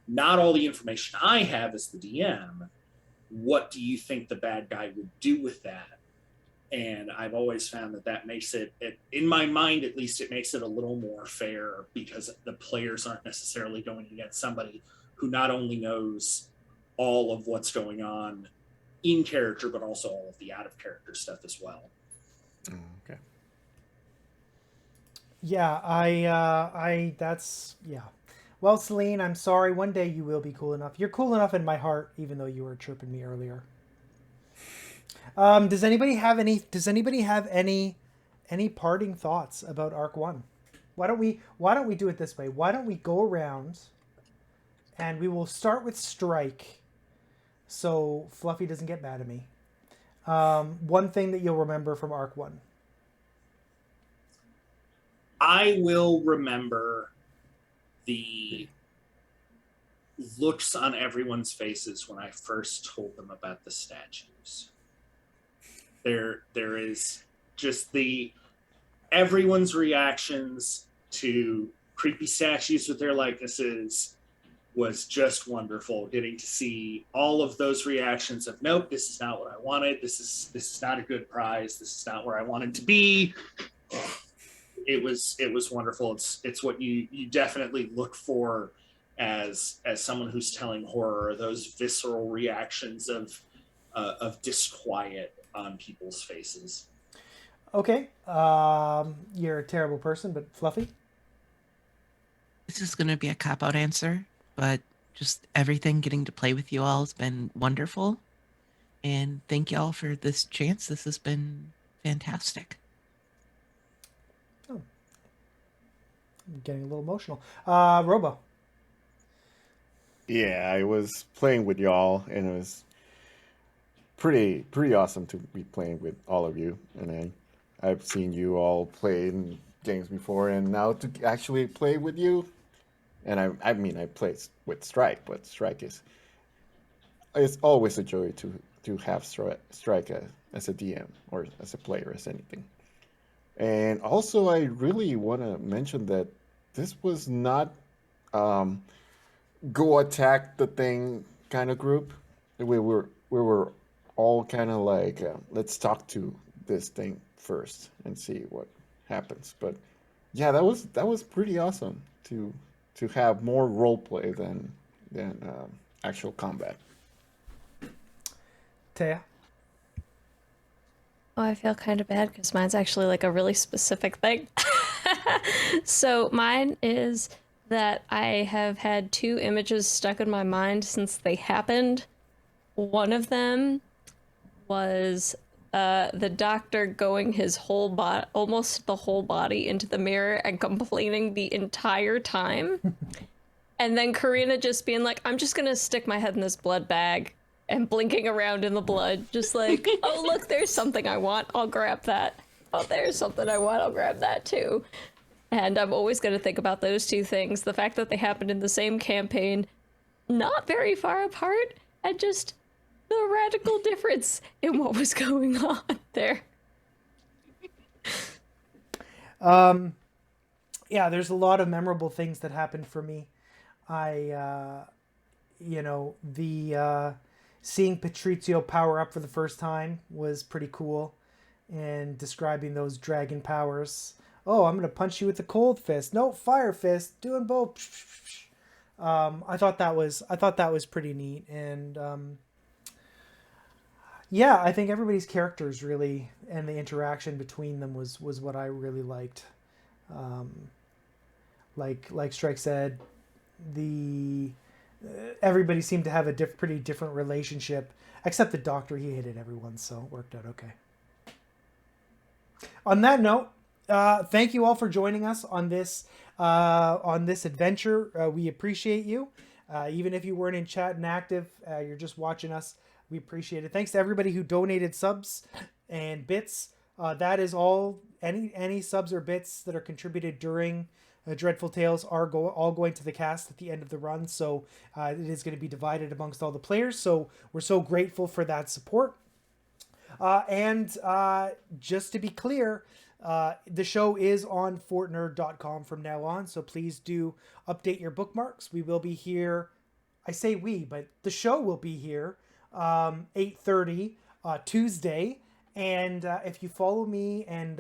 Speaker 3: not all the information I have as the DM. What do you think the bad guy would do with that? And I've always found that makes it, in my mind at least, it makes it a little more fair, because the players aren't necessarily going against somebody who not only knows all of what's going on in character, but also all of the out of character stuff as well.
Speaker 6: Oh, okay.
Speaker 1: Yeah, that's yeah. Well, Celine, I'm sorry. One day you will be cool enough. You're cool enough in my heart, even though you were chirping me earlier. Does anybody have any parting thoughts about Arc 1? Why don't we do it this way? Why don't we go around and we will start with Strike, so Fluffy doesn't get mad at me. One thing that you'll remember from Arc 1.
Speaker 3: I will remember the looks on everyone's faces when I first told them about the statues. There is just everyone's reactions to creepy statues with their likenesses was just wonderful. Getting to see all of those reactions of, nope, this is not what I wanted. This is not a good prize. This is not where I wanted to be. It was wonderful. It's what you definitely look for as someone who's telling horror, those visceral reactions of disquiet on people's faces.
Speaker 1: Okay, you're a terrible person, but Fluffy.
Speaker 2: This is going to be a cop-out answer, but just everything getting to play with you all has been wonderful. And thank you all for this chance. This has been fantastic.
Speaker 1: Oh, I'm getting a little emotional. Robo.
Speaker 6: Yeah, I was playing with y'all, and it was pretty awesome to be playing with all of you. And I've seen you all play in games before, and now to actually play with you. And I mean, I played with Strike, but Strike it's always a joy to have Strike as a DM or as a player, as anything. And also, I really want to mention that this was not go attack the thing kind of group. We were all kind of like, let's talk to this thing first and see what happens. But yeah, that was pretty awesome to have more role play than actual combat.
Speaker 1: Taya.
Speaker 5: Oh, I feel kind of bad because mine's actually like a really specific thing. So mine is that I have had two images stuck in my mind since they happened. One of them was the doctor going his whole body, almost the whole body, into the mirror and complaining the entire time. And then Karina just being like, I'm just gonna stick my head in this blood bag, and blinking around in the blood, just like, oh, look, there's something I want, I'll grab that. Oh, there's something I want, I'll grab that too. And I'm always going to think about those two things. The fact that they happened in the same campaign, not very far apart, and just the radical difference in what was going on there.
Speaker 1: Yeah, there's a lot of memorable things that happened for me. I, seeing Patrizio power up for the first time was pretty cool, and describing those dragon powers. Oh, I'm gonna punch you with the cold fist. No, fire fist. Doing both. I thought that was pretty neat, and yeah, I think everybody's characters really and the interaction between them was what I really liked. Like Strike said, everybody seemed to have a pretty different relationship, except the doctor. He hated everyone, so it worked out okay. On that note, thank you all for joining us on this adventure. We appreciate you. Even if you weren't in chat and active, you're just watching us. We appreciate it. Thanks to everybody who donated subs and bits. That is all. Any subs or bits that are contributed during Dreadful Tales are all going to the cast at the end of the run. So it is going to be divided amongst all the players. So we're so grateful for that support. And just to be clear, the show is on fortnerd.com from now on. So please do update your bookmarks. We will be here. I say we, but the show will be here 8:30 Tuesday. And if you follow me and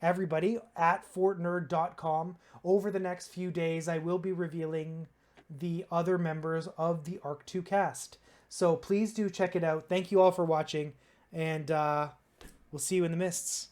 Speaker 1: everybody at fortnerd.com over the next few days, I will be revealing the other members of the Arc 2 cast. So please do check it out. Thank you all for watching, and we'll see you in the mists.